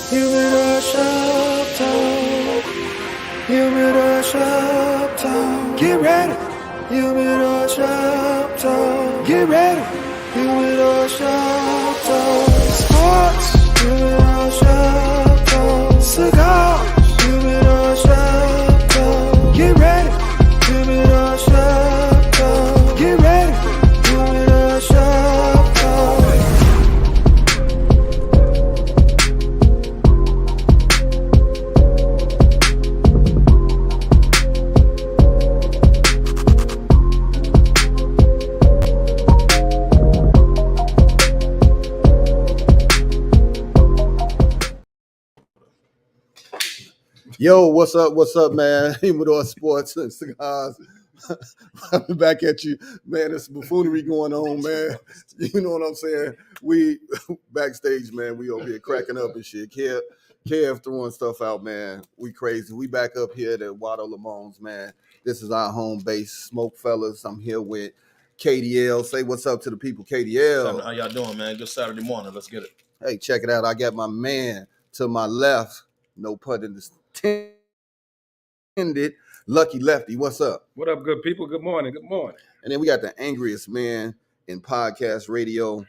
Humidor shop talk. Humidor shop talk. Get ready. Humidor shop talk. Get ready. Humidor shop talk. Sports. Humidor shop talk. Cigars. Humidor shop talk. Get ready. Humidor shop talk. Get ready. Humidor shop talk. Yo, what's up, man? Humidor Sports and Cigars. I'm back at you, man. There's buffoonery going on, man. You know what I'm saying? We backstage, man. We over here cracking up and shit. Kev throwing stuff out, man. We crazy. We back up here at Wado Lamone's, man. This is our home base, SmokeFellas. I'm here with KDL. Say what's up to the people, KDL. How y'all doing, man? Good Saturday morning. Let's get it. Hey, check it out. I got my man to my left. No pun intended. Lucky Lefty, what's up? What up, good people? Good morning. Good morning. And then we got the angriest man in podcast radio,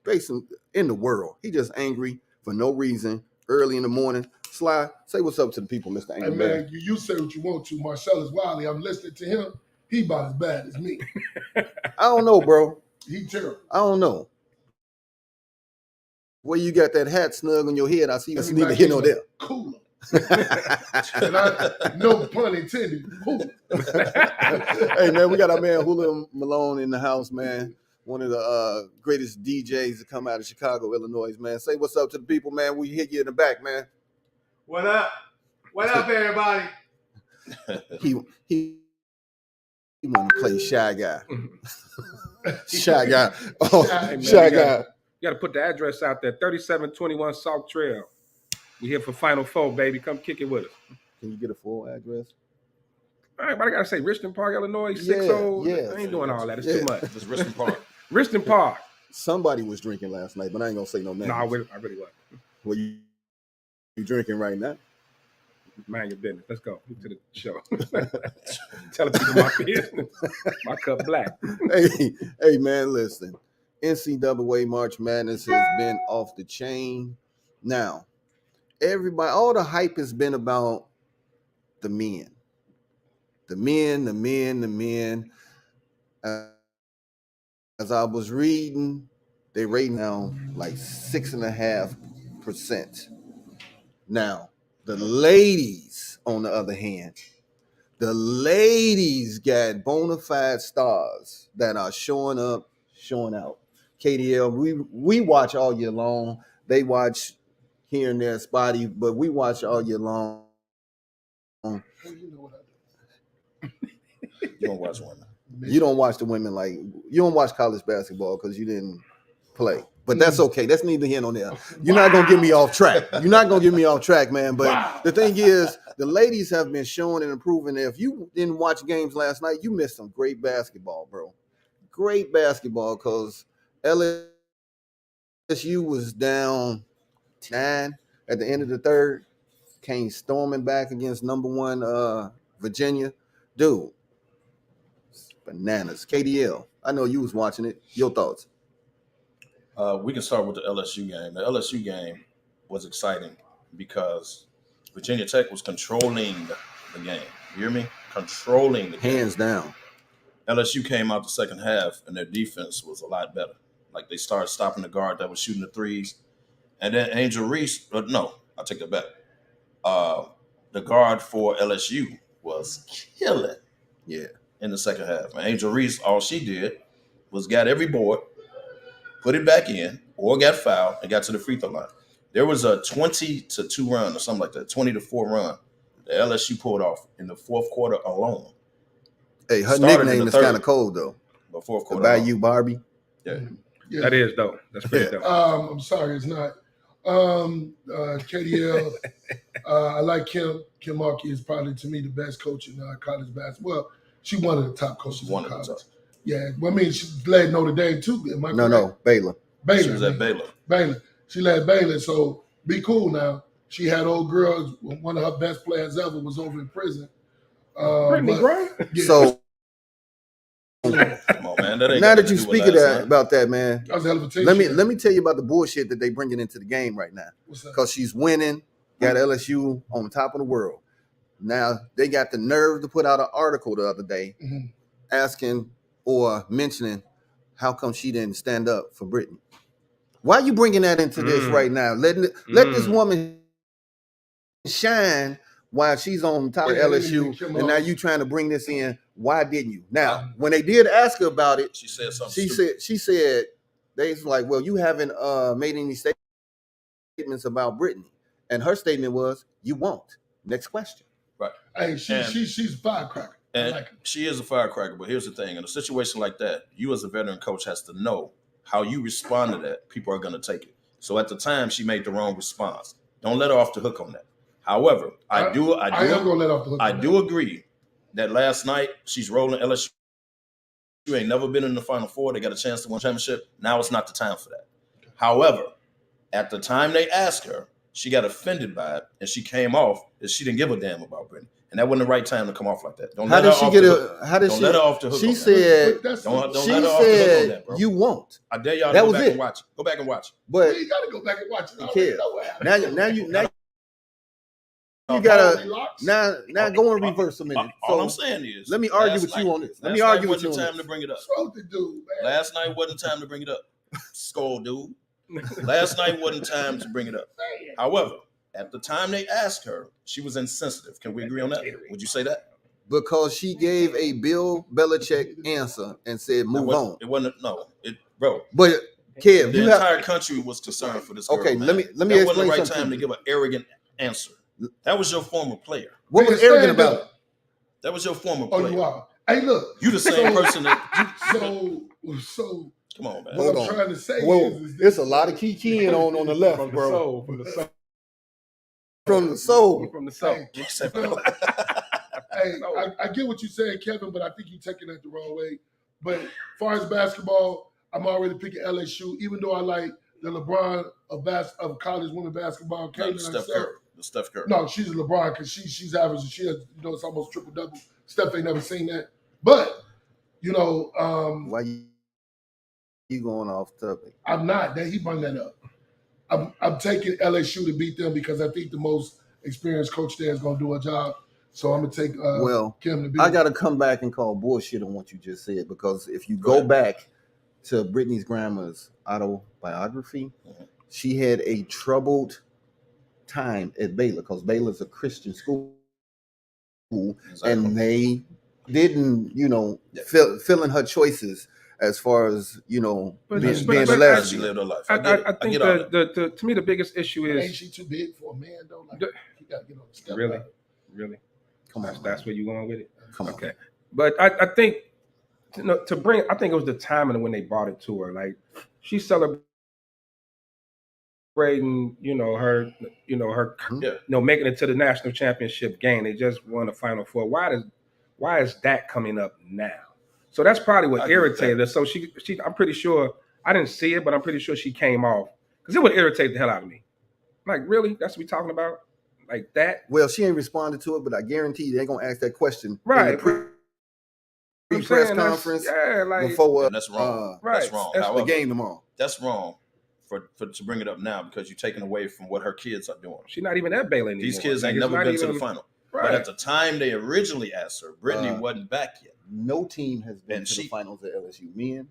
basically in the world. He just angry for no reason. Early in the morning. Sly, say what's up to the people, Mr. Angry Hey man, you say what you want to. Marcellus Wiley, I'm listening to him. He about as bad as me. I don't know, bro. He terrible. I don't know. Where you got that hat snug on your head, I see you neither here nor there. Cooler. No pun intended. Cooler. Hey man, we got our man Julio Malone in the house, man. One of the greatest DJs to come out of Chicago, Illinois, man. Say what's up to the people, man. We hit you in the back, man. What up? What up, everybody? He want to play Shy Guy. Shy Guy. Oh, Hey, man, Shy Guy. You got to put the address out there, 3721 South Trail. We here for Final Four, baby. Come kick it with us. Can you get a full address? All right, but I got to say Richmond Park, Illinois, Yeah, 60. yeah. I ain't doing all that. It's Yeah. too much. Just Richmond Park. Richmond Park. Somebody was drinking last night, but I ain't going to say no names. No, I really was. Well, you drinking right now? Mind your business. Let's go to the show. Tell the people my business. My cup black. Hey, man, listen. NCAA March Madness has been off the chain. Now, everybody, all the hype has been about the men. The men. As I was reading, they rate now like 6.5%. Now, the ladies, on the other hand, the ladies got bona fide stars that are showing up, showing out. KDL, we watch all year long. They watch here and there spotty, but we watch all year long. You know what I do. You don't watch women. You don't watch the women like you don't watch college basketball because you didn't play. But that's okay. That's neither here nor there. You're not gonna get me off track. You're not gonna get me off track, man. But the thing is, the ladies have been showing and improving. If you didn't watch games last night, you missed some great basketball, bro. Great basketball because LSU was down 9 at the end of the third. Came storming back against number 1 Virginia. Dude, bananas. KDL, I know you was watching it. Your thoughts? We can start with the LSU game. The LSU game was exciting because Virginia Tech was controlling the game. You hear me? Controlling the game. Hands down. LSU came out the second half, and their defense was a lot better. Like, they started stopping the guard that was shooting the threes. And then Angel Reese, no, I'll take that back. The guard for LSU was killing in the second half. And Angel Reese, all she did was got every board, put it back in, or got fouled, and got to the free throw line. There was a 20-2 run or something like that, 20-4 run that LSU pulled off in the fourth quarter alone. Hey, her nickname is kind of cold, though. The fourth quarter. Bayou Barbie. Yeah. That is dope. That's pretty dope. I'm sorry, it's not. KDL, I like Kim. Kim Markey is probably, to me, the best coach in college basketball. Well, she's one of the top coaches in college. Yeah, well, I mean, she led Notre Dame too. No, Baylor. Baylor. She was at Baylor. She led Baylor, so be cool now. She had old girls. One of her best players ever was over in prison. Brittany Grant. Yeah. So Come on, man. That ain't now got that to you do with speak last night. about that, man, That was a hell of a team. let me tell you about the bullshit that they bringing into the game right now. What's that? Because she's winning, got LSU on the top of the world. Now they got the nerve to put out an article the other day asking or mentioning how come she didn't stand up for Brittany. Why are you bringing that into this right now? Let this woman shine while she's on top of LSU, and now you trying to bring this in. Why didn't you? Now, when they did ask her about it, She said something. she said they was like, well, you haven't made any statements about Brittany, and her statement was, you won't. Next question. Right. Hey, she's a firecracker. And like she is a firecracker, but here's the thing: in a situation like that, you as a veteran coach has to know how you respond to that. People are going to take it. So at the time, she made the wrong response. Don't let her off the hook on that. However, I am gonna let off the hook. I do agree that last night she's rolling LSU. You ain't never been in the Final Four. They got a chance to win a championship. Now it's not the time for that. However, at the time they asked her, she got offended by it, and she came off that she didn't give a damn about Brittany. And that wasn't the right time to come off like that. Don't let her off the hook. She said, don't let her off the hook on that, bro. You won't. I dare y'all to go back and watch it. Go back and watch it. But you gotta go back and watch it. Now you gotta now go and reverse a minute. All I'm saying is, let me argue with you on this. Let me argue with you on this. Time to bring it up. The dude, man. Last night wasn't time to bring it up. Skull dude. Last night wasn't time to bring it up. However, at the time they asked her, she was insensitive. Can we agree on that? Would you say that? Because she gave a Bill Belichick answer and said, "Move on." It wasn't. Bro. But Kev, the entire country was concerned for this girl. Okay, man. let me that explain wasn't the right something. time to give an arrogant answer. That was your former player. What was arrogant about it? That was your former player. Oh, you are. Hey, look. You the same person that. So. Come on, man. What I'm trying to say is there's a lot of keying on the left, from bro. From the soul. From the soul. Hey, I get what you're saying, Kevin, but I think you're taking that the wrong way. But as far as basketball, I'm already picking LSU, even though I like the LeBron of college women basketball. Steph Curry. No, she's a LeBron because she's average. She has, it's almost triple double. Steph ain't never seen that. But why you going off topic? I'm not. He brought that up. I'm taking LSU to beat them because I think the most experienced coach there is going to do a job. So I'm going to take Kim to beat I got to come back and call bullshit on what you just said, because if you go back to Brittany's grandma's autobiography, she had a troubled time at Baylor because Baylor's a Christian school, and they didn't, fill in her choices as far as being the last. She lived her life. I think to me the biggest issue is, ain't she too big for a man though? Like, you gotta get on the step. Really. Come on, that's where you going with it. Come on. Okay, but I think to bring. I think it was the timing when they brought it to her. Like she celebrating, her making it to the national championship game. They just won the Final Four. Why is that coming up now? So that's probably what irritated her. So she I'm pretty sure, I didn't see it, but I'm pretty sure she came off because it would irritate the hell out of me. Like, really? That's what we talking about? Like that? Well, she ain't responded to it, but I guarantee you they're gonna ask that question right. in the press conference before. That's wrong. Right. That's wrong. That's the game tomorrow. That's wrong to bring it up now because you're taking away from what her kids are doing. She's not even at Baylor anymore. These kids ain't never been to the final. Right. But at the time they originally asked her, Brittany wasn't back yet. No team has been to the finals at LSU. Men.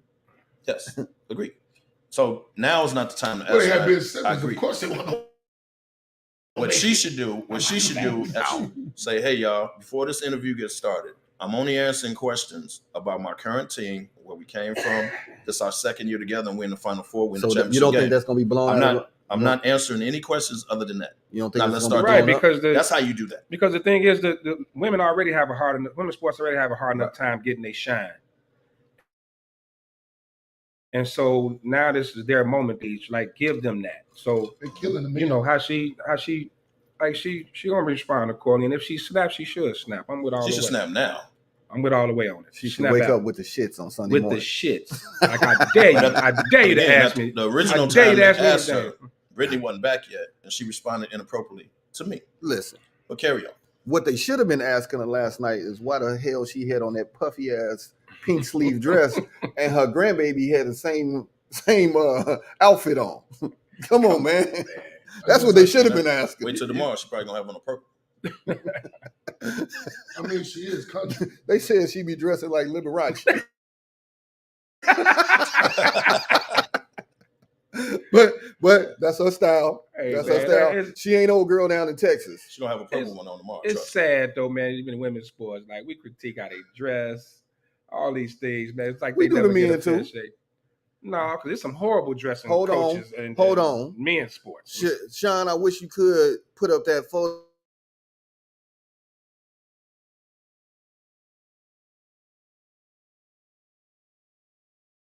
Yes, agree. So now is not the time to ask her. I agree. Of course they want. What she should do is say, hey, y'all, before this interview gets started, I'm only answering questions about my current team, where we came from. This is our second year together, and we're in the Final Four. Win the championship you don't game. think that's going to be blown? I'm not answering any questions other than that. You don't think now, that's let's start right? doing Because that's how you do that. Because the thing is, the women already have women's sports already have a hard enough time getting their shine. And so now this is their moment. Each give them that. So they're killing them. How she gonna respond accordingly. And if she snaps, she should snap. I'm with all. She should snap now. I'm with all the way on it. She should wake up with the shits on Sunday morning. With the shits. Like I dare you to ask me. The original time to ask her, Brittany wasn't back yet, and she responded inappropriately. to me. Listen, But carry on. what they should have been asking her last night is why the hell she had on that puffy ass pink sleeve dress, and her grandbaby had the same outfit on. Come on, man. That's what they should have been asking. Wait till tomorrow. She's probably gonna have on a purple. I mean, she is country. They said she be dressing like Liberace. but that's her style. Hey, that's man, her style. She ain't old girl down in Texas. She's gonna have a purple one on tomorrow. It's sad though, man. Even in women's sports, like we critique how they dress, all these things, man. It's like We they do never the get men a fair too. shake. No, because there's some horrible dressing Hold coaches on, in hold on. men's sports. Sean, I wish you could put up that photo.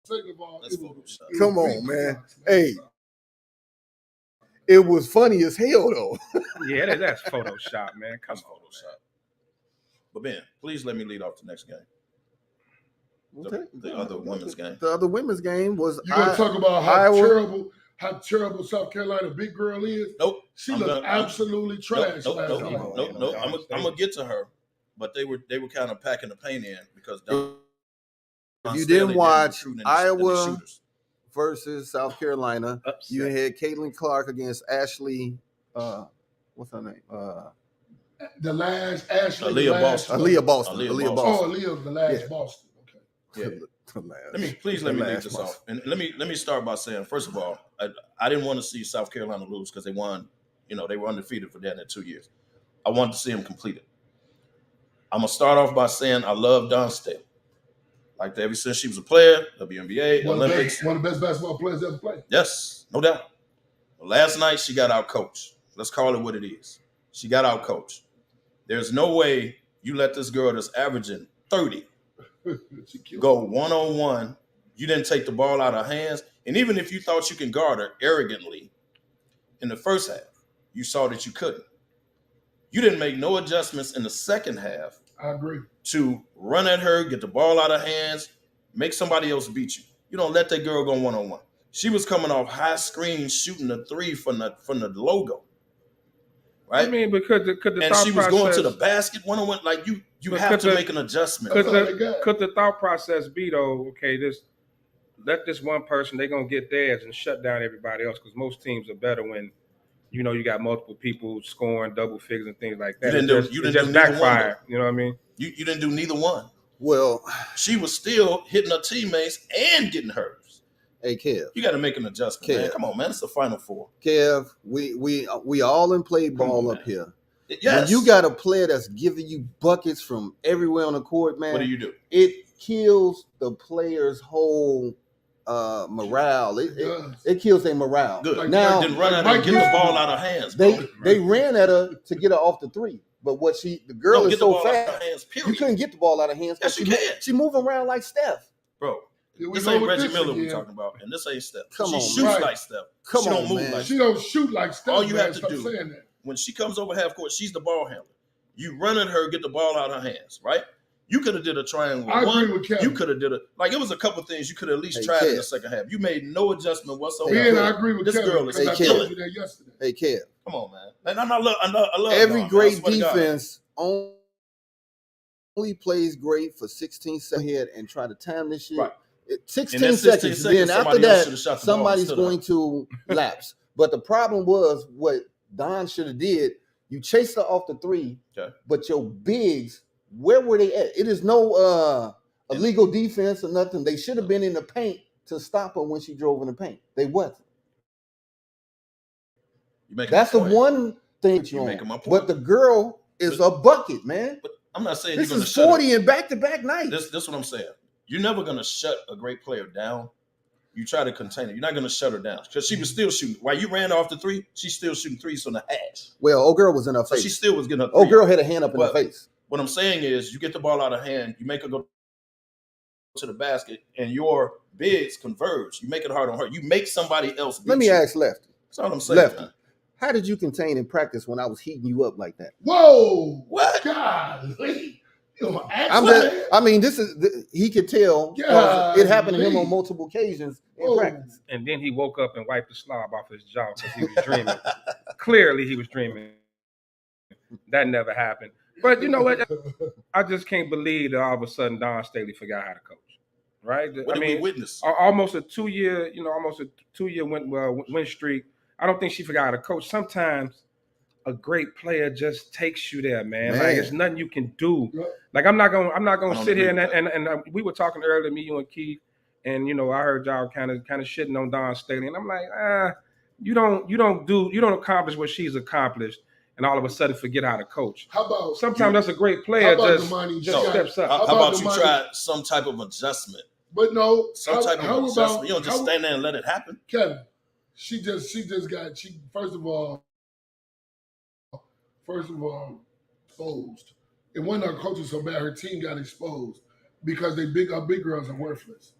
Second of all, That's Photoshop. Come on, man. Hey, it was funny as hell though. Yeah, that's Photoshop, man. Come That's on, Photoshop. But Ben, please let me lead off the next game. The other women's game. The other women's game was. You want to talk about how terrible South Carolina big girl is? Nope. She looked absolutely trash last night. Nope. I'm gonna get to her, but they were kind of packing the paint in because if you didn't watch Iowa versus South Carolina, you had Caitlin Clark against Ashley. What's her name? The last Ashley. Aaliyah Boston. Oh, Aaliyah, the last Boston. Yeah. Let me lead this off, and let me start by saying, first of all, I didn't want to see South Carolina lose because they won. You know, they were undefeated for that in 2 years. I wanted to see them complete it. I'm gonna start off by saying I love Dansdale. Like ever since she was a player, WNBA, Olympics, one of the best basketball players ever played. Yes, no doubt. But last night she got out coached. Let's call it what it is. She got out coached. There's no way you let this girl that's averaging 30 go one-on-one. You didn't take the ball out of her hands. And even if you thought you can guard her arrogantly in the first half, you saw that you couldn't. You didn't make no adjustments in the second half. I agree. To run at her, get the ball out of her hands, make somebody else beat you. You don't let that girl go one-on-one. She was coming off high screen, shooting a three from the logo. Right? I mean, because the and thought she was process, going to the basket one-on-one. Like you have to make an adjustment. Could the thought process be though? Okay, let this one person, they're gonna get theirs and shut down everybody else because most teams are better when you got multiple people scoring double figures and things like that. You didn't just backfire. You know what I mean? You didn't do neither one. Well, she was still hitting her teammates and getting hers. Hey, Kev, you got to make an adjustment, man. Come on, man. It's the Final Four. Kev, we all in play ball up here. Yes. When you got a player that's giving you buckets from everywhere on the court, man. What do? It kills the player's whole morale. It kills their morale. Good. Now, didn't run at her and get the ball out of hands. They ran at her to get her off the three. But the girl is so fast, you couldn't get the ball out of hands. Yes, you can. She moving around like Steph. Bro, this ain't Reggie Miller we're talking about, and this ain't Steph. She shoots like Steph. She don't move like Steph. She don't shoot like Steph. All you have to do, when she comes over half court, she's the ball handler. You run at her, get the ball out of her hands, right? You could have did a triangle. I agree with Kevin. You could have did it. Like, it was a couple things you could have at least tried in the second half. You made no adjustment whatsoever. Yeah, and I agree with this Kevin. Girl is killing that yesterday. Hey, Kev. Come on, man. And I love every God, great defense only plays great for 16 seconds ahead and try to time this shit. Right. 16 seconds. Then after that, somebody's going to lapse. But the problem was what Don should have did. You chased her off the three, but your bigs, where were they at? It is no illegal defense or nothing. They should have been in the paint to stop her when she drove in the paint. They wasn't. That's the one thing you make. But the girl is a bucket, man. But I'm not saying this you're going to shut 40 in back-to-back nights. This is what I'm saying. You're never going to shut a great player down. You try to contain her. You're not going to shut her down because she was still shooting. While you ran off the three, she's still shooting threes from the hash. Well, old girl was in her face. So she still was getting her. Old girl had a hand up in her face. What I'm saying is, you get the ball out of hand, you make her go to the basket, and your bigs converge. You make it hard on her. You make somebody else beat Let me ask Lefty. That's all I'm saying. Lefty, how did you contain in practice when I was heating you up like that? Whoa! What? God, he could tell it happened to him on multiple occasions in practice. And then he woke up and wiped the slob off his jaw because he was dreaming. Clearly, he was dreaming. That never happened. But you know what? I just can't believe that all of a sudden Don Staley forgot how to coach. Right? What did we witness? Almost a 2-year, win streak. I don't think she forgot how to coach. Sometimes a great player just takes you there, man. Like it's nothing you can do. Like I'm not gonna sit here and we were talking earlier, me, you, and Keith, and I heard y'all kind of shitting on Don Staley, and I'm like, you don't accomplish what she's accomplished, and all of a sudden forget how to coach. How about sometimes that's a great player just steps up. How about you try some type of adjustment? But no, some type of adjustment. You don't just stand there and let it happen. Kevin, she first of all exposed. It wasn't her coaching so bad. Her team got exposed because our big girls are worthless.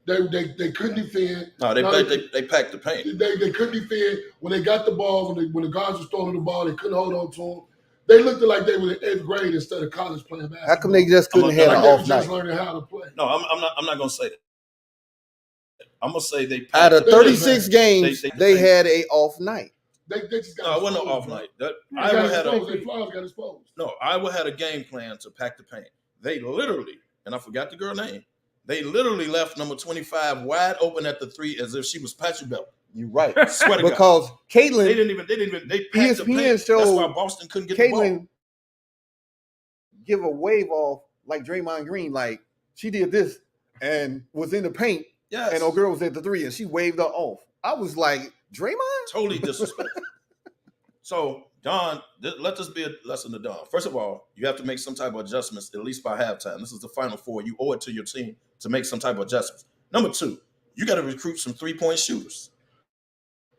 They couldn't defend. No, they packed the paint. They couldn't defend when they got the ball. When the guards were throwing the ball, they couldn't hold on to them. They looked like they were in 8th grade instead of college playing basketball. How come they just couldn't have an off night? Just learning how to play. No, I'm not gonna say that. I'm gonna say they out of 36 games, they had a off night. They just got no, it wasn't an off night. Iowa got exposed. No, Iowa had a game plan to pack the paint. They literally, and I forgot the girl name. They literally left number 25 wide open at the 3 as if she was Patrick Bell. You're right. Swear to because God. Caitlin, they packed the paint. That's why Boston couldn't get the ball. Give a wave off like Draymond Green, like she did this and was in the paint. Yes. And old girl was at the 3 and she waved her off. I was like, Draymond? Totally disrespectful. So, Don, let this be a lesson to Don. First of all, you have to make some type of adjustments, at least by halftime. This is the Final Four. You owe it to your team to make some type of adjustments. Number 2, you got to recruit some 3-point shooters.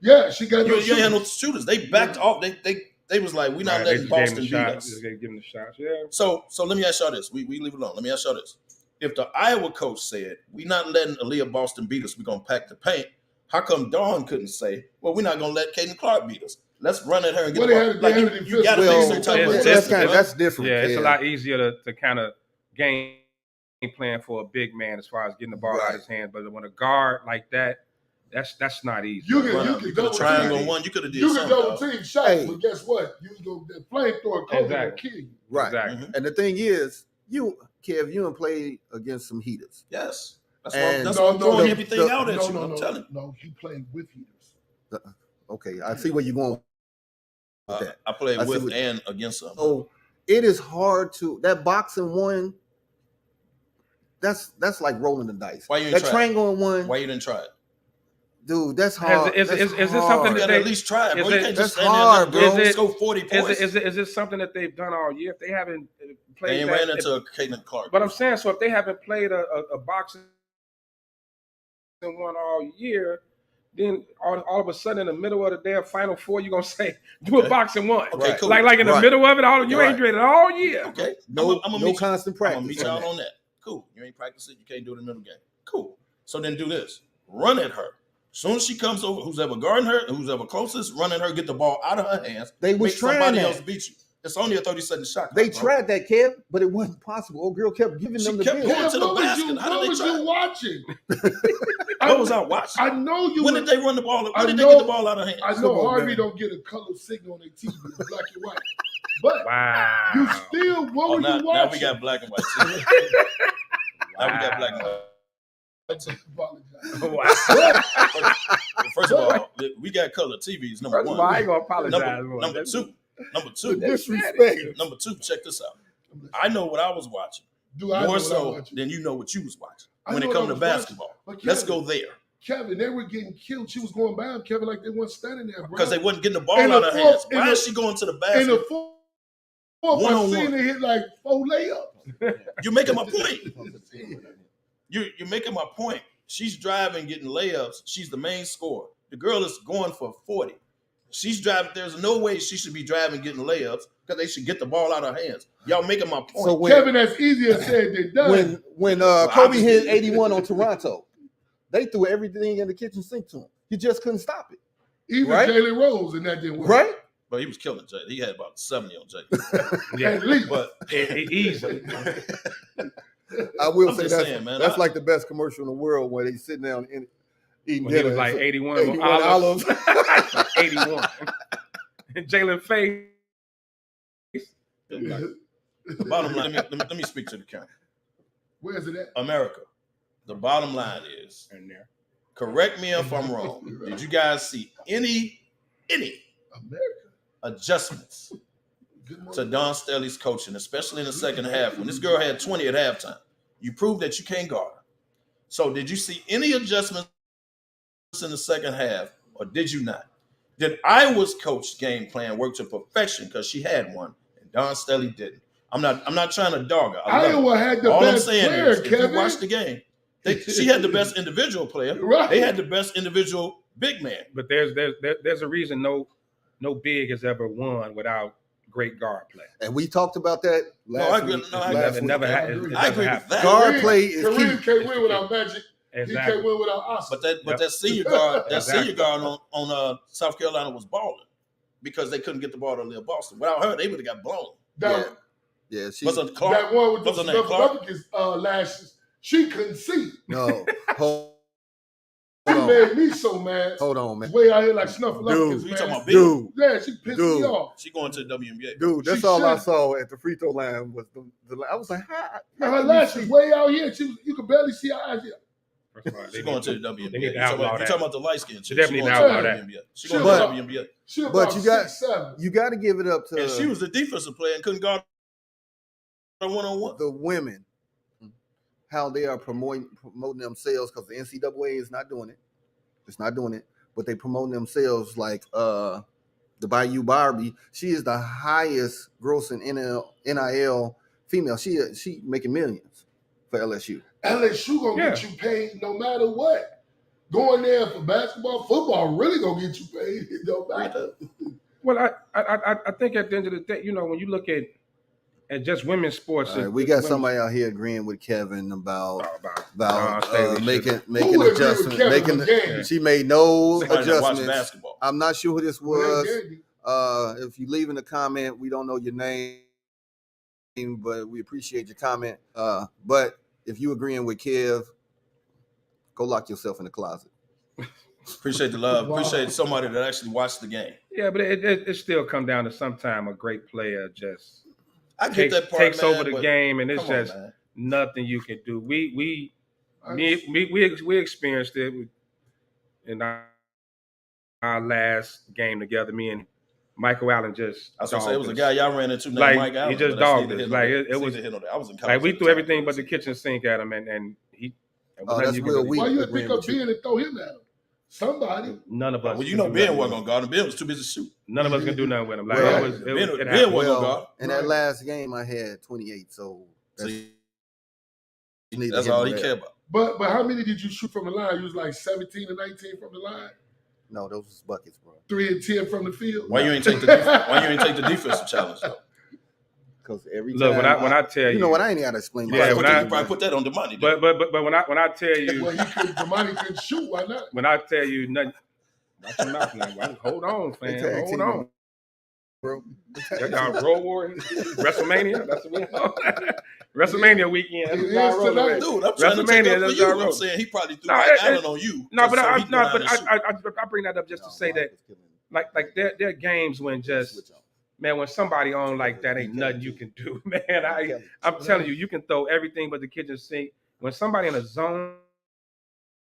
Yeah, she got you ain't had no shooters. They backed off. They was like, we're not letting Boston beat us. Give them the shots, yeah. So let me ask y'all this. We leave it alone. Let me ask y'all this. If the Iowa coach said, we're not letting Aaliyah Boston beat us, we're going to pack the paint, how come Dawn couldn't say, well, we're not going to let Caitlin Clark beat us? Let's run at her and get the ball. Like, you got to make some type of adjustment. That's different. Yeah, it's a lot easier to kind of game plan for a big man as far as getting the ball out of his hand. But when a guard like that, that's not easy. You could double triangle one. You could have did something. You could double team shots, but guess what? You go that flamethrower coach will kill you. Right. Exactly. Mm-hmm. And the thing is, Kev, you done played against some heaters. Yes. That's why I'm throwing everything out at you. I'm telling you. No, he played with heaters. Okay, I see where you're going with that. I played with and against them. So it is hard to that boxing one. That's like rolling the dice. Why you didn't that triangle one? Why you didn't try it? Dude, that's hard. Is this something that they at least try it? Bro. You can't just stand hard, there and bro. go 40 points. Is it something that they've done all year? If they haven't played, they ain't ran into a Caitlin Clark. But I'm saying, so if they haven't played a boxing one all year, then all of a sudden in the middle of the damn Final Four, you're gonna say do a boxing one. Okay, cool. Like in the middle of it, you ain't doing it all year. Okay, no constant practice. I'm gonna meet y'all on that. Cool. You ain't practicing. You can't do it in the middle game. Cool. So then do this. Run at her. Soon as she comes over, who's ever guarding her, who's ever closest, run at her, get the ball out of her hands. They was make trying somebody that. else beat you. It's only a 30-second shot. They tried that, Kev, but it wasn't possible. Old girl kept giving them the kept ball. going to the basket. How did they try? What was you watching? What was I watching? I know you. When did they run the ball? When did they get the ball out of hands? I know Harvey don't get a color signal on their TV, it's black and white. But wow, you still, what were you watching? Now we got black and white. Now we got black and white. First of all, we got color TVs. Number one. I ain't gonna apologize. Number two. Disrespect. Number 2. Check this out. I know what I was watching. More so than you know what you was watching when it comes to basketball. Let's go there. Kevin, they were getting killed. She was going by him, Kevin, like they weren't standing there, bro. Because they wasn't getting the ball out of her hands. Why is she going to the basket? In the fourth, I seen her hit like 4 layups. You're making my point. You're making my point. She's driving, getting layups. She's the main scorer. The girl is going for 40. She's driving. There's no way she should be driving, getting layups because they should get the ball out of her hands. Y'all making my point. So Kevin, that's easier said than done. When Kobe hit 81 on Toronto, they threw everything in the kitchen sink to him. He just couldn't stop it. Even Jalen Rose, and that didn't work. Right? But he was killing Jay. He had about 70 on Jay. Yeah, at least. But easily. I will I'm say just that's, saying, man, that's like the best commercial in the world where they sitting down and eating When dinner. he was like 81 olives. 81. And Jalen Faye Okay. The bottom line. Let me speak to the camera. Where is it at? America. The bottom line is, in there. correct me if I'm wrong. Did you guys see any America. adjustments to Don Staley's coaching, especially in the second half when this girl had 20 at halftime? You proved that you can't guard her. So did you see any adjustments in the second half, or did you not? Did Iowa's coach game plan work to perfection because she had one and Don Staley didn't? I'm not trying to dog her. Iowa had the All best I'm saying player, is, if Kevin. you watch the game, she had the best individual player. Right. They had the best individual big man. But there's a reason no big has ever won without great guard play. And we talked about that last week. I last week. Never I had. agree Never with happened. that. Guard play is Kareem key. can't win without Magic. He Exactly. can't win without Oscar. But that senior guard, on South Carolina was balling because they couldn't get the ball to Lil Boston. Without her, they would have got blown. Yeah, she. Was it Clark? That one with What's the her name, Clark? lashes, she couldn't see. No. She made me so mad. Hold on, man. Way out here like Snuffleupagus, You man. talking about big? Dude, Yeah, she pissed me off. She going to the WNBA. dude, that's She all I should. saw at the free throw line was the I was like, how Now, her can you lashes see? way out here. You could barely see her eyes here. First of all, She's going to the WNBA. They need to You outlaw talking that. about the light skin? They definitely She need to going outlaw the that. WNBA. She going to the WNBA. She about But you got 6'7". you got to give it up to And she was the defensive player and couldn't guard her one-on-one. the women, how they are promoting themselves because the NCAA is not doing it. It's not doing it, but they promoting themselves like the Bayou Barbie. She is the highest grossing NIL female. She making millions for LSU. LSU gonna get you paid no matter what. Going there for basketball, football really gonna get you paid. It don't matter. Well, I think at the end of the day, when you look at just women's sports, All right, we got somebody out here agreeing with Kevin about making Who would agree with adjustments. Kevin again? She made no Somebody that watch adjustments. basketball. I'm not sure who this Well, was. Gandy. If you leave in a comment, we don't know your name, but we appreciate your comment. But if you agreeing with Kev, go lock yourself in the closet. Appreciate the love. Wow. Appreciate somebody that actually watched the game. Yeah, but it still come down to sometime a great player just I get that part, takes man, over the but game, and it's come on, just man. nothing you can do. We experienced it in our last game together. Me and Michael Allen just I was gonna say it was a dogged guy us. y'all ran into named Like, Mike Allen. he just but that's dogged neither us. here Like, nor it there. was- Neither here nor there. I was in college. Like, we at threw the everything time. but the kitchen sink at him, and he. Oh, that's real weak. Why you agreeing pick up with you. Ben and throw him at him? Somebody. None of us. Well, you can know do Ben nothing wasn't with gonna guard him. Ben was too busy to shoot. him. None of us can do nothing with him. Like Well, it was. Ben It wasn't happened. gonna Well, guard. in that last game, I had 28, so that's, See, you need to that's hit all me he with cared that. about. But how many did you shoot from the line? You was like 17 and 19 from the line, No, those was buckets, bro. 3 and 10 from the field. Why you ain't take the defensive challenge though? Because every Look, time when I tell you, you know what, I ain't got to explain. Yeah, myself You to you, probably man. put that on the money. but when I tell you, Well, Damani couldn't shoot. Why not? when I tell you nothing, watch your mouth now. Well, hold on, They fam. tag Hold team on. bro. Y'all Road Warriors, WrestleMania. That's what we WrestleMania weekend. That's It what y'all is rolling tonight. with. Dude, I'm trying to take WrestleMania, up for that's you. our I'm road. saying he probably threw No, Mike Allen on you. No, but so he go down and shoot. I bring that up just to say that, like there are games when just, man, when somebody on like that, ain't nothing you can do, man. I'm telling you, you can throw everything but the kitchen sink. When somebody in a zone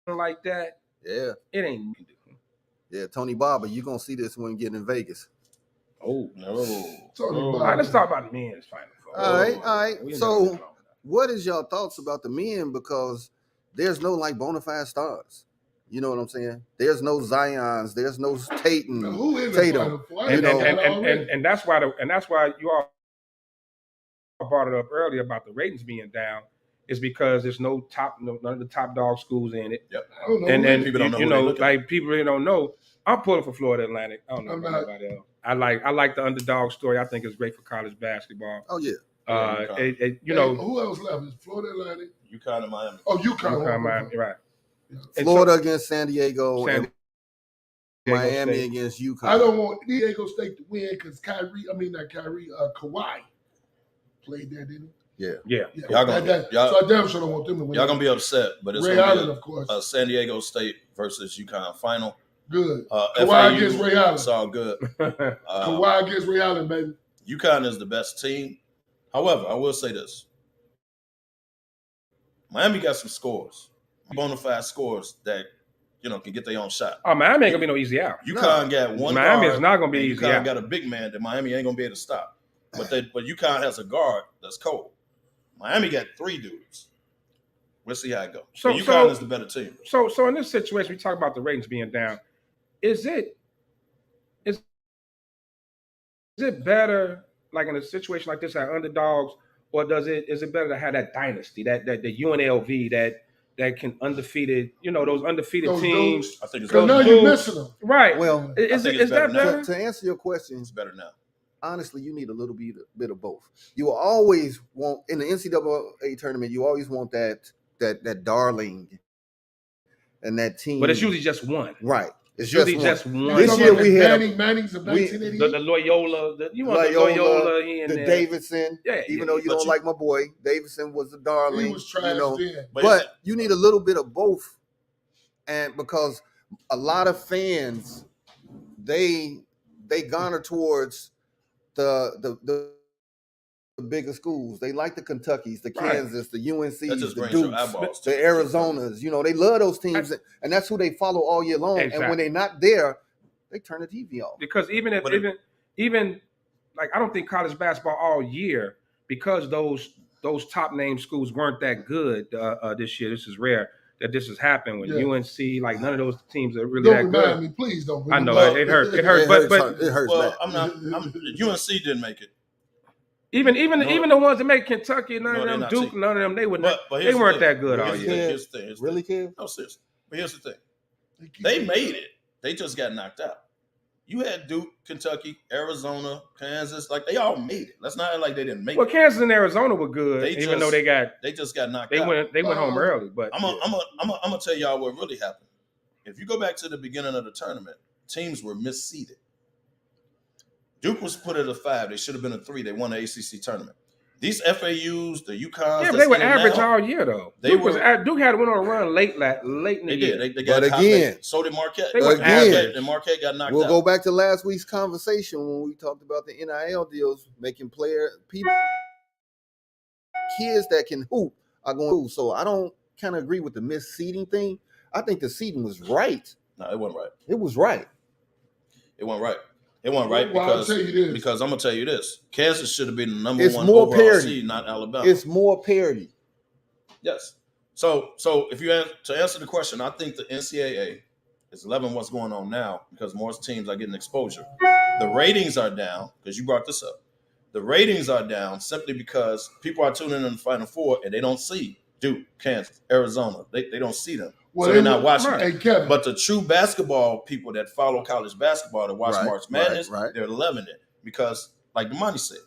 like that, Yeah, it ain't you can do. yeah, Tony Barber, you gonna see this when you get in Vegas. Oh no! Tony All Barber. right, let's talk about the men's Final Four. All right. We So, never- what is your thoughts about the men? Because there's no like bona fide stars. You know what I'm saying? There's no Zions. There's no Now, Tatum. who in the Tatum. Final Four? I You ain't know, know that already. and that's why you all brought it up earlier about the ratings being down, is because there's none of the top dog schools in it. I don't know. And then People don't know you who they know, looking like people really don't know. I'm pulling for Florida Atlantic. I don't know I'm about not. nobody else. I like the underdog story. I think it's great for college basketball. Oh yeah. You know, who else left? Is Florida Atlantic? UConn and Miami. Oh, UConn. UConn, right? And Florida against San Diego San and Diego Miami State. against UConn. I don't want Diego State to win because Kawhi played there, didn't Yeah. Yeah. he? Y'all gonna- y'all- so I damn sure don't want them to win. Y'all gonna be upset, but it's Ray gonna Allen, be of course. a San Diego State versus UConn final. Good. FAU, Kawhi against Ray Allen. It's all good. Kawhi against Ray Allen, baby. UConn is the best team. However, I will say this. Miami got some scores, bona fide scores that, can get their own shot. Oh, Miami ain't going to be no easy out. UConn got one Miami guard. is not going to be easy UConn out. got a big man that Miami ain't going to be able to stop. But UConn has a guard that's cold. Miami got 3 dudes. We'll see how it goes. So UConn is the better team. So in this situation, we talk about the ratings being down. Is it better, like in a situation like this, at underdogs, or is it better to have that dynasty, that the UNLV, that can undefeated, those undefeated teams? I think it's better. Now you're missing them. Right. Well, is that better? To answer your question, it's better now. Honestly, you need a little bit of both. You will always want, in the NCAA tournament, you always want that darling and that team. But it's usually just one. Right. It's usually just one. This year we had Manning's of 1988. The Loyola. Loyola in the there. Davidson. Yeah, even though you don't like my boy, Davidson was the darling. He was trash then. But you need a little bit of both, and because a lot of fans, they garner towards the bigger schools. They like the Kentuckys, the Kansas, the UNCs, the Dukes, the Arizonas. They love those teams, and that's who they follow all year long. Exactly. And when they're not there, they turn the TV off. Because even like, I don't think college basketball all year, because those top name schools weren't that good this year. This is rare that this has happened with UNC. Like, none of those teams are really that good. Don't remind me, please don't. I know it hurts. It hurts, but it hurts. Well, UNC didn't make it. Even the ones that make Kentucky, none of them, Duke, none of them, they weren't that good all year. Here's the thing. Really, Kev? No, seriously. But here's the thing. They made it. They just got knocked out. You had Duke, Kentucky, Arizona, Kansas. Like, they all made it. Let's not act like they didn't make it. Well, Kansas and Arizona were good, even though they just got knocked out. They went home early. But I'm gonna tell y'all what really happened. If you go back to the beginning of the tournament, teams were misseeded. Duke was put at a 5. They should have been a 3. They won the ACC tournament. These FAUs, the UConns, yeah, but they were average all year though. Duke had went on a run late in the year. They got but again, so did Marquette. And Marquette got knocked out. We'll go back to last week's conversation when we talked about the NIL deals, making kids that can hoop are going to hoop. So I don't kind of agree with the misseeding thing. I think the seeding was right. No, it wasn't right. It was right. It wasn't right. It wasn't right because I'm gonna tell you this: Kansas should have been the number one more overall parity. seed, not Alabama. It's more parity. Yes. So if you to answer the question, I think the NCAA is loving what's going on now because more teams are getting exposure. The ratings are down because you brought this up. The ratings are down simply because people are tuning in the Final Four and they don't see Duke, Kansas, Arizona. They don't see them. So they're not watching. Hey, Kevin. But the true basketball people that follow college basketball that watch March Madness, they're loving it because, like Damani said,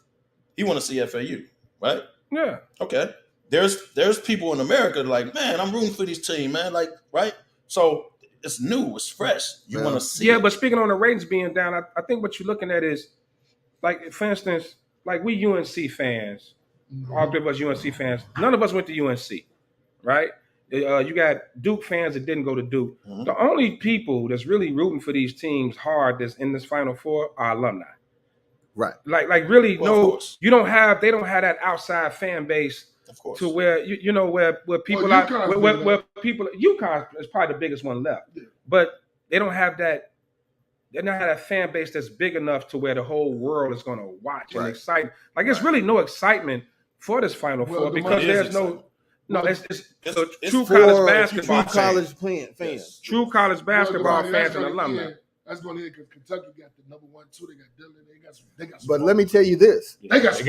he want to see FAU, right? Yeah. Okay. There's people in America like, man, I'm rooting for this team, man. Like, right? So it's new, it's fresh. You want to see it. But speaking on the ratings being down, I think what you're looking at is, like, for instance, like we UNC fans, all 3 of us UNC fans, none of us went to UNC, right? You got Duke fans that didn't go to Duke. Mm-hmm. The only people that's really rooting for these teams hard that's in this Final Four are alumni. Right. Like really, they don't have that outside fan base. Of course. To where where people are where people UConn is probably the biggest one left. Yeah. But they don't have that. They don't have that fan base that's big enough to where the whole world is going to watch and excite. Like, it's really no excitement for this Final Four because there's no. No, it's true college basketball fans. True college basketball fans and alumni. That's going to hit because Kentucky got the number 1, 2. They got Dillon. They got some but let me tell you this. They got some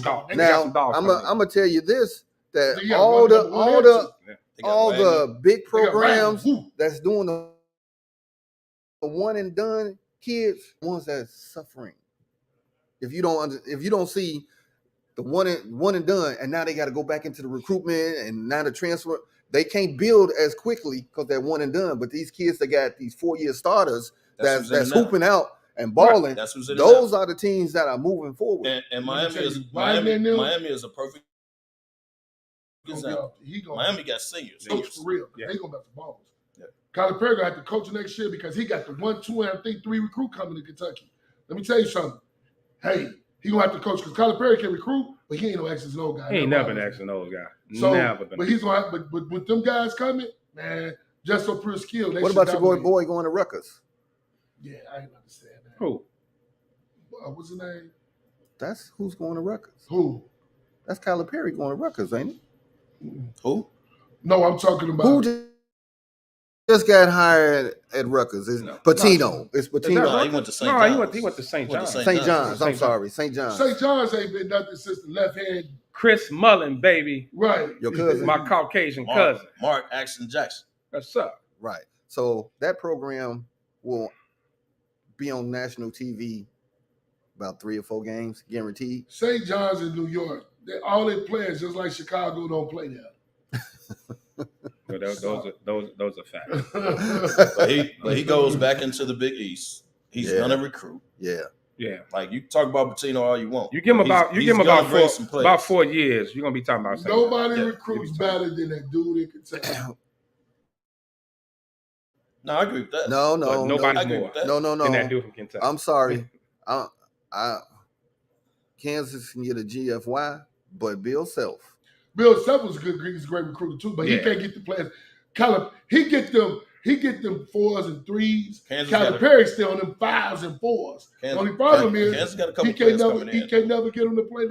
dogs. Now, I'm gonna tell you this, that all the big programs that's doing the one and done kids, ones that's suffering. If you don't see the one and done, and now they got to go back into the recruitment and now the transfer. They can't build as quickly because they're one and done. But these kids that got these 4-year starters that's hooping out and balling, those are the teams that are moving forward. And Miami is a perfect example. Miami got seniors. For real. Yeah. They going back to balls. Yeah. Kyler Perry got to coach next year because he got the 1, 2, and I think 3 recruit coming to Kentucky. Let me tell you something. Hey, He gonna have to coach because Calipari can recruit, but he ain't no X's and O guy. He ain't never been an X and O's guy. So, Never been. But he's gonna have, but with them guys coming, man, just so pure skill. What about your boy going to Rutgers? Yeah, I ain't understand that. Who? What's his name? That's who's going to Rutgers. Who? That's Calipari going to Rutgers, ain't it? Who? No, I'm talking about who just got hired at Rutgers. It's Patino. It's Patino. No, he went to St. John's. No, he went to St. John's. St. John's. I'm sorry, St. John's. St. John's ain't been nothing since the left hand. Chris Mullen, baby. Right. Your cousin. My Caucasian cousin. Mark Axon Jackson. What's up? Right. So that program will be on national TV about 3 or 4 games, guaranteed. St. John's in New York. All their players, just like Chicago, don't play there. But those are facts. but he goes back into the Big East. He's gonna recruit. Yeah. Like you talk about Patino all you want. You give him about 4 years. You're gonna be talking about something. Nobody recruits better than that dude in Kentucky. No, I agree with that. No. But nobody's more. No. Than that dude from Kentucky. I'm sorry. Kansas can get a GFY, but Bill Self. Bill Self was he's a great recruiter too, but he can't get the players. He get them 4s and 3s. Calipari still on them 5s and 4s. The only problem is he can't never get them to play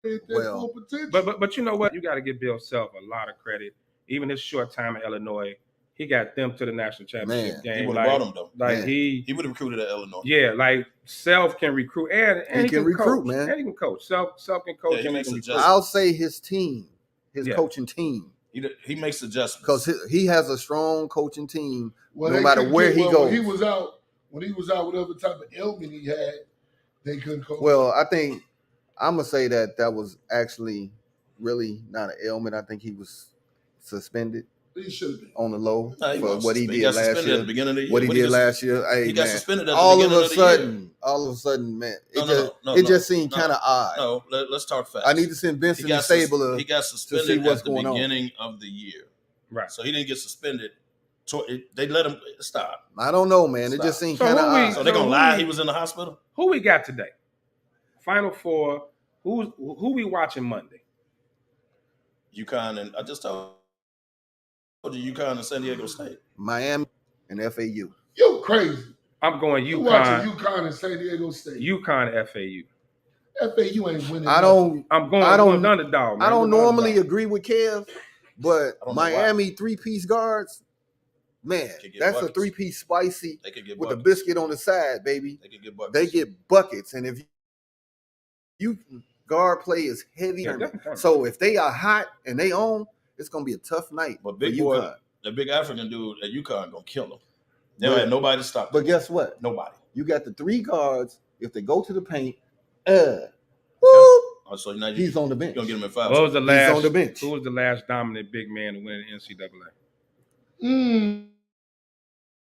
their full potential. But you know what? You got to give Bill Self a lot of credit. Even his short time in Illinois, he got them to the national championship game. He would have brought them though. Like he would have recruited at Illinois. Yeah, like Self can recruit and he can recruit, coach, man. And he can coach. Self can coach. Yeah, he makes adjustments. I'll say his team, coaching team. He makes adjustments because he has a strong coaching team. No matter where he goes. When he was out, whatever type of ailment he had, they couldn't coach. Well, I think I'm gonna say that was actually really not an ailment. I think he was suspended. He should have been on the low for what he did last year. At the beginning of the year. What he did last year. Hey, he got suspended at the all beginning of the year. All of a sudden, man, it just seemed kind of odd. No, let's talk facts. I need to send Vincent and Stabler. He got suspended at the beginning of the year. Right. So he didn't get suspended. They let him stop. I don't know, man. It just seemed kind of odd. So they're gonna lie he was in the hospital? Who we got today? Final Four. Who we watching Monday? UConn and I just told you UConn and San Diego State. Miami and FAU. You crazy. I'm going UConn. You watching UConn and San Diego State. UConn FAU. FAU ain't winning. I'm going underdog, man. I don't normally agree with Kev, but Miami 3-piece guards, man, that's a 3-piece spicy with a biscuit on the side, baby. They get buckets. And if you guard play is heavy, so if they are hot and they own, it's gonna be a tough night. But big boy, the big African dude at UConn gonna kill him. They don't have nobody to stop them. But guess what? Nobody. You got the 3 guards. If they go to the paint, so now he's on the bench. You're gonna get him in 5. What was the last? He's on the bench. Who was the last dominant big man to win the NCAA?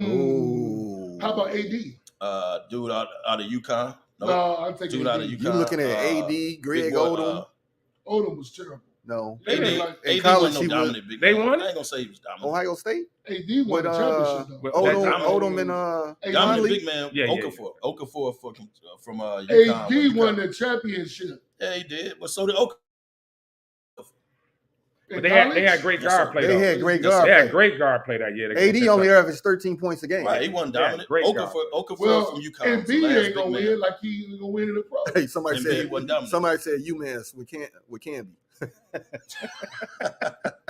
Ooh. How about AD? Dude out of UConn. No, I'm taking dude AD. out of UConn. You looking at AD, Greg Odom? Odom was terrible. No. AD wasn't no dominant big man. They won? I ain't gonna say he was dominant. Ohio State? AD won the championship though. Odom and dominant big man. Okafor from UConn. AD won the championship. Yeah, he did. But so did Okafor. But they had great guard play. They had great guard play. They had great guard play that year. AD only averaged 13 points a game. Right, he wasn't dominant. Okafor from UConn. And B ain't gonna win like he ain't gonna win in the pro. Hey, somebody said UMass we can be.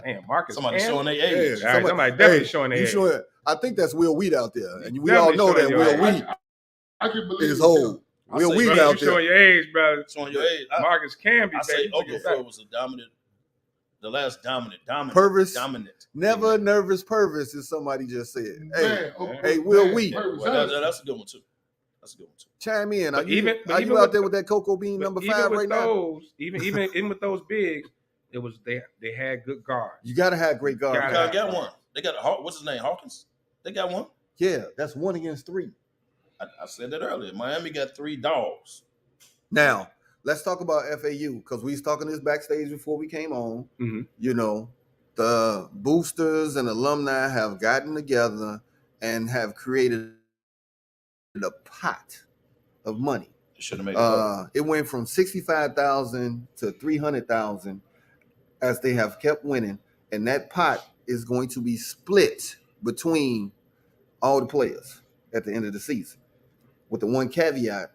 Damn, Marcus. Somebody showing their age. Yeah, somebody definitely showing their age. I think that's Will Wheat out there, and we all know that Will Wheat I can believe is old. Will Wheat out there. Showing your age, brother. Showing your age. Marcus can be. I say Okafor was the last dominant. Purvis, dominant. Never nervous Purvis, as somebody just said. Hey, Will Wheat. That's a good one too. Chime in. Are you out there with that cocoa bean number 5 right now? Even with those bigs, it was they had good guards. You gotta have great guards. UConn got one. They got what's his name? Hawkins. They got one. Yeah, that's 1 against 3. I said that earlier. Miami got 3 dogs. Now let's talk about FAU because we was talking this backstage before we came on. Mm-hmm. You know, the boosters and alumni have gotten together and have created a pot of money. Should have made it public. It went from 65,000 to 300,000 as they have kept winning, and that pot is going to be split between all the players at the end of the season, with the one caveat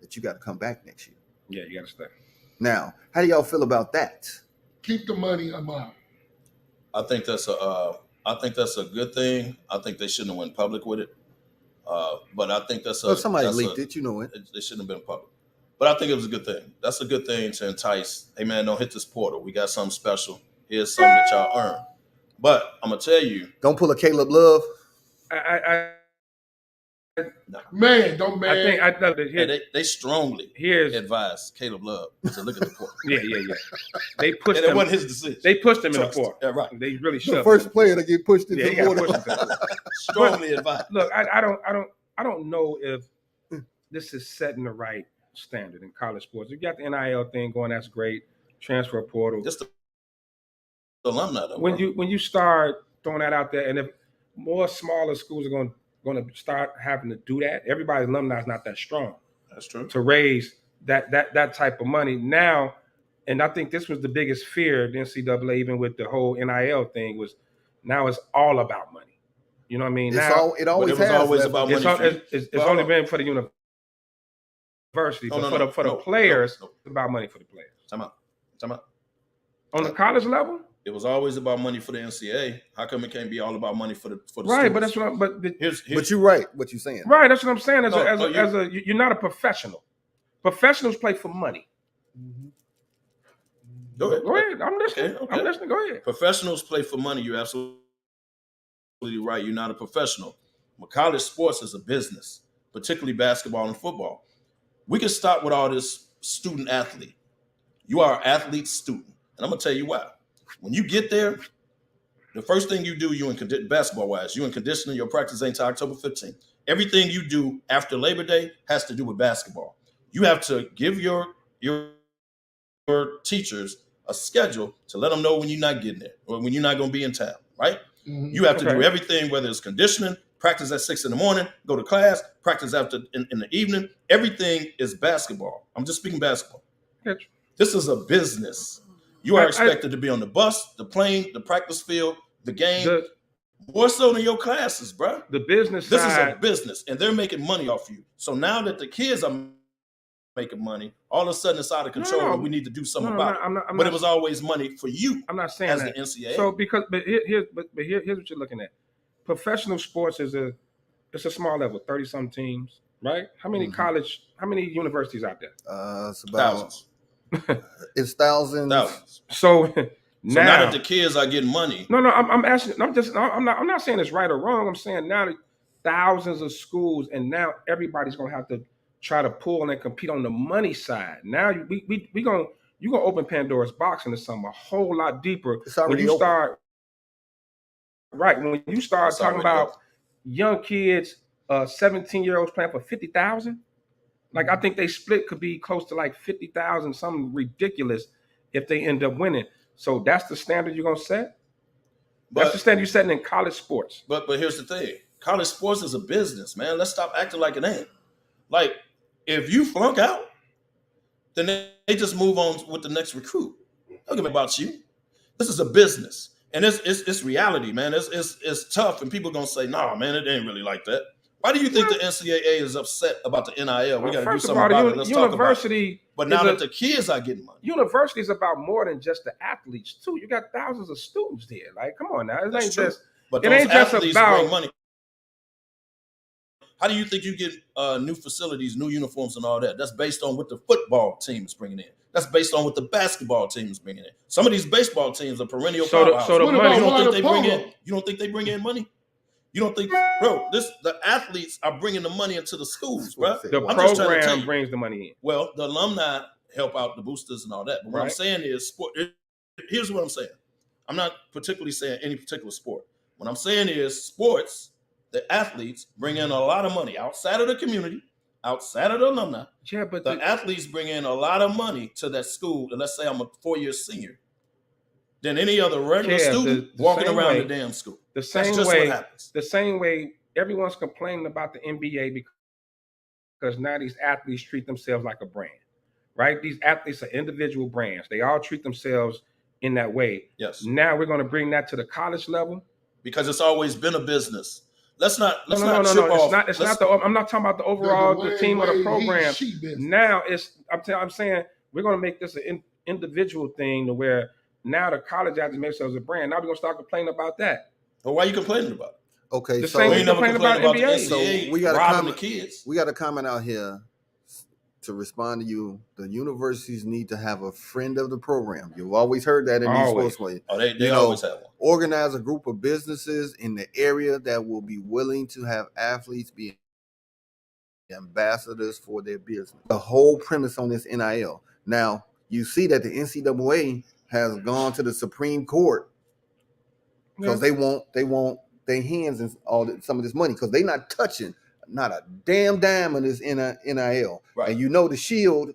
that you got to come back next year. Yeah, you got to stay. Now, how do y'all feel about that? Keep the money, Lamar. I think that's a good thing. I think they shouldn't have went public with it. But I think Somebody leaked it, you know it. They shouldn't have been public. But I think it was a good thing. That's a good thing to entice. Hey man, don't hit this portal. We got something special. Here's something that y'all earn. But I'm gonna tell you, don't pull a Caleb Love. Man, don't man. I think they strongly advise Caleb Love to look at the portal. Yeah. They pushed him. It wasn't his decision. They pushed him in the portal. Yeah, right. They really shoved the first player to get pushed into the portal. Strongly advised. Look, I don't know if this is setting the right standard in college sports. You got the NIL thing going, that's great. Transfer portal. Just the alumni though. When you start throwing that out there, and if more smaller schools are going to start having to do that, everybody's alumni is not that strong. That's true. To raise that type of money now, and I think this was the biggest fear the NCAA, even with the whole NIL thing, was now it's all about money. You know what I mean? It always was about money. It's only been for the university, but for the players, it's about money for the players. Time out. On the college level, it was always about money for the NCAA. How come it can't be all about money for the right? students? But that's what. But you're right. What you're saying, right? That's what I'm saying. You're not a professional. Professionals play for money. Go ahead. I'm listening. Okay. I'm listening. Go ahead. Professionals play for money. You're absolutely right. You're not a professional. But college sports is a business, particularly basketball and football. We can stop with all this student athlete. You are an athlete student, and I'm gonna tell you why. When you get there, the first thing you do, basketball-wise, you in conditioning, your practice ain't till October 15th. Everything you do after Labor Day has to do with basketball. You have to give your teachers a schedule to let them know when you're not getting there or when you're not going to be in town, right? Mm-hmm. You have to do everything, whether it's conditioning, practice at 6 a.m, go to class, practice after in the evening. Everything is basketball. I'm just speaking basketball. Gotcha. This is a business. You are expected to be on the bus, the plane, the practice field, the game, more so than your classes, bro. The business This side, is a business, and they're making money off you. So now that the kids are making money, all of a sudden it's out of control, and we need to do something about it. But it was always money for you. I'm not saying as that. The NCAA. So here's what you're looking at. Professional sports it's a small level, 30-some teams, right? How many how many universities out there? It's about thousands. It's thousands. So now that the kids are getting money. No, I'm asking. I'm not saying it's right or wrong. I'm saying now that thousands of schools, and now everybody's gonna have to try to pull and compete on the money side. Now you're gonna open Pandora's box into something a whole lot deeper when you start. Right, when you start talking about young kids, 17-year-olds playing for 50,000. Like, I think they split could be close to like 50,000, something ridiculous if they end up winning. So that's the standard you're gonna set. That's the standard you're setting in college sports. But here's the thing: college sports is a business, man. Let's stop acting like it ain't. Like, if you flunk out, then they just move on with the next recruit. Don't give a about you. This is a business, and it's reality, man. It's tough, and people gonna say, "Nah, man, it ain't really like that." Why do you think the NCAA is upset about the NIL? We got to do something about it. Let's talk about it. But now that the kids are getting money. University is about more than just the athletes, too. You got thousands of students there. Like, come on now. It ain't just about money. How do you think you get new facilities, new uniforms, and all that? That's based on what the football team is bringing in. That's based on what the basketball team is bringing in. Some of these baseball teams are perennial powerhouses. So the money, you don't think they bring in money? You don't think, bro? The athletes are bringing the money into the schools, bro. The program brings the money in. Well, the alumni help out the boosters and all that. But what I'm saying is, here's what I'm saying. I'm not particularly saying any particular sport. What I'm saying is, sports, the athletes bring in a lot of money outside of the community, outside of the alumni. Yeah, but the athletes bring in a lot of money to that school. And let's say I'm a 4-year senior. Than any other regular student walking around the damn school. The same way everyone's complaining about the NBA because now these athletes treat themselves like a brand, right? These athletes are individual brands. They all treat themselves in that way. Yes. Now we're going to bring that to the college level because it's always been a business. Let's not chip no. off. It's not the. I'm not talking about the overall the team or the program. Now I'm saying we're going to make this an individual thing to where now the college athletes make themselves a brand. Now we're going to start complaining about that. Well, why are you complaining about it? Okay, the so same we way never complain complain about NBA. the NCAA So we got a robbing comment. the kids. We got a comment out here to respond to you. The universities need to have a friend of the program. You've always heard that in these sports ways. Oh, they always have one. Organize a group of businesses in the area that will be willing to have athletes be ambassadors for their business. The whole premise on this NIL. Now, you see that the NCAA has gone to the Supreme Court because they want their hands in some of this money because they're not touching not a damn dime of this NIL. Right. And you know the Shield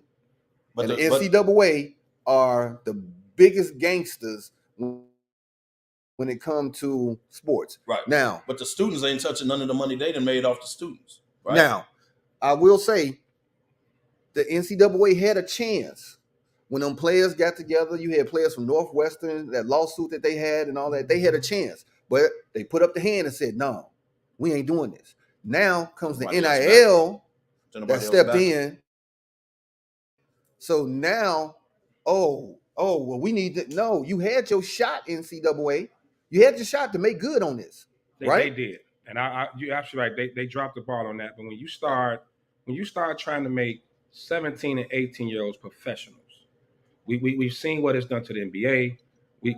and the NCAA are the biggest gangsters when it comes to sports. Right. Now, but the students ain't touching none of the money they done made off the students. Right. Now, I will say the NCAA had a chance when them players got together. You had players from Northwestern, that lawsuit that they had and all that. They had a chance, but they put up the hand and said, no, we ain't doing this. Now comes the NIL that stepped in. So now, well, we need to know you had your shot, NCAA. You had your shot to make good on this, right? They did, and you're absolutely right. They dropped the ball on that. But when you start trying to make 17 and 18-year-olds professionals, we've seen what it's done to the NBA.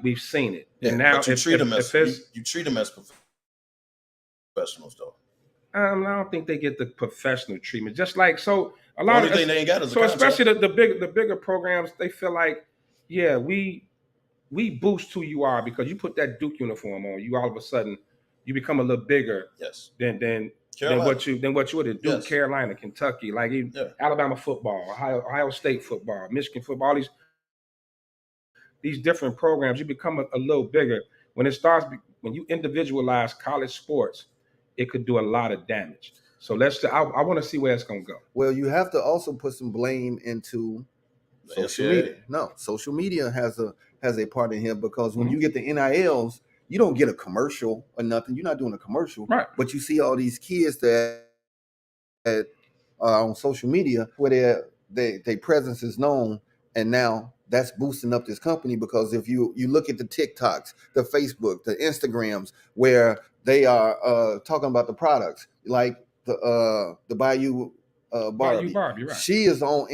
We've seen it, and now but you treat them as professionals, though. I don't think they get the professional treatment. Just like so, a lot of thing they ain't got is so especially the bigger programs. They feel like, yeah, we boost who you are because you put that Duke uniform on. You all of a sudden you become a little bigger. Yes. Than what you would have Duke, Carolina, Kentucky, like Alabama football, Ohio State football, Michigan football. All these different programs, you become a little bigger. When you individualize college sports, it could do a lot of damage. So I want to see where it's going to go. Well, you have to also put some blame into social media. No, social media has a part in here because when you get the NILs, you don't get a commercial or nothing. You're not doing a commercial, right? But you see all these kids that are on social media where their presence is known, and now that's boosting up this company because if you look at the TikToks, the Facebook, the Instagrams, where they are talking about the products, like the Bayou Barbie. Right. She is on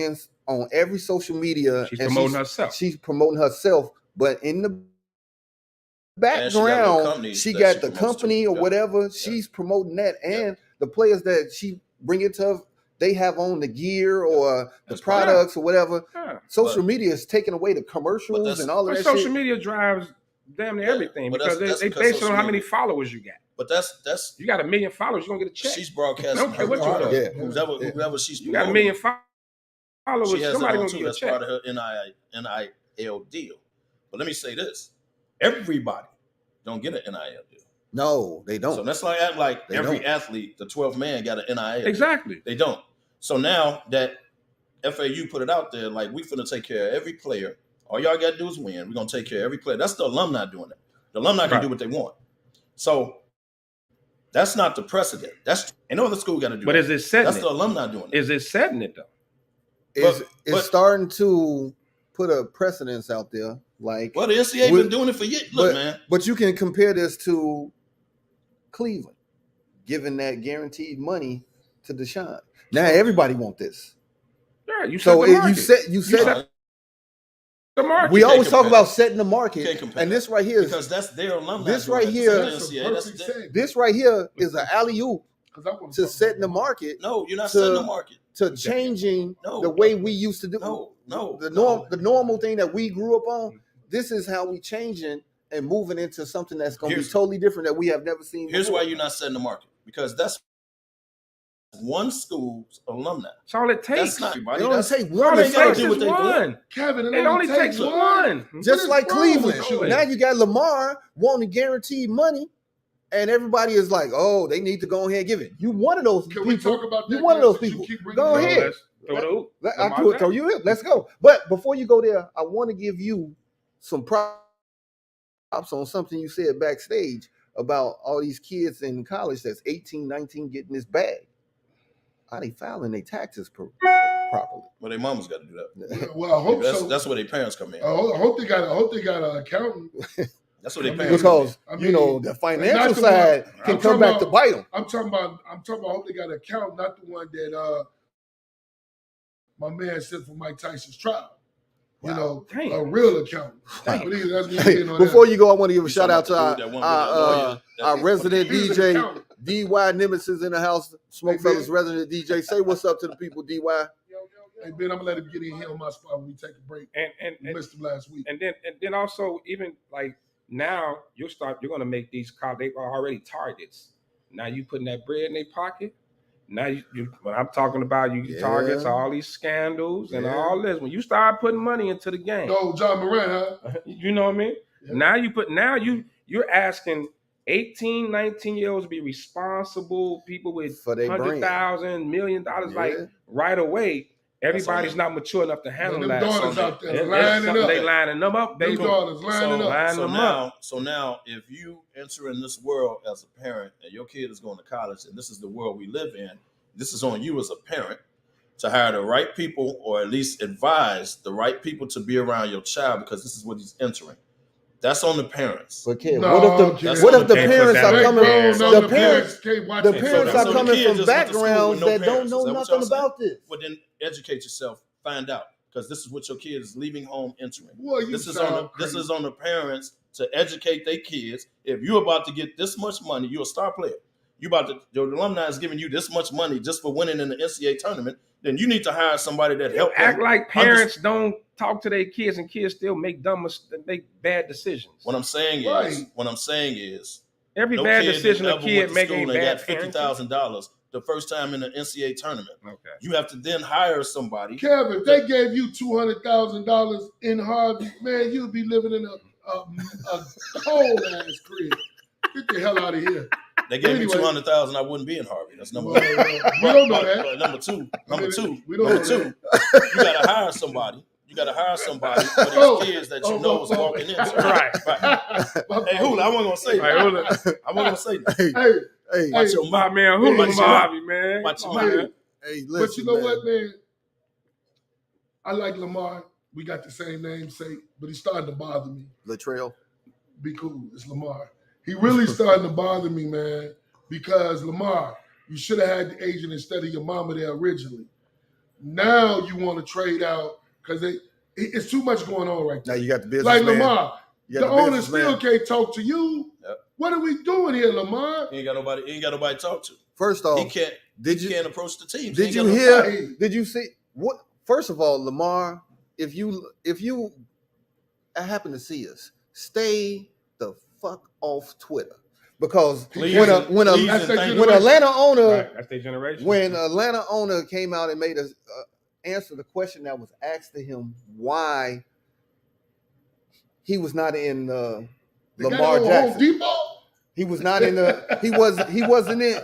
every social media. She's promoting herself. She's promoting herself, but in the background, she got the company or whatever. Yeah. She's promoting that, and the players that she bring it to, they have on the gear or the products or whatever. Yeah. Social media is taking away the commercials and all of that. Social media drives damn near everything because they base it on how many followers you got. But that's you got 1 million followers, you're gonna get a check. She's broadcasting. I don't care what you do. Whoever she's you got 1 million followers, she has somebody gonna too, get a check. That's part of her NIL deal. But let me say this: everybody don't get an NIL deal. No, they don't. So that's like every athlete, the 12th man got an NIL. Exactly. Deal. They don't. So now that FAU put it out there, like we finna take care of every player. All y'all gotta do is win. We're gonna take care of every player. That's the alumni doing it. The alumni can do what they want. So that's not the precedent. That's no other school got to do. But is it setting? That's the alumni doing it. Is it setting it though? It's starting to put a precedence out there. Like, well, the NCAA been doing it for years. Look, man. But you can compare this to Cleveland, giving that guaranteed money to Deshaun. Now everybody want this. Yeah, you said the market. We always talk about setting the market, and this right here is because that's their alumni. This right here is an alley-oop to setting the market. No, you're not setting the market. To changing the way we used to do. The normal thing that we grew up on. This is how we changing and moving into something that's going to be totally different that we have never seen. Here's why you're not setting the market, because that's one school's alumni. That's all it takes. That's not everybody. It only takes one. Kevin, it only takes one. Just like Cleveland. Now you got Lamar wanting guaranteed money And everybody is like, oh, they need to go ahead and give it. You one of those Can people. we talk about that? You one of those since you people. keep bringing Go it up? ahead. Let's throw the hoop. I Lamar could Jackson. throw you in. Let's go. But before you go there, I want to give you some props on something you said backstage about all these kids in college that's 18, 19 getting this bag. Are they filing their taxes properly? Well, their mama's got to do that. Well, I hope so. That's where their parents come in. I hope they got an accountant. That's what their parents come in. Because you know the financial not the side one- can I'm come talking back to about- bite them. I'm talking about. I hope they got an accountant, not the one that my man sent for Mike Tyson's trial. You know, Damn. a real accountant. Damn. But that's me Hey, getting on before that. you go, I want to give a You shout out to talking about the dude that went with that lawyer our resident He's an DJ, accountant. DY Nemesis in the house. SmokeFellas Ben. resident DJ. Say what's up to the people, DY. Hey Ben, I'm gonna let him get in here on my spot when we take a break. And We missed him last week. And then also even like now you're gonna make these calls. They are already targets. Now you putting that bread in their pocket. Now you when I'm talking about you targets all these scandals and all this. When you start putting money into the game, No, John Moran, huh? you know what I mean? Yeah. Now you're asking 18, 19-year-olds to be responsible people with For their brand. $100,000, $1 million, like right away. Everybody's not mature enough to handle Them that. daughters out there It's lining something up. they lining them up. Them daughters lining up. So now, if you enter in this world as a parent and your kid is going to college, and this is the world we live in, this is on you as a parent to hire the right people, or at least advise the right people to be around your child, because this is what he's entering. That's on the parents. But kid, No, what if the kid. parents are They coming? grown, The parents can't watch the it. parents So are the coming kid from just went to school backgrounds with no that don't parents. know Is that what nothing y'all saying? about this. Well, then educate yourself. Find out, because this is what your kid is leaving home entering. Boy, you This is sound on crazy. the parents to educate their kids. If you're about to get this much money, you're a star player. Your alumni is giving you this much money just for winning in the NCAA tournament. Then you need to hire somebody that help Act them like parents don't talk to their kids, and kids still make bad decisions. What I'm saying is, Every no bad kid decision that a ever kid went to make school ain't and bad got parenting. $50,000 the first time in the NCAA tournament. Okay. You have to then hire somebody. Kevin, if they gave you $200,000 in Harvey, man, you'd be living in a cold ass crib. Get the hell out of here. They gave me Anyway. $200,000, I wouldn't be in Harvey. That's number Well, one. we don't know that. But number two, We don't know you gotta hire somebody. You gotta hire somebody for these kids that you know is walking in. Right. Hey, Hula, I wasn't gonna say that. Right, I wasn't gonna say that. Hey, Watch your my mouth. man, who Watch was your Harvey, man? Watch your Come on, mouth. man. hey, listen, But you know man. what, man? I like Lamar. We got the same namesake, but he's starting to bother me. Latrell. Be cool. It's Lamar. He really starting to bother me, man, because Lamar, you should have had the agent instead of your mama there originally. Now you want to trade out because it's too much going on right Now now. you got the business Like man. Lamar, You the got owner businessman. still can't talk to you. Yep. What are we doing here, Lamar? He ain't got nobody to talk to. First off, He can't approach the teams. He Did ain't you got no hear? Hey. Did you see what? First of all, Lamar, if you happen to see us, stay the fuck off Twitter, because Please when and thank you. Atlanta owner Right, that's their generation. when Atlanta owner came out and made us answer the question that was asked to him, why he was not in They Lamar got Home Jackson. Depot? He was not in the. He wasn't in.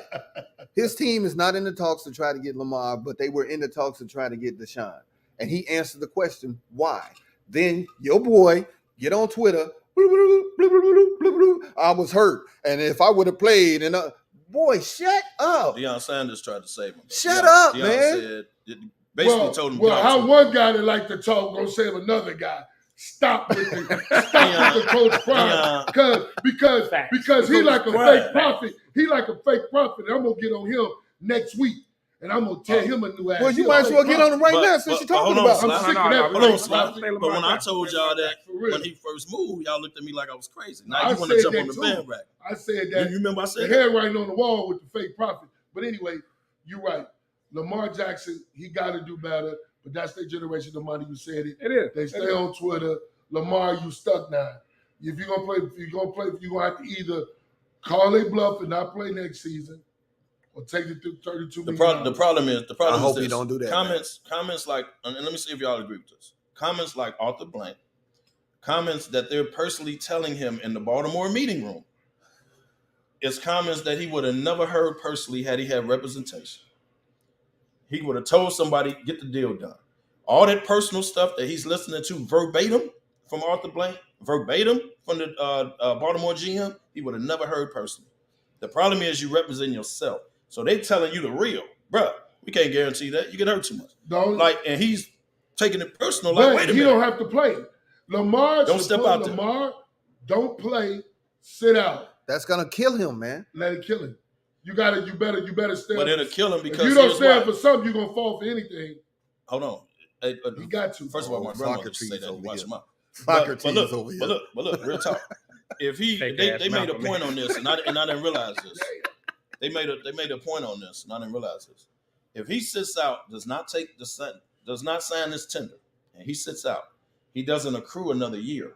His team is not in the talks to try to get Lamar, but they were in the talks to try to get Deshaun. And he answered the question, why? Then your boy get on Twitter. I was hurt, and if I would have played, and boy, shut up. Deion Sanders tried to save him. Shut up, Deion man. Basically told him. Well, "Dog, how so- one guy that like to talk gonna save another guy? Stop with the coach prime, because he like a fake prophet. He like a fake prophet. And I'm gonna get on him next week, and I'm gonna tell him a new ass. Well, you He a might as well fake get on him right But- now since but- you're but talking hold on, about. Sly. I'm sick No, of that. Hold on, fake Sly. prophet. But when I told y'all that For real. when he first moved, y'all looked at me like I was crazy. Now I you want to said jump that on the too. bandwagon. I said You that. remember I The said that? handwriting on the wall with the fake prophet. But anyway, you're right. Lamar Jackson, he got to do better. But that's their generation of money. You said it. It is. They stay on Twitter. Lamar, you stuck now. If you're gonna play, you're gonna have to either call a bluff and not play next season, or take it to $32 The million. problem is I hope this. he don't do that, Comments like, and let me see if y'all agree with this. Comments like Arthur Blank, comments that they're personally telling him in the Baltimore meeting room. it's comments that he would have never heard personally had he had representation. He would have told somebody, get the deal done. All that personal stuff that he's listening to verbatim from Arthur Blank, verbatim from the Baltimore GM, he would have never heard personally. The problem is you represent yourself. So they telling you the real. Bruh, we can't guarantee that. You get hurt too much. And he's taking it personal. Like, wait a minute. He don't have to play. Lamar don't step out there. Lamar, don't play, sit out. That's gonna kill him, man. Let it kill him. You better stand. But it'll kill him because if you don't stand for something, you're gonna fall for anything. Hold on. He got to. First of all, my grandmother used to say that. Watch him out. But look, real talk. If they made a point on this, and I didn't realize this. They made a point on this, and I didn't realize this. If he sits out, does not sign this tender, and he sits out, he doesn't accrue another year.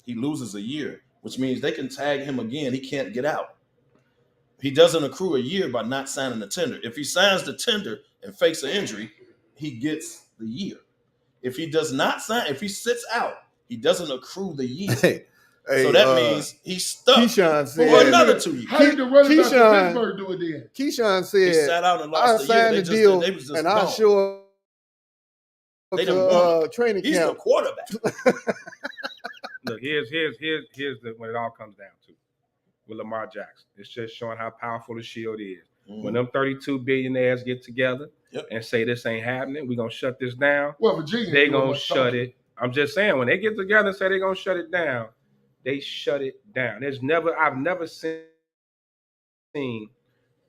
He loses a year, which means they can tag him again. He can't get out. He doesn't accrue a year by not signing the tender. If he signs the tender and fakes an injury, he gets the year. If he does not sign, if he sits out, he doesn't accrue the year. So that means he's stuck for another 2 years. How did the running back in Pittsburgh do it then? Keyshawn said, he sat out and lost I signed the deal and I show up to training camp. He's the quarterback. Look, here's when it all comes down to with Lamar Jackson. It's just showing how powerful the shield is. Mm-hmm. When them 32 billionaires get together and say this ain't happening, we're gonna shut this down. Well, Virginia, they gonna shut it. I'm just saying, when they get together and say they're gonna shut it down, they shut it down. I've never seen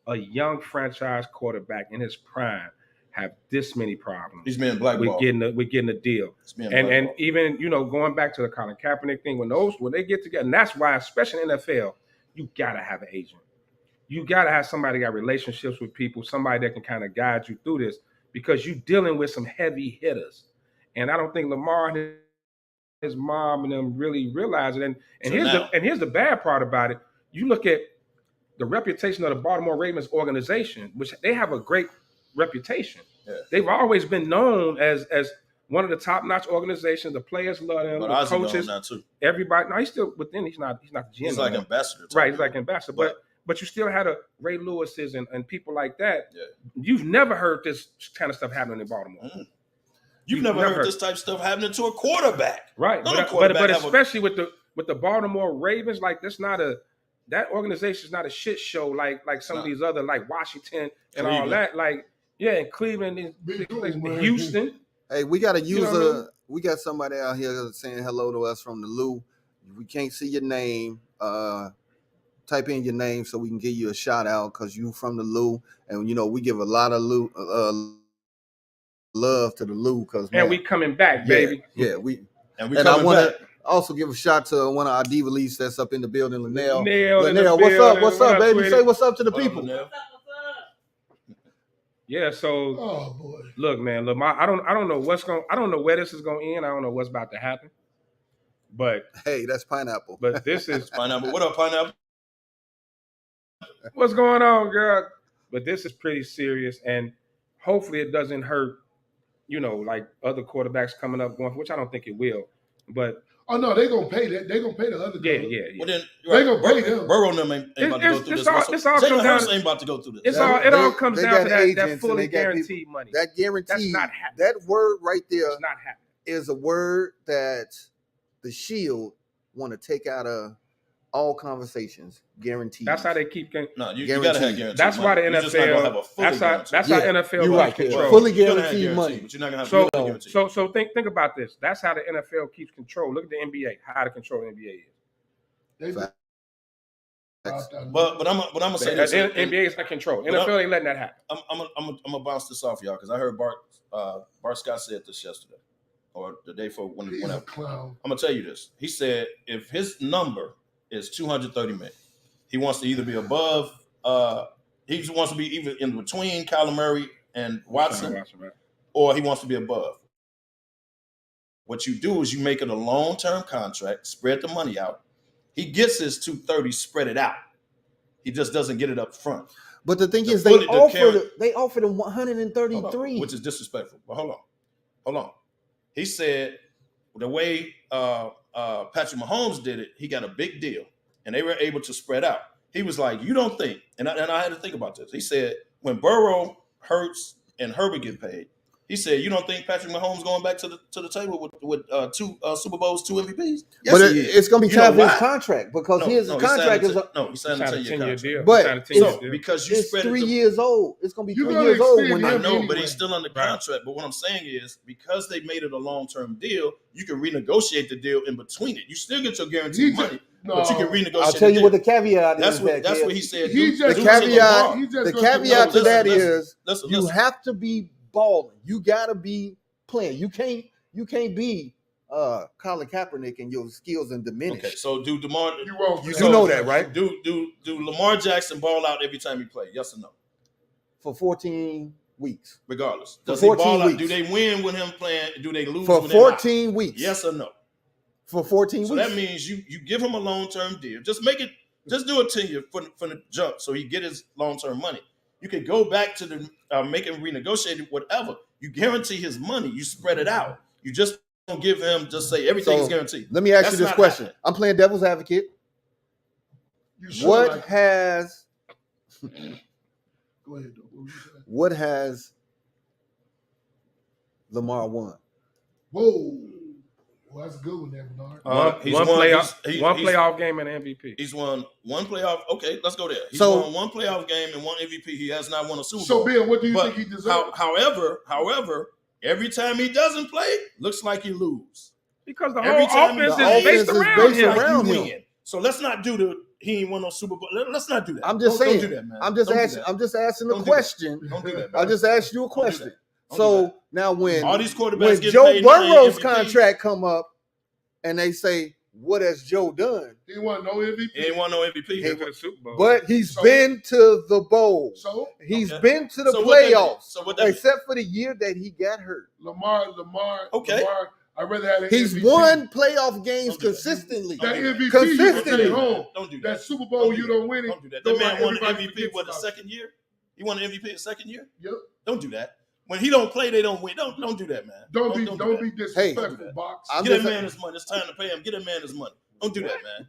a young franchise quarterback in his prime have this many problems. He's been blackballed. We're getting a deal. And even, going back to the Colin Kaepernick thing, when they get together, and that's why, especially in NFL, you gotta have an agent. You gotta have somebody that got relationships with people, somebody that can kind of guide you through this, because you're dealing with some heavy hitters. And I don't think Lamar and his mom and them really realize it. And here's the bad part about it. You look at the reputation of the Baltimore Ravens organization, which they have a great reputation. Yeah. They've always been known as one of the top-notch organizations. The players love them. But the coaches, now too. Everybody. No, he's still within. He's not the GM. He's like ambassador. Right. He's like ambassador. But you still had a Ray Lewis's and people like that. Yeah. You've never heard this kind of stuff happening in Baltimore. Mm-hmm. You've never heard this type of stuff happening to a quarterback. Right. But especially with the Baltimore Ravens, like that organization is not a shit show like some of these other, like Washington and Cleveland. All that. Like, and Cleveland and Houston. Hey, we got we got somebody out here saying hello to us from the Lou. We can't see your name. Type in your name so we can give you a shout out because you from the Lou, and we give a lot of love to the Lou because we coming back, baby. Yeah, I want to also give a shout to one of our diva leads that's up in the building, Linnell. Linnell, what's up, baby? Say what's up to the people. Yeah, so oh boy, look, man, Lamar. I don't know where this is gonna end. I don't know what's about to happen. But hey, that's pineapple. But this is pineapple. What up, pineapple? What's going on, girl? But this is pretty serious, and hopefully it doesn't hurt, like other quarterbacks coming up going, which I don't think it will. But no, they're gonna pay that. They're gonna pay the other. Yeah. Well, then they're gonna pay them. Burrow and them ain't about to go through this. It's all comes down. Ain't about to go through this. It all comes down to that fully guaranteed money. That guarantee. That's not happening. That word right there it's not happening. Is a word that the Shield want to take out of all conversations. Guaranteed. That's how they keep. No, you gotta have guaranteed. That's why the NFL. That's how NFL keeps control. Fully guaranteed money. But you're not gonna have fully guaranteed. So think about this. That's how the NFL keeps control. Look at the NBA. How the control the NBA is. But I'm gonna say this. NBA is not control. NFL ain't letting that happen. I'm gonna bounce this off y'all because I heard Bart Scott said this yesterday or the day before whenever. I'm gonna tell you this. He said if his number is 230 million, he wants to either be above. He wants to be either in between Kyler Murray and Watson, right. Or he wants to be above. What you do is you make it a long-term contract, spread the money out. He gets his 230, spread it out. He just doesn't get it up front. But the thing is, they offered him 133, which is disrespectful. But hold on. He said the way Patrick Mahomes did it, he got a big deal, and they were able to spread out. He was like, you don't think, and I had to think about this. He said, when Burrow, Hurts, and Herbert get paid, he said, you don't think Patrick Mahomes going back to the table with 2 Super Bowls, 2 MVPs? Yes, But he is. it's going to be You know time for his why? contract because his he contract is he signed a 10-year contract. deal. But He signed a 10-year So deal. because you it's spread 3 it to, years old. It's going to be You're 3 gonna years old extend when I him know, anyway. but he's still under contract. But what I'm saying is, because they made it a long-term deal, you can renegotiate the deal in between it. You still get your guaranteed money, but you can renegotiate. I'll tell you what the caveat That's is. what what he said. He just- The do to caveat, Lamar. the caveat to that is Listen, you have to be balling. You got to be playing. You can't be Colin Kaepernick and your skills and diminish. Okay, so do DeMar? You wrong. You know that, right? Do Lamar Jackson ball out every time he play? Yes or no? For 14 weeks. Regardless, For does he 14 ball out? weeks. Do they win with him playing? Do they lose For with him out? 14 weeks. Yes or no? For 14 So weeks. that means you give him a long-term deal. Just do a 10-year from the jump so he get his long-term money. You can go back to the make him renegotiate it, whatever. You guarantee his money. You spread it out. You just don't give him, just say everything is guaranteed. Let me ask you That's this not question. happening. I'm playing devil's advocate. You should What like- has Go ahead, though. What was you saying? what has Lamar won? Whoa. Well, that's a good one there, Bernard. One playoff game and MVP. He's won one playoff. Okay, let's go there. He's So- won one playoff game and one MVP. He has not won a Super So, Bowl. Ben, what do you But think he deserves? however, every time he doesn't play, looks like he lose. Because the Every whole time offense the is offense based is around based him. around You him. win. So let's not do the he ain't won no Super Bowl. Let's not do that. I'm just Don't saying. do that, man. I'm just Don't do asking. that. I'm just asking Don't a do that. question. Don't do that. man. I just asked you a do question. that. Don't do So that. now when All these quarterbacks when getting Joe paid now, they Burrow's MVP. contract come up and they say, "What has Joe done?" He won no MVP. He ain't won no MVP. He went to the Super Bowl. But he's So- been to the bowl. So, He's Okay. been to the So what that mean? playoffs, So what that mean? except for the year that he got hurt. Lamar, Okay. Lamar, I'd rather have an He's MVP. won playoff games Don't do that. consistently. That Don't do that. MVP, you can Consistently. take home. Don't do That that. Super Bowl, Don't do you don't win it. Don't do that. Don't That man let won the everybody MVP forget what the about second year? He won the MVP the second year? Yep. Don't do that. When he don't play, they don't win. Don't do that, man. Don't be that. disrespectful, Box. I'm Get that just- man his money. It's time to pay him. Get that man his money. Don't do that, man.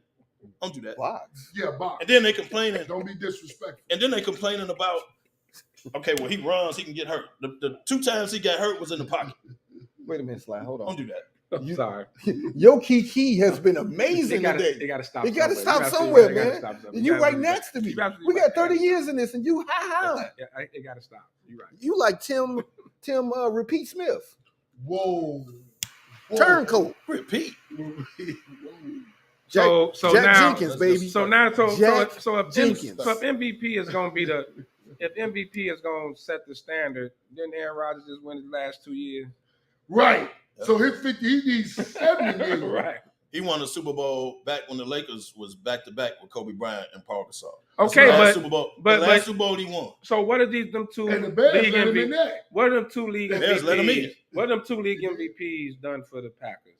Don't do that. Box. Yeah, Box. And then they complaining. Don't be disrespectful. And then they complaining about, okay, well, he runs, he can get hurt. The 2 times he got hurt was in the pocket. Wait a minute, Sly. Hold Don't on. do that. I'm sorry. Your Kiki has been They amazing gotta today. stop. You got to somewhere. stop You somewhere, they gotta man. stop somewhere. And You you gotta right be next to me. You absolutely We got right. 30 years in this, and you ha. Yeah, it got to stop. You're right. You like Tim Repeat Smith, Whoa. turncoat. Repeat. So Jack now, Jenkins, baby. So now, so Jack if Jenkins. MVP is going to be if MVP is going to set the standard, then Aaron Rodgers just win his last 2 years. Right. So his 50, he needs 70 years. Right. He won the Super Bowl back when the Lakers was back-to-back with Kobe Bryant and Paul Gasol. Okay, That's the last but Super Bowl, but- the last Super Bowl he won. so what are them two And the Bears league let him in MVPs? that. What are them 2 league The Bears let him MVPs? in. What are them 2 league MVPs done for the Packers?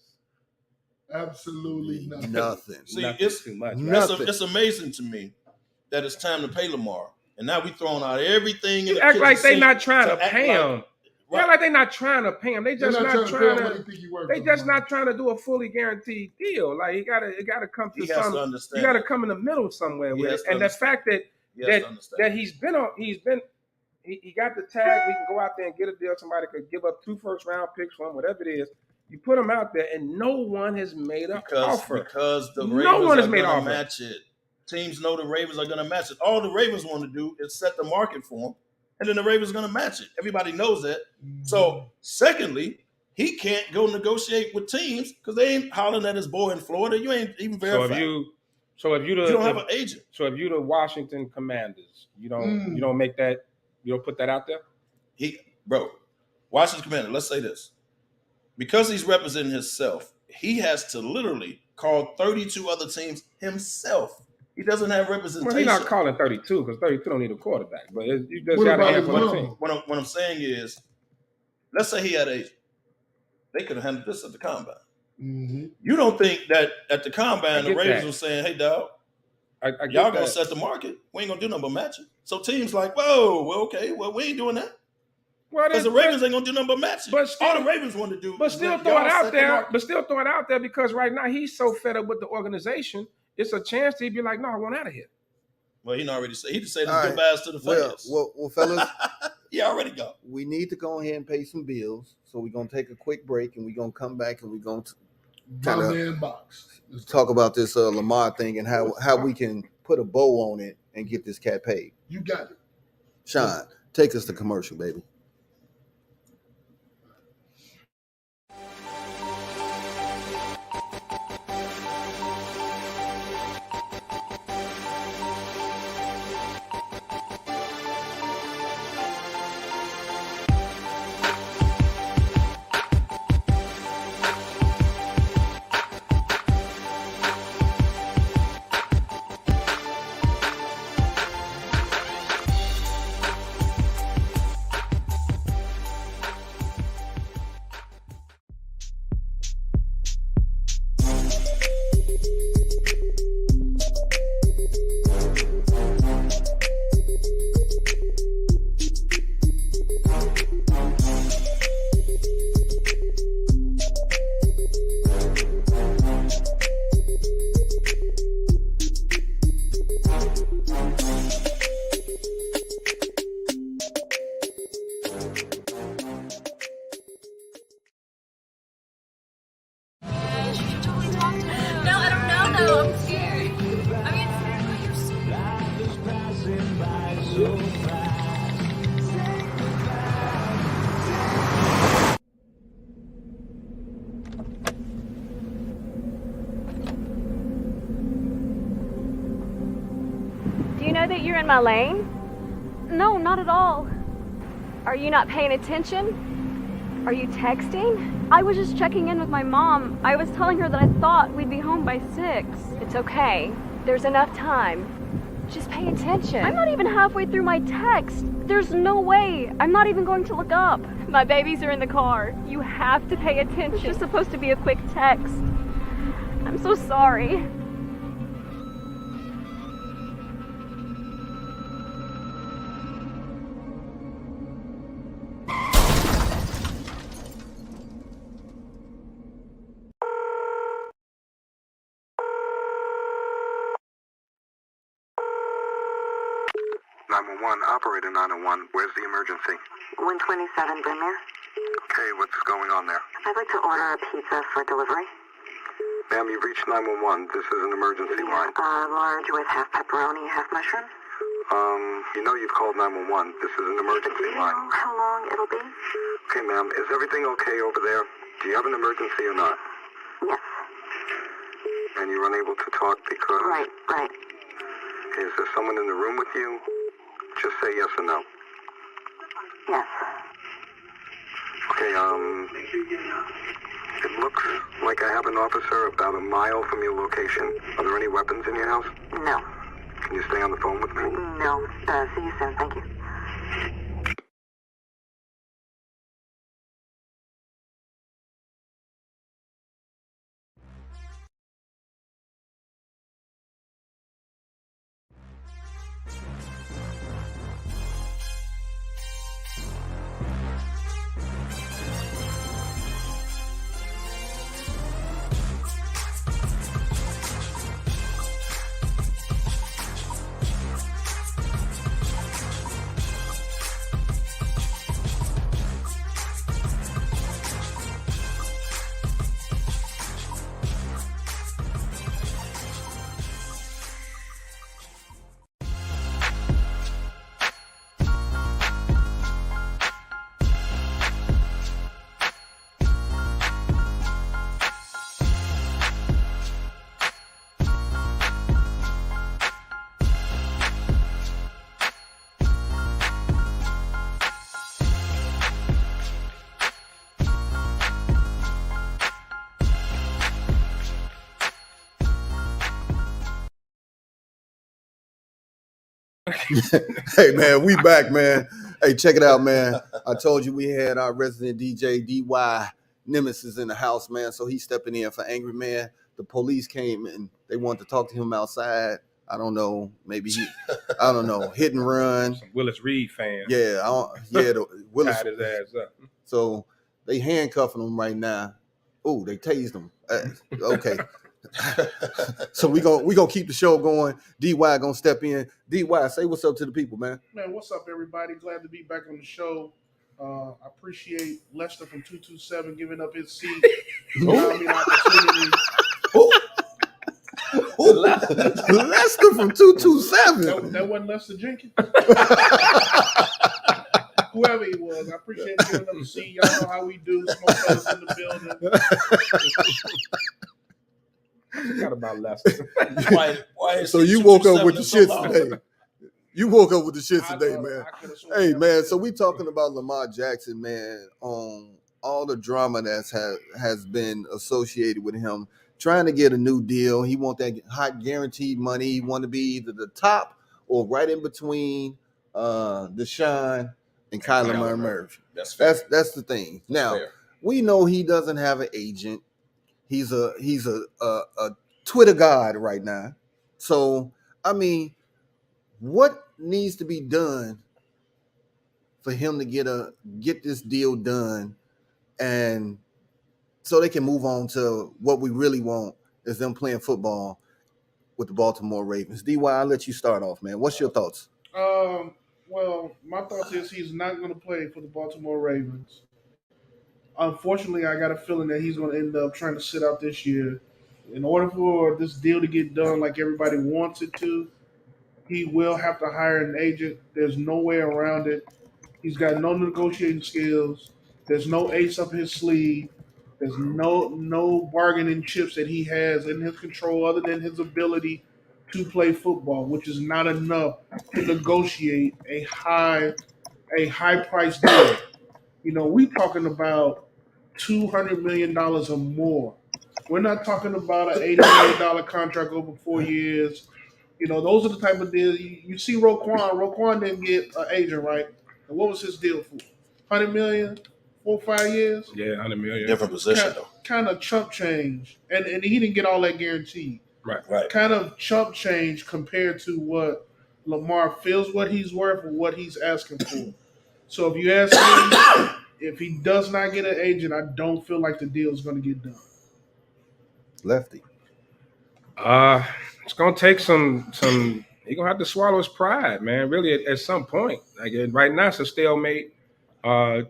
Absolutely nothing. Nothing. See, Nothing it's too much. Right? Nothing. It's amazing to me that it's time to pay Lamar, and now we throwing out everything. You in the act kitchen like they sink not trying to act pay like- him. You act like they not trying to pay him. They They're just not pay him trying what to. he think he worth, They just Lamar. not trying to do a fully guaranteed deal. Like it gotta come to He has to some. understand. You gotta come in the middle somewhere He with has it. to And the fact that He has to understand. that he got the tag. We can go out there and get a deal. Somebody could give up 2 first-round picks for him, whatever it is. You put him out there, and no one has made an offer. Because the No Ravens one has are made going to offer. match it. Teams know the Ravens are going to match it. All the Ravens want to do is set the market for them, and then the Ravens are going to match it. Everybody knows that. So, secondly, he can't go negotiate with teams because they ain't hollering at his boy in Florida. You ain't even verified. You You don't have an agent. So if you the Washington Commanders, you don't make that. You don't put that out there. Washington Commander, let's say this. Because he's representing himself, he has to literally call 32 other teams himself. He doesn't have representation. Well, he's not calling 32 because 32 don't need a quarterback. But you just What got a about handful his of mom? teams. What I'm saying is, let's say he had an agent. They could have handled this at the combine. Mm-hmm. You don't think that at the I combine, the get Ravens that. was saying, hey, dog, I get y'all going that. to set the market. We ain't going to do nothing but match it. So teams like, whoa, well, okay, well, we ain't doing that. Well, Because the Ravens ain't going to do nothing but match it. But still- All the Ravens want to do But is still let throw y'all it set out the there. market. But still throw it out there because right now he's so fed up with the organization. It's a chance he'd be like, no, I want out of here. Well, he already said his All right. goodbyes to the fans. Well, fellas, he already go. we need to go ahead and pay some bills. So we're gonna take a quick break, and we're gonna come back, and we're gonna kind of talk about this Lamar thing and how we can put a bow on it and get this cat paid. You got it. Sean, take us to commercial, baby. Do you know that you're in my lane? No, not at all. Are you not paying attention? Are you texting? I was just checking in with my mom. I was telling her that I thought we'd be home by 6. It's okay. There's enough time. Just pay attention. I'm not even halfway through my text. There's no way. I'm not even going to look up. My babies are in the car. You have to pay attention. It's just supposed to be a quick text. I'm so sorry. Operator 901, where's the emergency? 127 Brynmere. Okay, what's going on there? I'd like to order a pizza for delivery. Ma'am, you've reached 911. This is an emergency line. Large with half pepperoni, half mushroom. You know you've called 911. This is an emergency Do you line. know how long it'll be? Okay, ma'am, is everything okay over there? Do you have an emergency or not? Yes. And you're unable to talk because... Right. Okay, is there someone in the room with you? Just say yes or no. Yes. Okay, it looks like I have an officer about a mile from your location. Are there any weapons in your house? No. Can you stay on the phone with me? No. See you soon. Thank you. Hey man, we back, man. Hey, check it out, man. I told you we had our resident DJ DY Nemesis in the house, man. So he's stepping in for Angry Man. The police came and they wanted to talk to him outside. I don't know, maybe I don't know, hit and run. Some Willis Reed fan. Yeah, the Willis tied his ass up. So they handcuffing him right now. Oh, they tased him. Okay. So we gonna keep the show going. DY gonna step in. DY, say what's up to the people, man. Man, what's up, everybody? Glad to be back on the show. I appreciate Lester from 227 giving up his seat. Allowing me the opportunity. Lester from 227. That wasn't Lester Jenkins. Whoever he was, I appreciate giving up the seat. Y'all know how we do. SmokeFellas in the building. I forgot about Lester. Why So you woke up with the shits today. You woke up with the shits today, man. Hey, man. So we talking about Lamar Jackson, man, on all the drama that has been associated with him trying to get a new deal. He want that hot guaranteed money. He want to be either the top or right in between Deshaun and Kyler Murray. That's the thing. Now we know he doesn't have an agent. He's a Twitter god right now. So I mean, what needs to be done for him to get this deal done, and so they can move on to what we really want is them playing football with the Baltimore Ravens? DY, I'll let you start off, man. What's your thoughts? Well, my thoughts is he's not going to play for the Baltimore Ravens. Unfortunately, I got a feeling that he's going to end up trying to sit out this year. In order for this deal to get done like everybody wants it to, he will have to hire an agent. There's no way around it. He's got no negotiating skills. There's no ace up his sleeve. There's no bargaining chips that he has in his control other than his ability to play football, which is not enough to negotiate a high price deal. You know, we talking about $200 million or more. We're not talking about an $80 million contract over 4 years. You know, those are the type of deals. You see Roquan. Roquan didn't get an agent, right? And what was his deal for? $100 million, 4 or 5 years? Yeah, $100 million. Different position, though. Kind of chump change. And he didn't get all that guaranteed. Right. Kind of chump change compared to what Lamar feels what he's worth or what he's asking for. So if you ask me, if he does not get an agent, I don't feel like the deal is going to get done. Lefty. It's gonna take some. He's gonna have to swallow his pride, man. Really, at some point. Like right now, it's a stalemate. I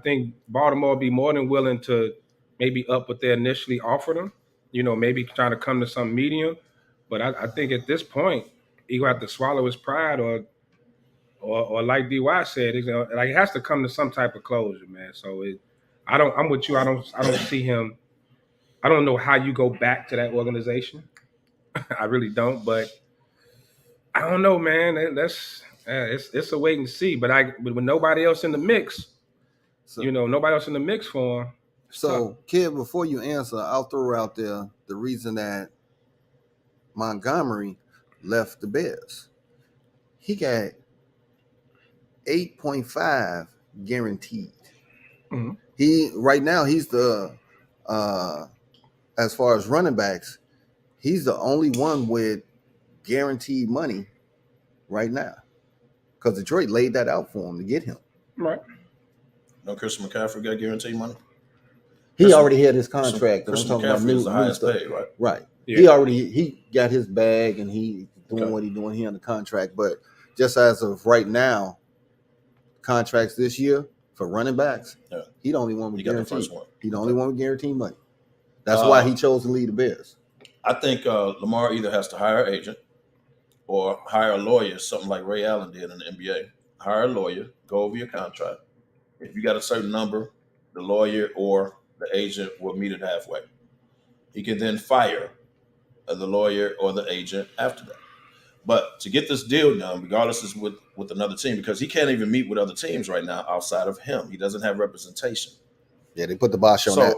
think Baltimore will be more than willing to maybe up what they initially offered him. You know, maybe trying to come to some medium. But I think at this point, he's gonna have to swallow his pride, or like DY said, like it has to come to some type of closure, man. So I'm with you. I don't see him. I don't know how you go back to that organization. I really don't, but I don't know, man. It's a wait and see. But with nobody else in the mix, nobody else in the mix for him. So, kid, before you answer, I'll throw out there the reason that Montgomery left the Bears. He got 8.5 guaranteed. Mm-hmm. Right now he's the as far as running backs, he's the only one with guaranteed money right now because Detroit laid that out for him to get him. Right. No, Christian McCaffrey got guaranteed money? He already had his contract. Christian McCaffrey is the highest paid, right? Right. Yeah. He got his bag and he doing what he's doing. He on the contract. But just as of right now, contracts this year for running backs, he the only one with guaranteed. He the only one with guaranteed money. That's why he chose to lead the Bears. I think Lamar either has to hire an agent or hire a lawyer, something like Ray Allen did in the NBA. Hire a lawyer, go over your contract. If you got a certain number, the lawyer or the agent will meet it halfway. He can then fire the lawyer or the agent after that. But to get this deal done, regardless is with another team, because he can't even meet with other teams right now outside of him. He doesn't have representation. Yeah, they put the bosh on that.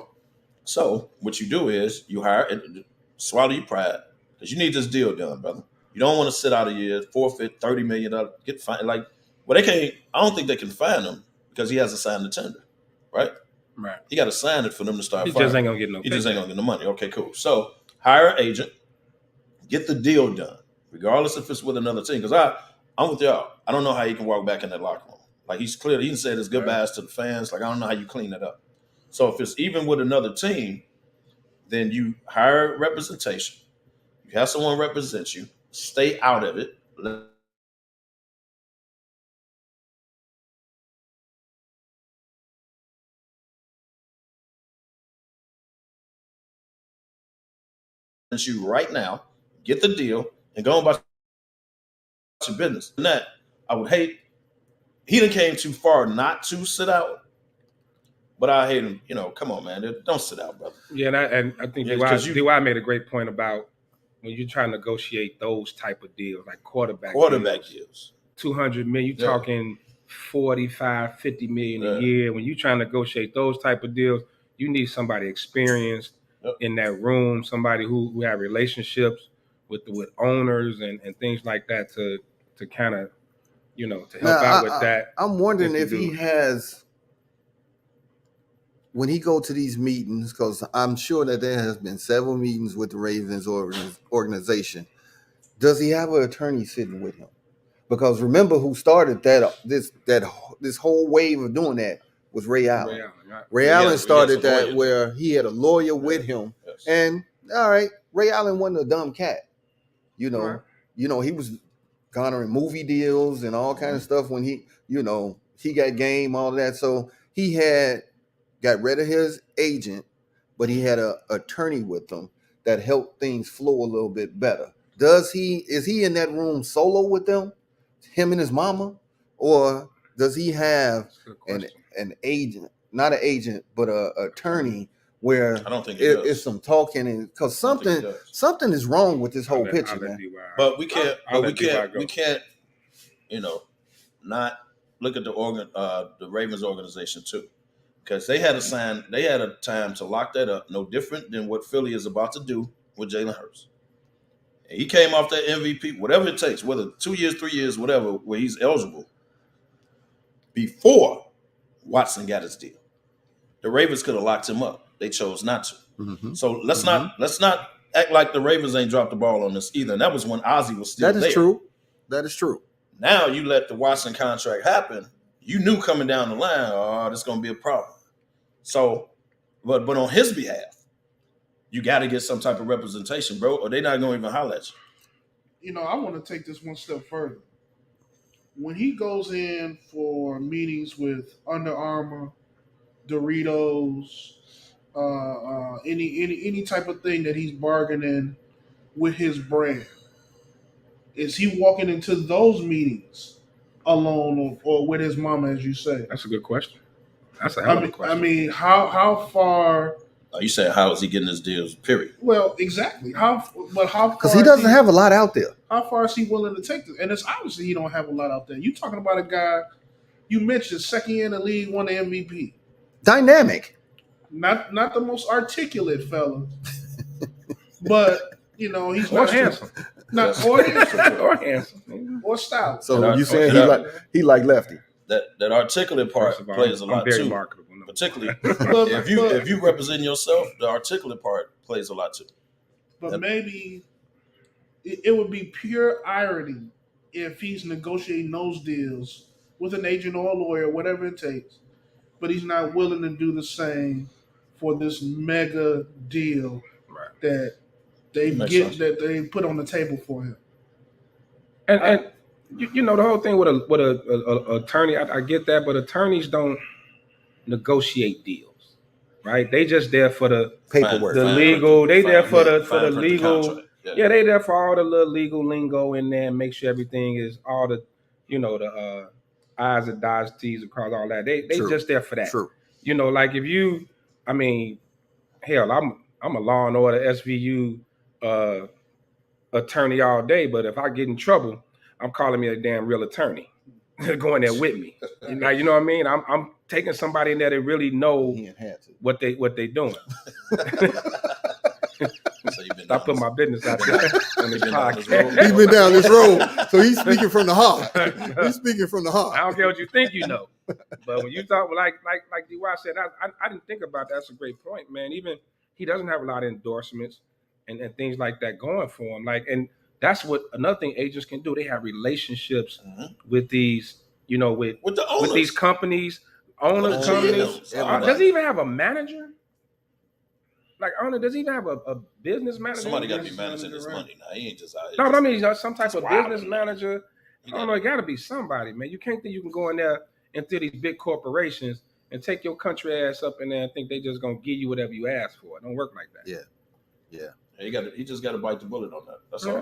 So what you do is you hire and swallow your pride because you need this deal done, brother. You don't want to sit out a year, forfeit $30 million, get fined. They can't. I don't think they can fine him because he hasn't signed the tender, right? Right. He got to sign it for them to start. He just ain't gonna get no. He just ain't gonna get no money. Okay, cool. So hire an agent, get the deal done, regardless if it's with another team. Because I'm with y'all. I don't know how he can walk back in that locker room. Like he didn't say his goodbyes to the fans. Like I don't know how you clean that up. So if it's even with another team, then you hire representation. You have someone represent you. Stay out of it. You right now, get the deal, and go about your business. And that I would hate. He done came too far not to sit out, but I hate him. Come on, man, don't sit out, brother. Yeah, and I think DY made a great point about when you're trying to negotiate those type of deals, like quarterback deals. 200 million, you're talking 45, 50 million a year. When you're trying to negotiate those type of deals, you need somebody experienced in that room, somebody who have relationships with owners and things like that to kind of, to help out with that. I'm wondering if he has, when he go to these meetings, because I'm sure that there has been several meetings with the Ravens organization. Does he have an attorney sitting with him? Because remember who started this whole wave of doing that was Ray Allen. Ray Allen started that where he had a lawyer with him. Yes. And all right, Ray Allen wasn't a dumb cat. He was garnering movie deals and all kind of stuff when he got game, all that. So he got rid of his agent, but he had an attorney with him that helped things flow a little bit better. Is he in that room solo with them, him and his mama, or does he have an agent, not an agent, but an attorney where I don't think it's some talking, and because something is wrong with this whole picture, man. But we can't, not look at the Ravens organization too, because they had a time to lock that up, no different than what Philly is about to do with Jalen Hurts. And he came off that MVP, whatever it takes, whether 2 years, 3 years, whatever, where he's eligible, before Watson got his deal. The Ravens could have locked him up. They chose not to. Mm-hmm. So let's not act like the Ravens ain't dropped the ball on this either. And that was when Ozzie was still there. That is true. Now you let the Watson contract happen. You knew coming down the line, this is going to be a problem. So, but on his behalf, you got to get some type of representation, bro, or they're not going to even holler at you. I want to take this one step further. When he goes in for meetings with Under Armour, Doritos, any type of thing that he's bargaining with his brand, is he walking into those meetings alone or with his mama, as you say? That's a good question. That's a hell of a question. I mean, how far? You said how is he getting his deals? Period. Well, exactly. How far? Because he doesn't have a lot out there. How far is he willing to take this? And it's obviously he don't have a lot out there. You talking about a guy you mentioned second year in the league, won the MVP. Dynamic. Not the most articulate fella, but he's not handsome. Not or handsome or style. So you saying he like Lefty? That articulate part plays a lot too. Very marketable. Particularly if you represent yourself, the articulate part plays a lot too. But maybe it would be pure irony if he's negotiating those deals with an agent or a lawyer, whatever it takes, but he's not willing to do the same for this mega deal that they put on the table for him. And the whole thing with a attorney, I get that, but attorneys don't negotiate deals, right? They just there for the paperwork, the legal. They there for the legal. Yeah, they there for all the little legal lingo in there and make sure everything is all the, the I's and dots, T's across all that. They just there for that. True. Like if you, hell, I'm a Law and Order SVU attorney all day, but if I get in trouble, I'm calling me a damn real attorney going there with me. You know what I mean? I'm taking somebody in there that really know what they doing. Stop putting my business out there on this podcast. He's been down this road, so he's speaking from the heart. He's speaking from the heart. I don't care what you think you know, but when you talk like DY said, I didn't think about that. That's a great point, man. Even he doesn't have a lot of endorsements and things like that going for him. And that's what another thing agents can do. They have relationships with these, with these companies, owners, companies. Does he even have a manager? like owner? Does he even have a business manager? Somebody got to be managing his money now. He ain't just out. No, I mean some type of wild. business manager. I don't know. It got to be somebody, man. You can't think you can go in there into these big corporations and take your country ass up in there and think they just gonna give you whatever you ask for. It don't work like that. Yeah. He just got to bite the bullet on that. That's all.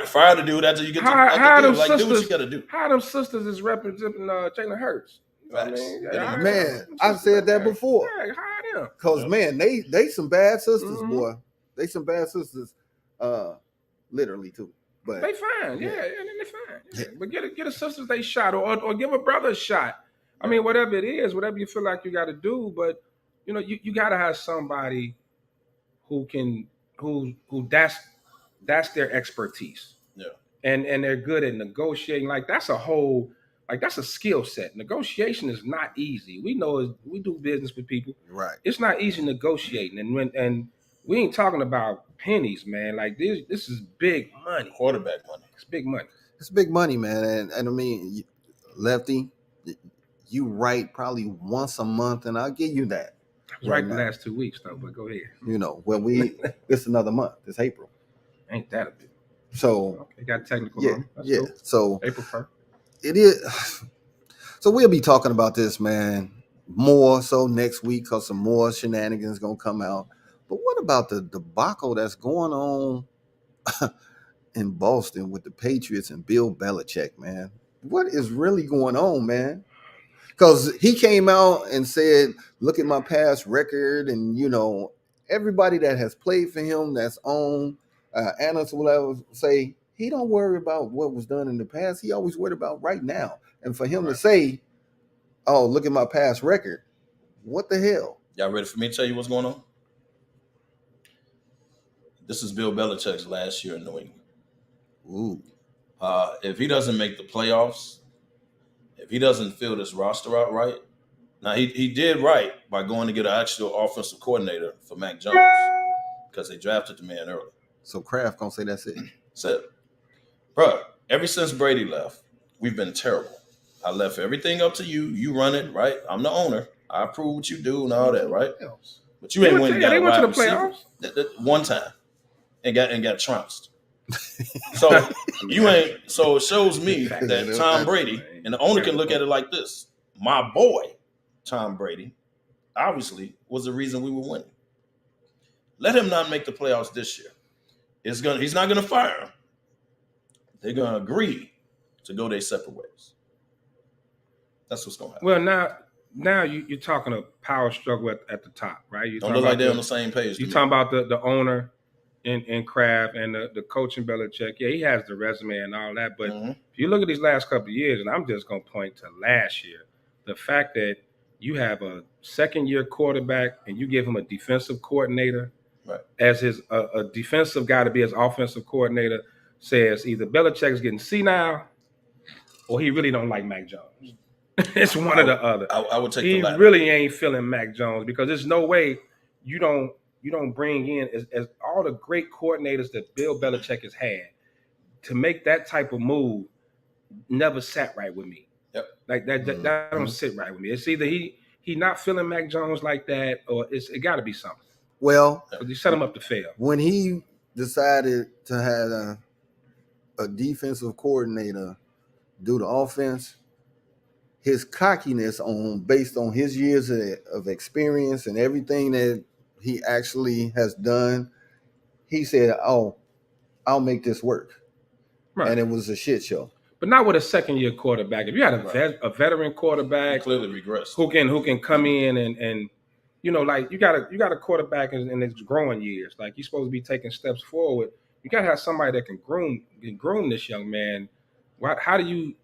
Fire the dude after you get how do what you got to do. How them sisters is representing Jalen Hurts? Man, I've said that before. Yeah, hire them. Cause man, they some bad sisters, boy. They some bad sisters, literally too. But they fine, yeah, they fine. Yeah. But get a sisters they shot or give a brother a shot. I mean, whatever it is, whatever you feel like you got to do, but you know, you got to have somebody who that's their expertise. Yeah. And they're good at negotiating. Like that's a skill set. Negotiation is not easy. We know we do business with people. Right. It's not easy negotiating. And we ain't talking about pennies, man. Like this is big money. Quarterback money. It's big money. It's big money, man. And I mean, Lefty, you write probably once a month, and I'll give you that. I was right the last 2 weeks though, but go ahead. You know, it's another month. It's April. Ain't that a bit? So okay, got technical. Yeah. Cool. So April 1st. It is. So we'll be talking about this, man, more so next week because some more shenanigans gonna come out. But what about the debacle that's going on in Boston with the Patriots and Bill Belichick, man? What is really going on, man? Because he came out and said, look at my past record, and you know, everybody that has played for him that's on analysts will ever say he don't worry about what was done in the past. He always worried about right now. And for him to say, oh, look at my past record, what the hell? Y'all ready for me to tell you what's going on? This is Bill Belichick's last year in New England. Ooh. If he doesn't make the playoffs, if he doesn't fill this roster out right, now he did right by going to get an actual offensive coordinator for Mac Jones because they drafted the man early. So Kraft gonna say that's it. Said, bro, ever since Brady left, we've been terrible. I left everything up to you. You run it, right? I'm the owner. I approve what you do and all that, right? But you ain't winning. They went to the playoffs one time and got trounced. So you ain't. So it shows me that Tom Brady and the owner can look at it like this: my boy, Tom Brady, obviously was the reason we were winning. Let him not make the playoffs this year. He's not gonna fire him. They're gonna agree to go their separate ways. That's what's gonna happen. Well, now you're talking a power struggle at the top, right? Don't look like they're on the same page. You're talking about the owner in Kraft and the coach in Belichick. Yeah, he has the resume and all that, but if you look at these last couple of years, and I'm just gonna point to last year, the fact that you have a second-year quarterback and you give him a defensive coordinator. Right. As a defensive guy to be his offensive coordinator says either Belichick's getting senile or he really don't like Mac Jones. It's one or the other. I would take the latter. He really ain't feeling Mac Jones because there's no way you don't bring in as all the great coordinators that Bill Belichick has had to make that type of move never sat right with me. Yep. Like that don't sit right with me. It's either he not feeling Mac Jones like that or it got to be something. Well, you set him up to fail. When he decided to have a defensive coordinator do the offense, his cockiness based on his years of experience and everything that he actually has done, he said, "Oh, I'll make this work," right. And it was a shit show. But not with a second-year quarterback. If you had a veteran quarterback, he clearly regressed, who can come in and you know, like you got a quarterback in his growing years. Like you're supposed to be taking steps forward. You got to have somebody that can groom this young man. How do you?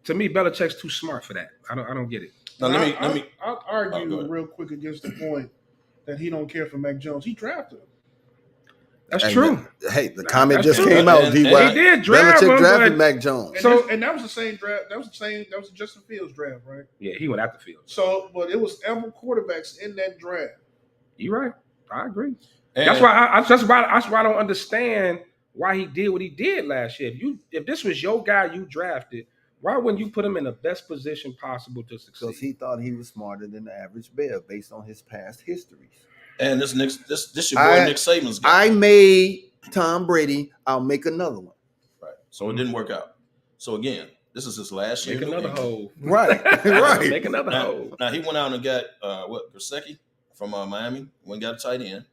To me, Belichick's too smart for that. I don't get it. Now, let me. I'll argue real quick against the point that he don't care for Mac Jones. He drafted him. That's true. The comment just came out. He did draft Belichick him, drafted Mac Jones. And that was the same draft. That was the Justin Fields draft, right? Yeah, he went out the field. So, but it was ample quarterbacks in that draft. You're right. I agree. And that's why I don't understand why he did what he did last year. If this was your guy you drafted, why wouldn't you put him in the best position possible to succeed? Because he thought he was smarter than the average bear based on his past histories. And this your boy Nick Saban's guy. I made Tom Brady. I'll make another one. Right. So it didn't work out. So again, this is his last year. Make another hole. Right. Right. Make another hole. Now he went out and got Gesicki from Miami. Went and got a tight end.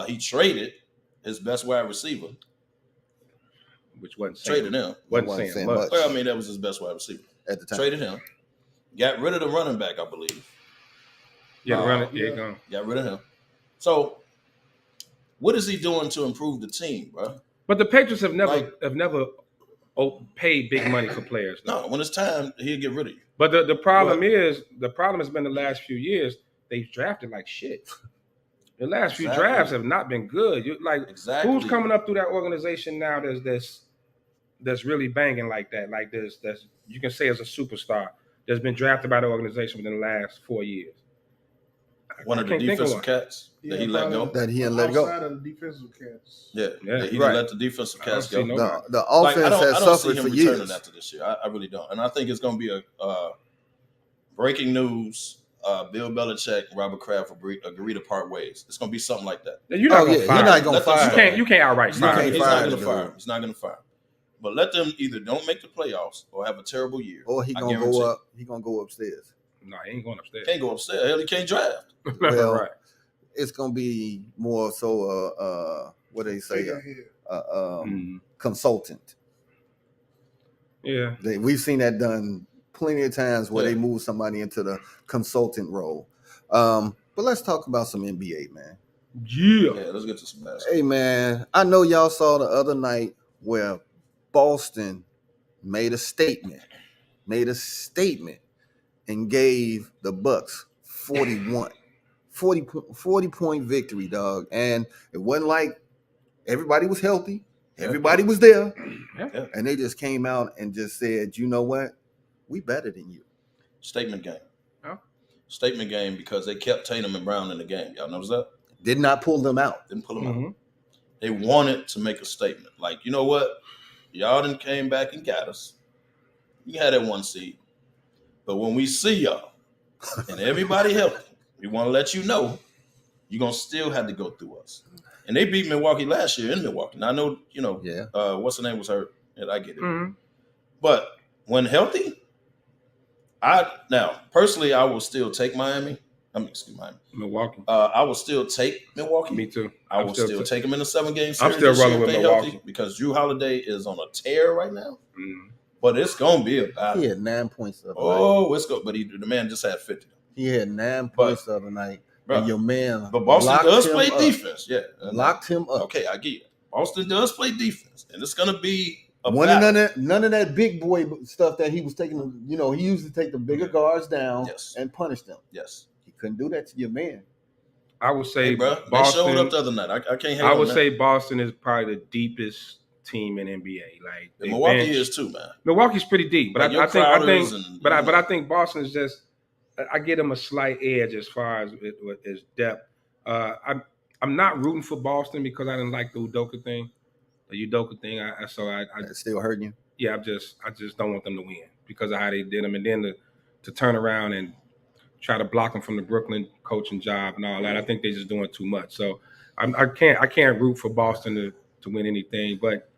He traded his best wide receiver. Which wasn't traded him. Wasn't saying much. Well, I mean, that was his best wide receiver at the time. Traded him. Got rid of the running back, I believe. Yeah, got rid of him. So, what is he doing to improve the team, bro? But the Patriots have never paid big money for players. Though. No, when it's time, he'll get rid of you. But the problem has been the last few years they've drafted like shit. The last few drafts have not been good. Who's coming up through that organization now that's really banging like that? Like that's you can say as a superstar that's been drafted by the organization within the last 4 years. One of the defensive cats that he let go. That he had let go. Outside of the defensive cats. Yeah, he let the defensive cats go. The offense has suffered for years. After this year, I really don't, and I think it's going to be a breaking news. Bill Belichick and Robert Kraft agree to part ways. It's going to be something like that. You're not going to fire. You're not going to fire. You can't outright fire. He's not going to fire him. He's not going to fire him. But let them either don't make the playoffs or have a terrible year. Or he gonna go up. He gonna go upstairs. No, he ain't going upstairs. Can't go upstairs. Hell, he can't draft. Well, right. It's gonna be more so. What they say? Consultant. Yeah. We've seen that done plenty of times where they move somebody into the consultant role. But let's talk about some NBA, man. Yeah, let's get to some basketball. Hey, man, I know y'all saw the other night where Boston made a statement and gave the Bucks 40-point victory, dog. And it wasn't like everybody was healthy. Everybody was there. Yeah. And they just came out and just said, you know what? We better than you. Statement game. Huh? Statement game because they kept Tatum and Brown in the game. Y'all notice that? Did not pull them out. Didn't pull them out. They wanted to make a statement. Like, you know what? Y'all done came back and got us. You had that 1 seed. But when we see y'all and everybody healthy, we want to let you know you're going to still have to go through us. And they beat Milwaukee last year in Milwaukee. Now, I know, what's the name was hurt. And I get it. Mm-hmm. But when healthy, personally, I will still take Miami. Milwaukee. I will still take Milwaukee. Me too. I will still take them in the 7-game series. I'm still rolling with Milwaukee because Drew Holiday is on a tear right now. Mm. But it's gonna be a battle. He had 9 points the other night. Oh, it's good. But the man just had 50. He had 9 points the other night. Bro, and your man, but Boston does play defense. Yeah, locked him up. Okay, I get it. Boston does play defense, and it's gonna be none of that big boy stuff that he was taking. You know, he used to take the bigger guards down and punish them. Yes, he couldn't do that to your man. I would say, bro, Boston. They showed up the other night. I can't. I would say Boston is probably the deepest team in NBA. Like Milwaukee is too, man. Milwauke's pretty deep, but like I think Boston is just. I get them a slight edge as far as depth. I'm not rooting for Boston because I didn't like the Udoka thing. The Udoka thing, I still hurting you. Yeah, I just don't want them to win because of how they did them, and then to turn around and try to block them from the Brooklyn coaching job and all that. I think they're just doing too much. So I can't root for Boston to win anything. But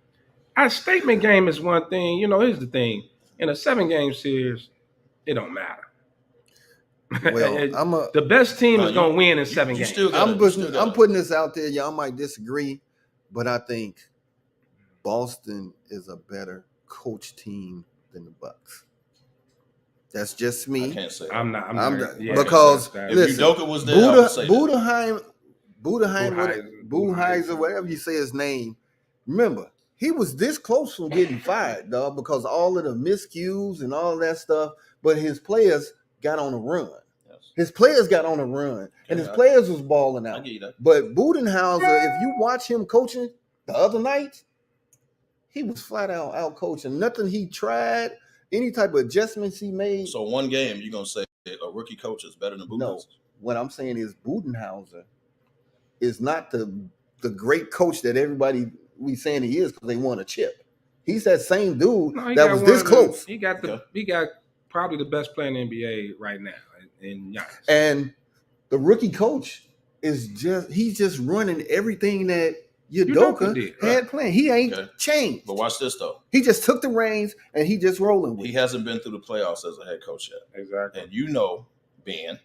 a statement game is one thing. You know, here's the thing: in a 7-game series, it don't matter. Well, the best team is going to win in 7 games. I'm putting this out there. Y'all might disagree, but I think Boston is a better coach team than the Bucks. That's just me. I can't say I'm not because if Udoka was there, I would say Budenheiser, whatever you say his name. Remember, he was this close from getting fired, dog, because all of the miscues and all that stuff. But his players got on a run. Yes. His players got on a run, and his players was balling out. But Budenhauser, if you watch him coaching the other night, he was flat out coaching. Nothing he tried, any type of adjustments he made. So one game, you're gonna say a rookie coach is better than Budenhauser? No, what I'm saying is Budenhauser is not the great coach that everybody we saying he is because they won a chip. He's that same dude that was this close. He got probably the best player in the NBA right now in Giannis. And the rookie coach is he's just running everything that Udoka Udoka had planned. He ain't changed. But watch this though. He just took the reins and he just rolling with He it. hasn't been through the playoffs as a head coach yet. Exactly. And you know, Ben,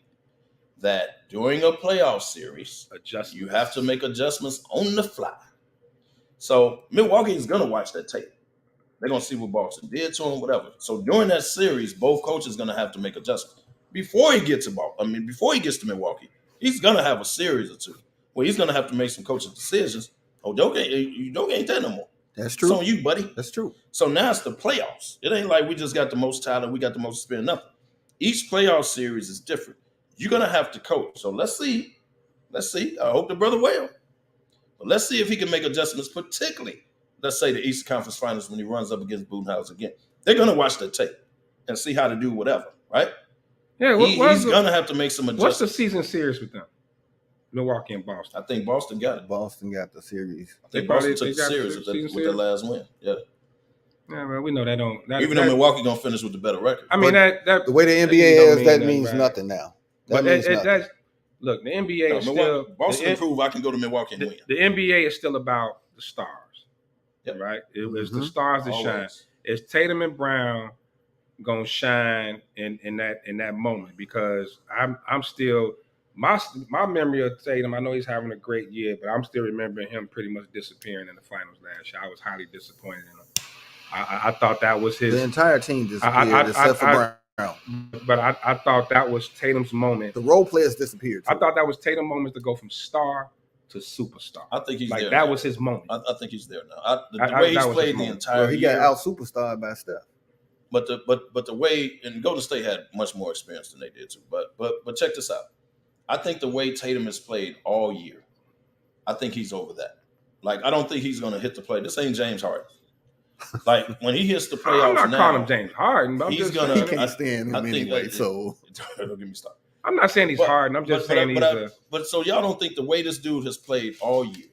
that during a playoff series, you have to make adjustments on the fly. So Milwaukee is going to watch that tape. They're going to see what Boston did to him, whatever. So during that series, both coaches are going to have to make adjustments. Before he gets to Milwaukee, he's going to have a series or two where he's going to have to make some coaching decisions. Udoka ain't that no more. That's true. It's on you, buddy. That's true. So now it's the playoffs. It ain't like we just got the most talent, we got the most experience, nothing. Each playoff series is different. You're going to have to coach. So let's see. I hope the brother well. But let's see if he can make adjustments, particularly, let's say, the Eastern Conference Finals when he runs up against Budenholzer again. They're going to watch the tape and see how to do whatever, right? Yeah, he's going to have to make some adjustments. What's the season series with them? Milwaukee and Boston. I think Boston got it. Boston got the series. I think Boston took the series with their last win. Yeah. Yeah, well, we know that don't. Even though Milwaukee gonna finish with the better record. I mean, that the way the NBA is, that means nothing now. That means nothing. Look, the NBA is still. Boston proved I can go to Milwaukee and win. The NBA is still about the stars, right? It was the stars that shine. It's Tatum and Brown gonna shine in that moment because I'm still. My memory of Tatum, I know he's having a great year, but I'm still remembering him pretty much disappearing in the finals last year. I was highly disappointed in him. I thought that was his. The entire team disappeared except for Brown. But I thought that was Tatum's moment. The role players disappeared. I thought that was Tatum's moment to go from star to superstar. I think he's like there. That now. was his moment. I think he's there now. The way he's played the entire year. He got out superstarred by Steph. But the way, and Golden State had much more experience than they did too. But check this out. I think the way Tatum has played all year, I think he's over that. Like, I don't think he's going to hit the play. This ain't James Harden. Like, when he hits the playoffs I'm not now, calling him James Harden, but he can't stand him anyway, so. Don't get me started. I'm not saying he's Harden. I'm just saying But so y'all don't think the way this dude has played all year,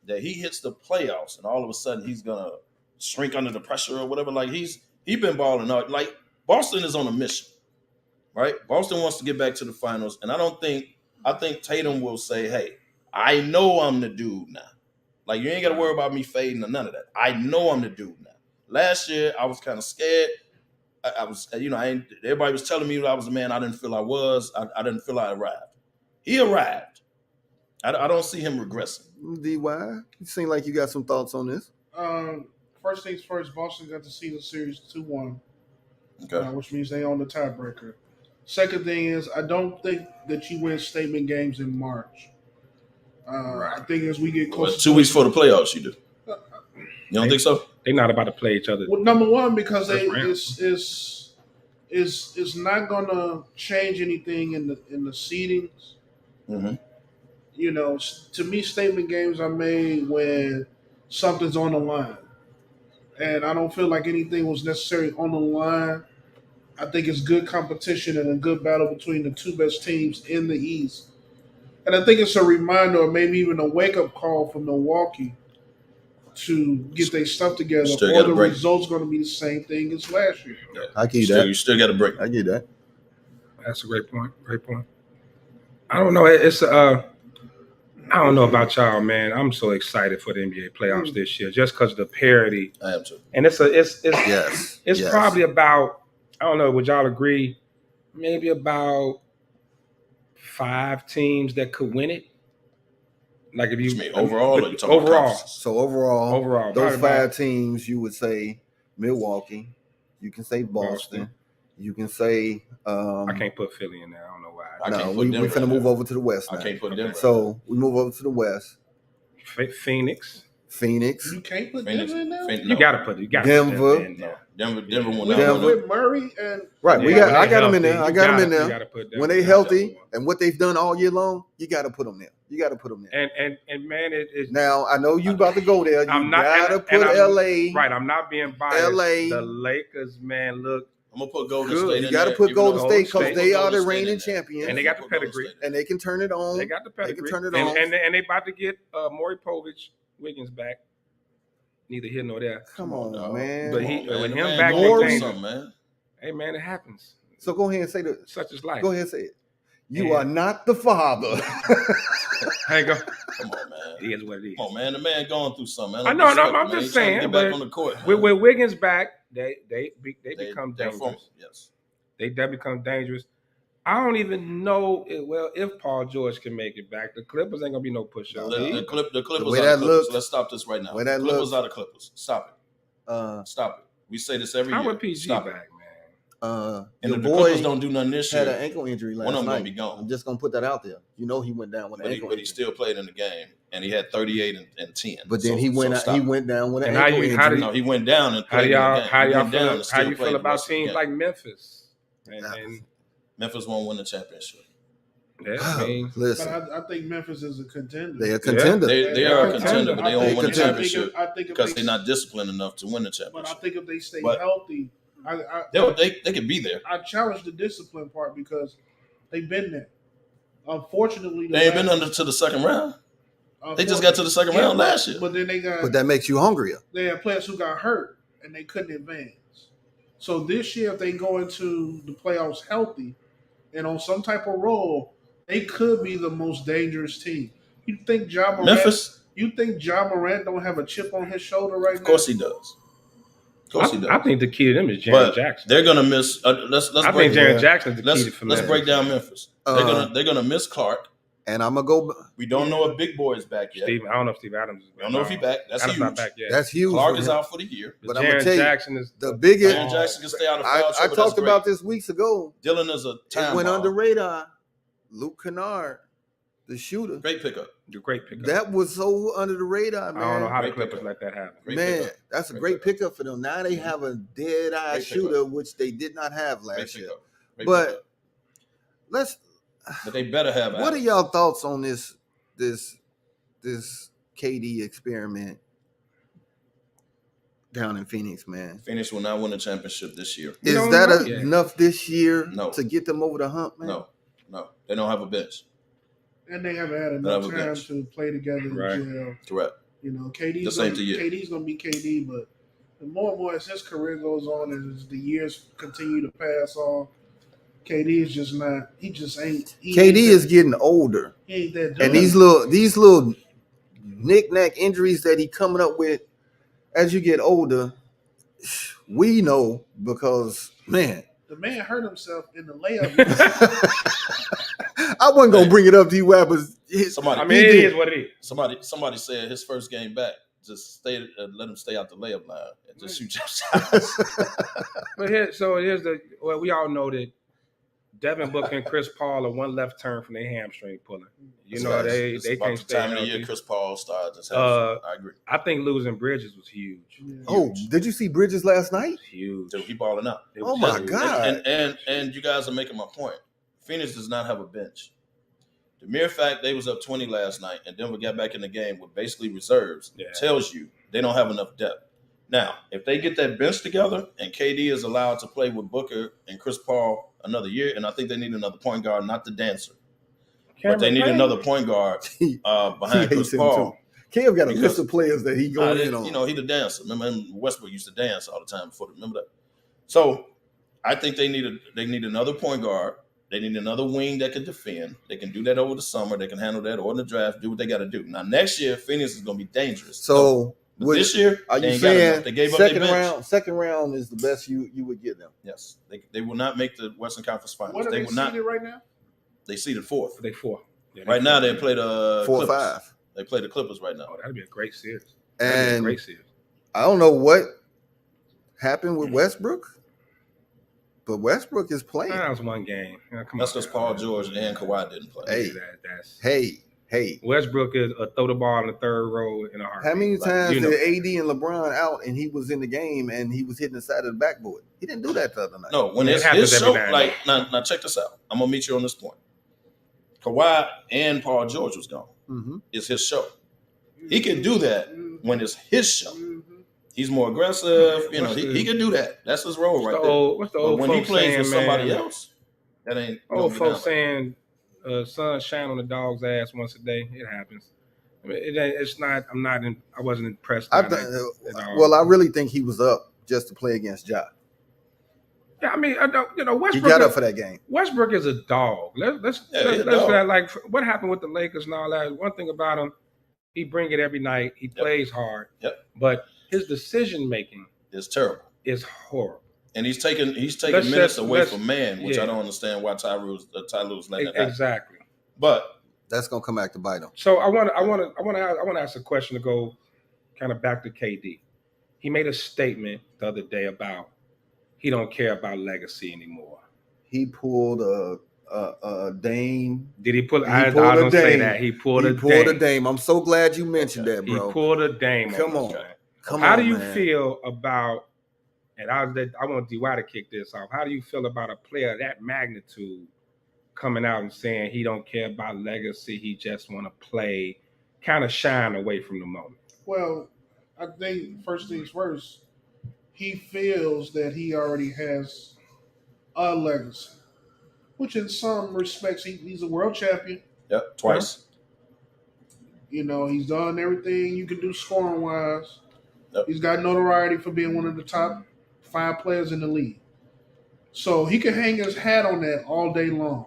that he hits the playoffs and all of a sudden he's going to shrink under the pressure or whatever? Like, he's been balling out. Like, Boston is on a mission, right? Boston wants to get back to the finals, and I think Tatum will say, hey, I know I'm the dude now. Like, you ain't got to worry about me fading or none of that. I know I'm the dude now. Last year, I was kind of scared. I was, everybody was telling me I was a man. I didn't feel I was. I didn't feel I arrived. He arrived. I don't see him regressing. DY, you seem like you got some thoughts on this. First things first, Boston got to see the series 2-1, which means they own the tiebreaker. Second thing is, I don't think that you win statement games in March. I think as we get closer, 2 weeks for the playoffs, you do. You don't think so? They're not about to play each other. Well, number one, because it's not gonna change anything in the seedings. Mm-hmm. You know, to me, statement games are made when something's on the line, and I don't feel like anything was necessarily on the line. I think it's good competition and a good battle between the two best teams in the East. And I think it's a reminder or maybe even a wake-up call for Milwaukee to get their stuff together, or the results going to be the same thing as last year. Yeah. I get that. You still got a break. I get that. That's a great point. Great point. I don't know. I don't know about y'all, man. I'm so excited for the NBA playoffs this year just because of the parity. I am too. And it's probably about, I don't know, would y'all agree, maybe about 5 teams that could win it? Like if you mean overall, or you talking overall. So overall, those 5 teams, you would say Milwaukee, you can say Boston. You can say I can't put Philly in there. I don't know why. No, we're finna move over to the West now. I can't put Denver. So we move over to the West. Phoenix. You can't put Denver in there? You gotta put it. Denver. Denver won Denver with Murray and right. I got them in there. I got them in there. When they healthy and what they've done all year long, you got to put them there. You got to put them there. And man, it's now I know you about to go there. You gotta put LA. Right. I'm not being biased. LA. The Lakers, man, look. I'm gonna put Golden State. You got to put Golden State because they are the reigning champions, and they got the pedigree, and they can turn it on. They got the pedigree. They can turn it on, and they about to get Maury Povich Wiggins back. Neither here nor there. Come on, man. But when him back, man. hey man, it happens. So go ahead and say such is life. Go ahead and say it. You are not the father. Hang on. Come on, man. It is what it is. Come on, man. The man going through something. I know. I'm just saying. Get But back on the court, with Wiggins back, they become dangerous. Yes. They become dangerous. I don't even know if Paul George can make it back. The Clippers ain't gonna be no push-up. The Clippers way are that the Clippers. looks- Let's stop this right now. way that The Clippers looks- are the Clippers. Stop it. Stop it. We say this every How year. would PG Stop back, man? And your if the boy Clippers don't do nothing this had year, an ankle injury last one of them night. gonna be gone. I'm just gonna put that out there. You know he went down with an but ankle he injury. still played in the game, and he had 38 and 10. But then he went down with an And how ankle you- injury. how do No, he went down and How played do y'all in the game. how He y'all went down feel? and How still you played feel the about rest of the teams game. like Memphis? And Memphis won't win the championship. yeah, I mean, Listen, But I think Memphis is a contender. they're a contender. They are a contender, but they I don't think- win the contender. championship I think if because they- they're not disciplined enough to win the But I championship. think if they stay But- healthy, They could be there. I challenge the discipline part because they've been there. Unfortunately, They ain't been to the second round. They just got to the second round last year. But then But that makes you hungrier. they had players who got hurt and they couldn't advance. So this year, if they go into the playoffs healthy and on some type of roll, they could be the most dangerous team. You think Ja Morant? Memphis, You think Ja Morant don't have a chip on his shoulder right now? of course he does. Of course he does. I think the key to them is Jaren but Jackson. they're gonna miss. Let's I break think it Jaren down. Jackson's the key to Let's Memphis. break down Memphis. They're gonna miss Clark. And I'm gonna go. We don't know if Big Boy is back yet. I don't know if Steve Adams is back. We don't know if he's back. That's Adams huge. not back yet. That's huge. Clark for is him. out for the year. But I'm gonna Jaren tell you, Jackson is the biggest. Jaren Jackson can stay out of foul I trouble. That's talked great. about this weeks ago. Dylan is a time It went bomb. under radar. Luke Kennard, the shooter. Great pickup. a great pickup. That was so under the radar, man. I don't know how the Great Clippers pickup. let that happen. Great Man, pickup. that's a Great great pickup for them. Now they have a dead-eye Great shooter, pickup. which they did not have Great last year. pickup. Great But pickup. let's. But they better have. What are Adams. y'all thoughts on this KD experiment down in Phoenix, man? Phoenix will not win the championship this year. We Is don't that know yet. enough this year No. to get them over the hump, man? No, they don't have a bench. And they haven't had They have enough a time bench. to play together Right. in jail. Correct. You know, This ain't the year. KD's gonna be KD, but the more and more as his career goes on and as the years continue to pass on, KD is just not. He just ain't. KD is getting older, He ain't that. and dude. these little knick-knack injuries that he coming up with as you get older, we know because man, The man hurt himself in the layup. I wasn't gonna bring it up to you, but Somebody, I mean, it is what it is. somebody said his first game back, just let him stay out the layup line and just shoot jump shots. But here's we all know that Devin Booker and Chris Paul are one left turn from their hamstring pulling. You know, they It's can't about the stay time of the year healthy. Chris Paul started. Uh, I agree. I think losing Bridges was huge. Oh, did you see Bridges last night? Huge. Dude, he balling out. It Oh was my huge. God. And you guys are making my point. Phoenix does not have a bench. The mere fact they was up 20 last night and Denver got back in the game with basically reserves tells you they don't have enough depth. Now, if they get that bench together and KD is allowed to play with Booker and Chris Paul another year, and I think they need another point guard, not the dancer, but they need another point guard behind Chris Paul. Kev got a Because- list of players that he going in on. You know, he the dancer. Remember him, Westbrook used to dance all the time before. Remember that? So I think they need another point guard. They need another wing that can defend. They can do that over the summer. They can handle that or in the draft. Do what they got to do. Now next year, Phoenix is going to be dangerous. So But this year, are they you ain't got enough. saying They gave up their second bench. round? Second round is the best you would give them. Yes, they will not make the Western Conference Finals. What are They they will not. seeded right now? They seeded fourth. They four. Yeah, Right now, they play the 4 or Clippers. 5. They play the Clippers right now. Oh, that'd be a great series. That'd be a And great series. I don't know what happened with Westbrook, but Westbrook is playing. That was one game. Yeah, come That's on. because Paul George and Kawhi didn't play. Hey. That's Hey, Westbrook is a throw the ball in the third row in a heartbeat. how many times you know. did AD and LeBron out and he was in the game and he was hitting the side of the backboard? He didn't do that the other night. No, when It it's happens his every show, now and like now check this out. I'm gonna meet you on this point. Kawhi and Paul George was gone. Mm-hmm. It's his show. He can do that when it's his show. Mhm. He's more aggressive. You know, he can do that. That's his role right there. What's the But old when he folks plays saying, with somebody man? else, that ain't Old gonna be folks down. saying, "Sun shine on the dog's ass once a day." It happens. I mean, it's not. I wasn't impressed. By that at all. Well, I really think he was up just to play against Ja. Yeah, I mean, Westbrook. You got up for that game. Let's is a dog. Let's like what happened with the Lakers and all that. One thing about him, he bring it every night. He plays hard. Yep. But his decision making is terrible. Is horrible. And he's taking minutes away from man, which I don't understand why Tyler's letting it happen. Exactly. But that's gonna come back to bite him. So I want to ask a question to go kind of back to KD. He made a statement the other day about he don't care about legacy anymore. He pulled a Dame. Did he pull? I don't say that. He pulled a Dame. I'm so glad you mentioned that, bro. He pulled a Dame. Come on. How do you feel about? And I want DY to kick this off. How do you feel about a player of that magnitude coming out and saying he don't care about legacy, he just want to play, kind of shine away from the moment? Well, I think first things first, he feels that he already has a legacy, which in some respects he's a world champion. Yep, twice. He's done everything you can do scoring wise. Yep. He's got notoriety for being one of the top 5 players in the league. So he can hang his hat on that all day long.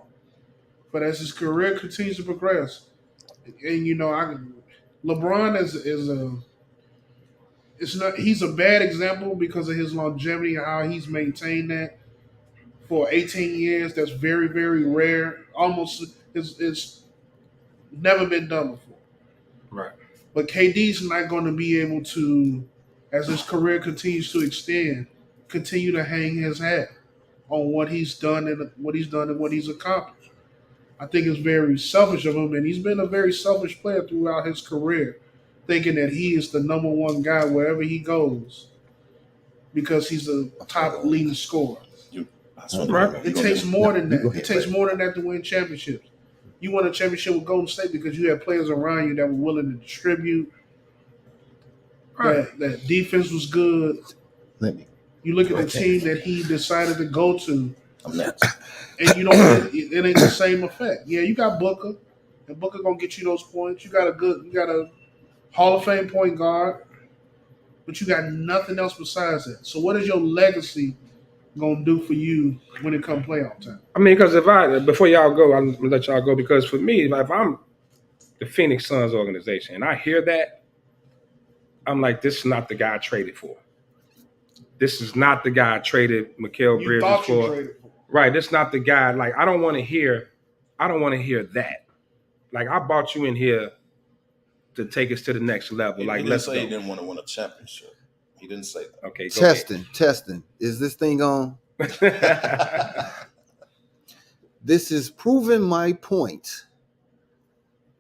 But as his career continues to progress, and LeBron he's a bad example because of his longevity and how he's maintained that for 18 years. That's very, very rare. Almost it's never been done before. Right. But KD's not going to be able to, as his career continues to extend, continue to hang his hat on what he's done and what he's accomplished. I think it's very selfish of him, and he's been a very selfish player throughout his career, thinking that he is the number one guy wherever he goes because he's a top leading scorer. It takes more than that. It takes more than that to win championships. You won a championship with Golden State because you had players around you that were willing to distribute. That defense was good. You look at the team that he decided to go to, and it ain't the same effect. Yeah, you got Booker, and Booker gonna get you those points. You got a Hall of Fame point guard, but you got nothing else besides that. So what is your legacy gonna do for you when it comes playoff time? I mean, because before y'all go, I'm gonna let y'all go, because for me, if I'm the Phoenix Suns organization and I hear that, I'm like, this is not the guy I traded for. This is not the guy I traded Mikal Bridges for. Right, this is not the guy. Like, I don't want to hear that. Like, I brought you in here to take us to the next level. He didn't say he didn't want to win a championship. He didn't say that. Okay. Testing. Is this thing on? This is proving my point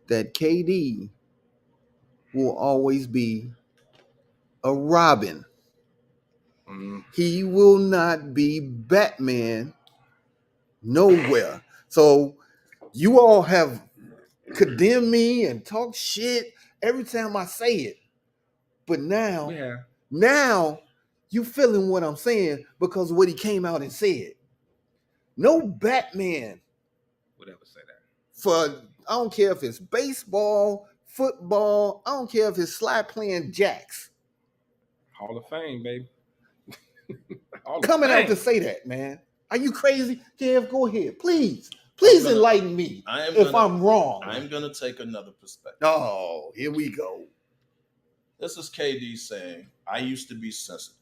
that KD will always be a Robin. He will not be Batman nowhere. So you all have condemned me and talked shit every time I say it. But now you feeling what I'm saying because of what he came out and said. No Batman would ever say that. For I don't care if it's baseball, football, I don't care if it's slide playing jacks. Hall of Fame, baby. Coming out to say that, man. Are you crazy? Kev, go ahead. Please enlighten me if I'm wrong. I'm going to take another perspective. Oh, here we go. This is KD saying, I used to be sensitive.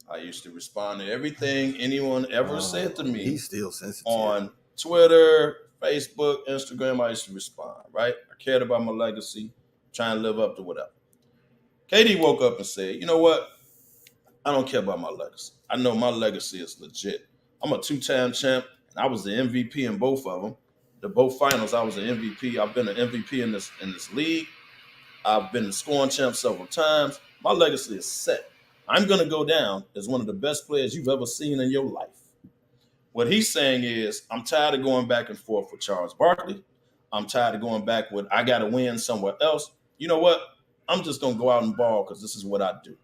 I used to respond to everything anyone ever said to me. He's still sensitive. On Twitter, Facebook, Instagram, I used to respond, right? I cared about my legacy, trying to live up to whatever. KD woke up and said, you know what? I don't care about my legacy. I know my legacy is legit. I'm a 2-time champ, and I was the MVP in both of them. The both finals, I was an MVP. I've been an MVP in this league. I've been the scoring champ several times. My legacy is set. I'm going to go down as one of the best players you've ever seen in your life. What he's saying is, I'm tired of going back and forth with Charles Barkley. I'm tired of going back with, I got to win somewhere else. You know what? I'm just going to go out and ball because this is what I do.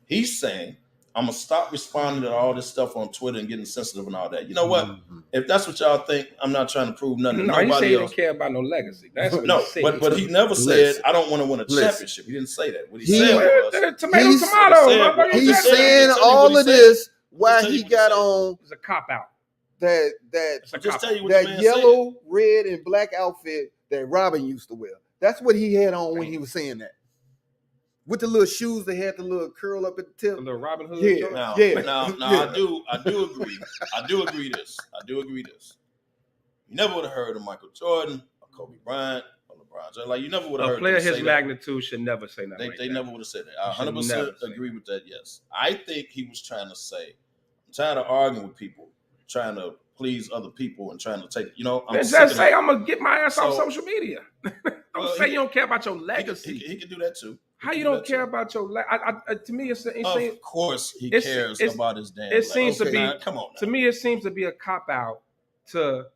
He's saying, I'm going to stop responding to all this stuff on Twitter and getting sensitive and all that. You know what? If that's what y'all think, I'm not trying to prove nothing. No, he said he didn't care about no legacy. That's what he said. But he never said, I don't want to win a championship. He didn't say that. What he said was, tomato. He's saying all of this why he got on It's a cop out. that Just tell you what the man yellow, red, and black outfit that Robin used to wear. That's what he had on when he was saying that. With the little shoes that had the little curl up at the tip. The little Robin Hood. Yeah. Now, Yeah. I do agree. I do agree this. You never would have heard of Michael Jordan or Kobe Bryant or LeBron James. Like, you never would have heard A player them say his that. magnitude should never say nothing. They never would have said that. I Should 100% never say agree with that, yes. I think he was trying to say, I'm tired of arguing with people, trying to please other people and trying to take, I'm Then sick just of say, that. I'm going to get my ass off So- social media. Don't Well, say he- you don't care about your legacy. He can do that too. How He you can do don't that care too. about your legacy? To me, Of course he it's- cares it's- about his damn it seems to legacy. be- Now, come on now. to me, it seems to be a cop out to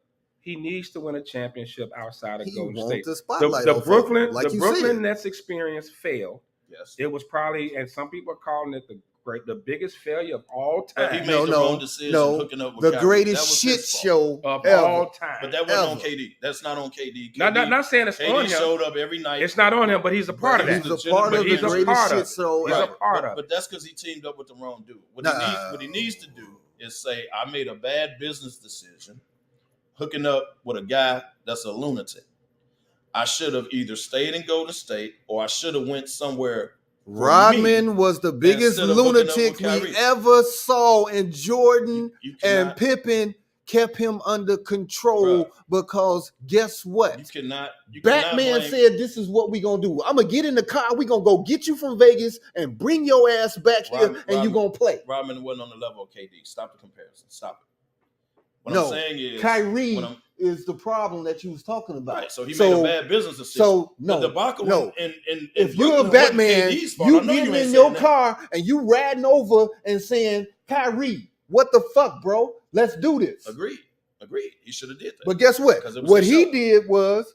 he needs to win a championship outside of He Golden wants State. the spotlight. The off Brooklyn, of him, like the you Brooklyn said. Nets experience failed. Yes. It was probably, and some people are calling it the biggest failure of all But he time. made the wrong decision hooking up with the Kyrie. That greatest was shit his fault. show Of ever. all time. But that wasn't on Ever. KD. That's not on KD. Not saying it's KD on him. showed up every night. It's not on him, but he's a part of that. He's a part of But the he's a greatest part of shit it. show He's a ever. part of it. But that's because he teamed up with the wrong dude. What he needs to do is say, I made a bad business decision hooking up with a guy that's a lunatic. I should have either stayed in Golden State or I should have went somewhere. Rodman was the biggest instead of hooking up lunatic with we Kyrie. ever saw, and Jordan You and cannot, Pippen kept him under control because guess what? you cannot Batman blame- said, "This is what we gonna do. I'm gonna get in the car. We gonna go get you from Vegas and bring your ass back here, and you gonna play." Rodman wasn't on the level of KD. Stop the comparison. Stop it. What No, I'm saying is Kyrie when I'm- is the problem that you was talking about. Right, so he made a bad business decision. So no, the debacle no. in If Brooklyn you're a wasn't Batman, KD's fault. you I know getting ain't in your saying that. car and you riding over and saying, "Kyrie, what the fuck, bro? Let's do this." Agreed. He should have did that. But guess what? 'Cause it was What a he show. did was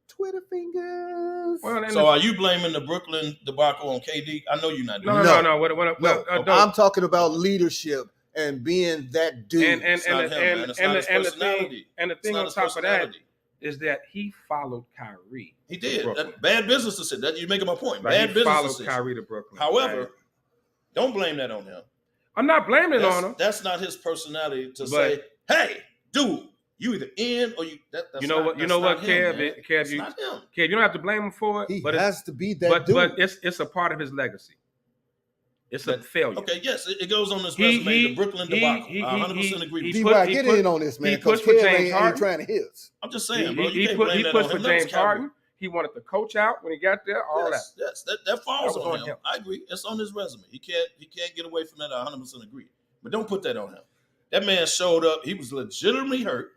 Twitter fingers. Well, So are you blaming the Brooklyn debacle on KD? I know you're not doing No. that. No, I'm talking about leadership and being that dude. And It's not him, man. It's not his personality. the It's thing not on his top of that personality. is that he followed Kyrie. He to did. Brooklyn. That bad business decision. That you're making my point. Like, Bad he business followed decision. Kyrie to Brooklyn. However, Right. don't blame that on him. I'm not blaming it on him. That's not his personality to But- say, "Hey, dude, you either in or you." That's You know what, him, Kev? man. Kev, It's not him. Kev, you don't have to blame him for it. He but has to be that dude. But it's a part of his legacy. It's a failure. Okay, yes, it goes on his He- resume. The Brooklyn he- debacle. he- I 100% agree with he you. put- D-Rock, get in on this, man, he because pushed for Kev James ain't Harden. trying to hit. I'm just saying, bro. You He can't pushed blame that for on him. That was James Kyrie. Harden. He wanted the coach out when he got there. All Yes, that falls That was on on him. him. I agree. It's on his resume. He can't get away from that. I 100% agree. But don't put that on him. That man showed up. He was legitimately hurt,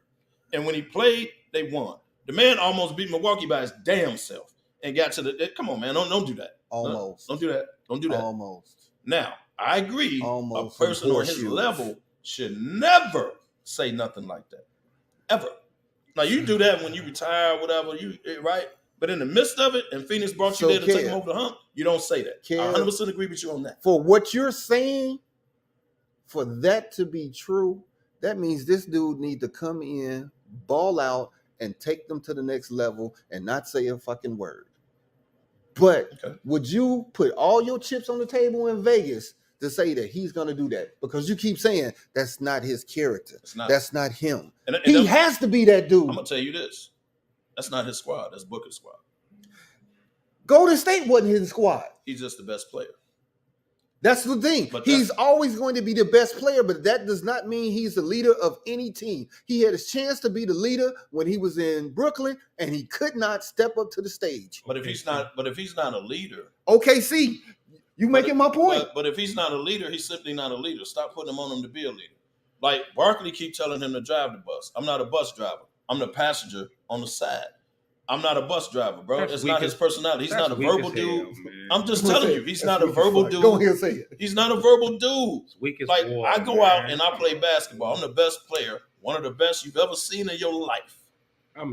and when he played, they won. The man almost beat Milwaukee by his damn self and got to the. Come on, man. Don't do that. Almost. Don't do that. Don't do that. Almost. Now, I agree. Almost A person some on his horseshoes. level should never say nothing like that, ever. Now you do that when you retire, or whatever. You right, but in the midst of it, and Phoenix brought you So, there to take Kev, him over the hump, you don't say that. I Kev, 100% agree with you on that. For what you're saying, for that to be true, that means this dude need to come in, ball out, and take them to the next level and not say a fucking word. But Okay. would you put all your chips on the table in Vegas to say that he's going to do that? Because you keep saying that's not his character. It's not. That's not him. And He has to be that dude. I'm gonna tell you this. That's not his squad. That's Booker's squad. Golden State wasn't his squad. He's just the best player. That's the thing. But He's always going to be the best player, but that does not mean he's the leader of any team. He had his chance to be the leader when he was in Brooklyn, and he could not step up to the stage. But if he's not a leader, OKC, you making my point. But if he's not a leader, he's simply not a leader. Stop putting him on him to be a leader. Like Barkley keep telling him to drive the bus. I'm not a bus driver. I'm the passenger on the side. I'm not a bus driver, bro. That's It's weak not his as- personality. He's that's not a weak verbal as dude. hell, man. I'm just Go telling ahead. you, he's That's not a weak as verbal fuck. dude. Go ahead and say it. He's not a verbal dude. It's weak as Like war, I go man. out and I play basketball. I'm the best player, one of the best you've ever seen in your life.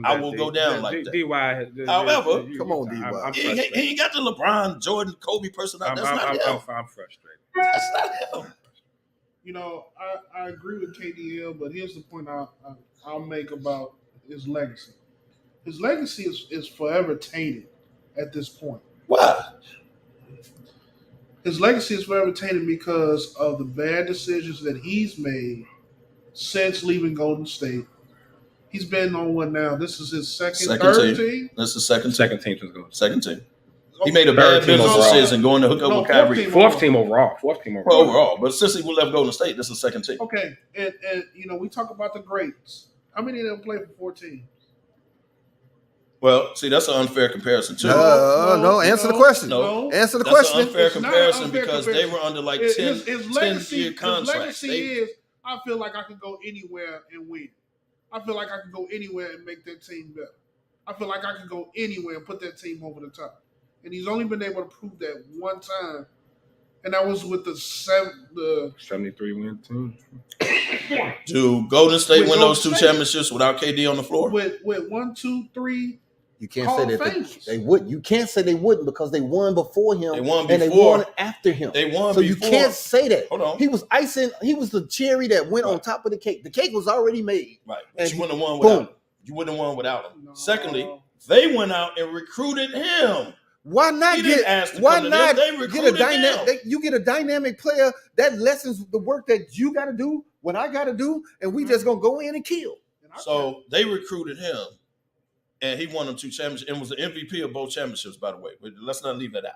I will go down like that. DY. However, come on, DY. I'm He frustrated. ain't got the LeBron, Jordan, Kobe personality. That's not him. I'm frustrated. That's not him. You know, I agree with KDL, but here's the point I'll make about his legacy. His legacy is forever tainted at this point. Why? His legacy is forever tainted because of the bad decisions that he's made since leaving Golden State. He's been on what now? This is his third team? That's the second team to go. Second team. He made a bad business decision going to hook up with Kyrie. Fourth team overall. Well, overall. But since he left Golden State, this is the second team. Okay. And we talk about the greats. How many of them play for 4 teams? Well, see, that's an unfair comparison, too. No, answer the question. No. Answer the That's question. an unfair comparison because they were under like 10-year contracts. His legacy is, I feel like I could go anywhere and win. I feel like I could go anywhere and make that team better. I feel like I could go anywhere and put that team over the top. And he's only been able to prove that one time. And that was with the 73 win team. Do Golden State win those 2 championships without KD on the floor? With 1, 2, 3. You can't say that they would. You can't say they wouldn't because they won before him. They won and before. they won after him. They won so before. You can't say that. Hold on. He was icing. He was the cherry that went on top of the cake. The cake was already made. Right. And you wouldn't have won without him. You wouldn't have won without him. No. Secondly, they went out and recruited him. Why not He get? didn't ask to Why come to not them. They get a recruited dynamic? him. You get a dynamic player that lessens the work that you got to do, what I got to do, and we just gonna go in and kill. So they recruited him, and he won them 2 championships and was the MVP of both championships, by the way. But let's not leave that out.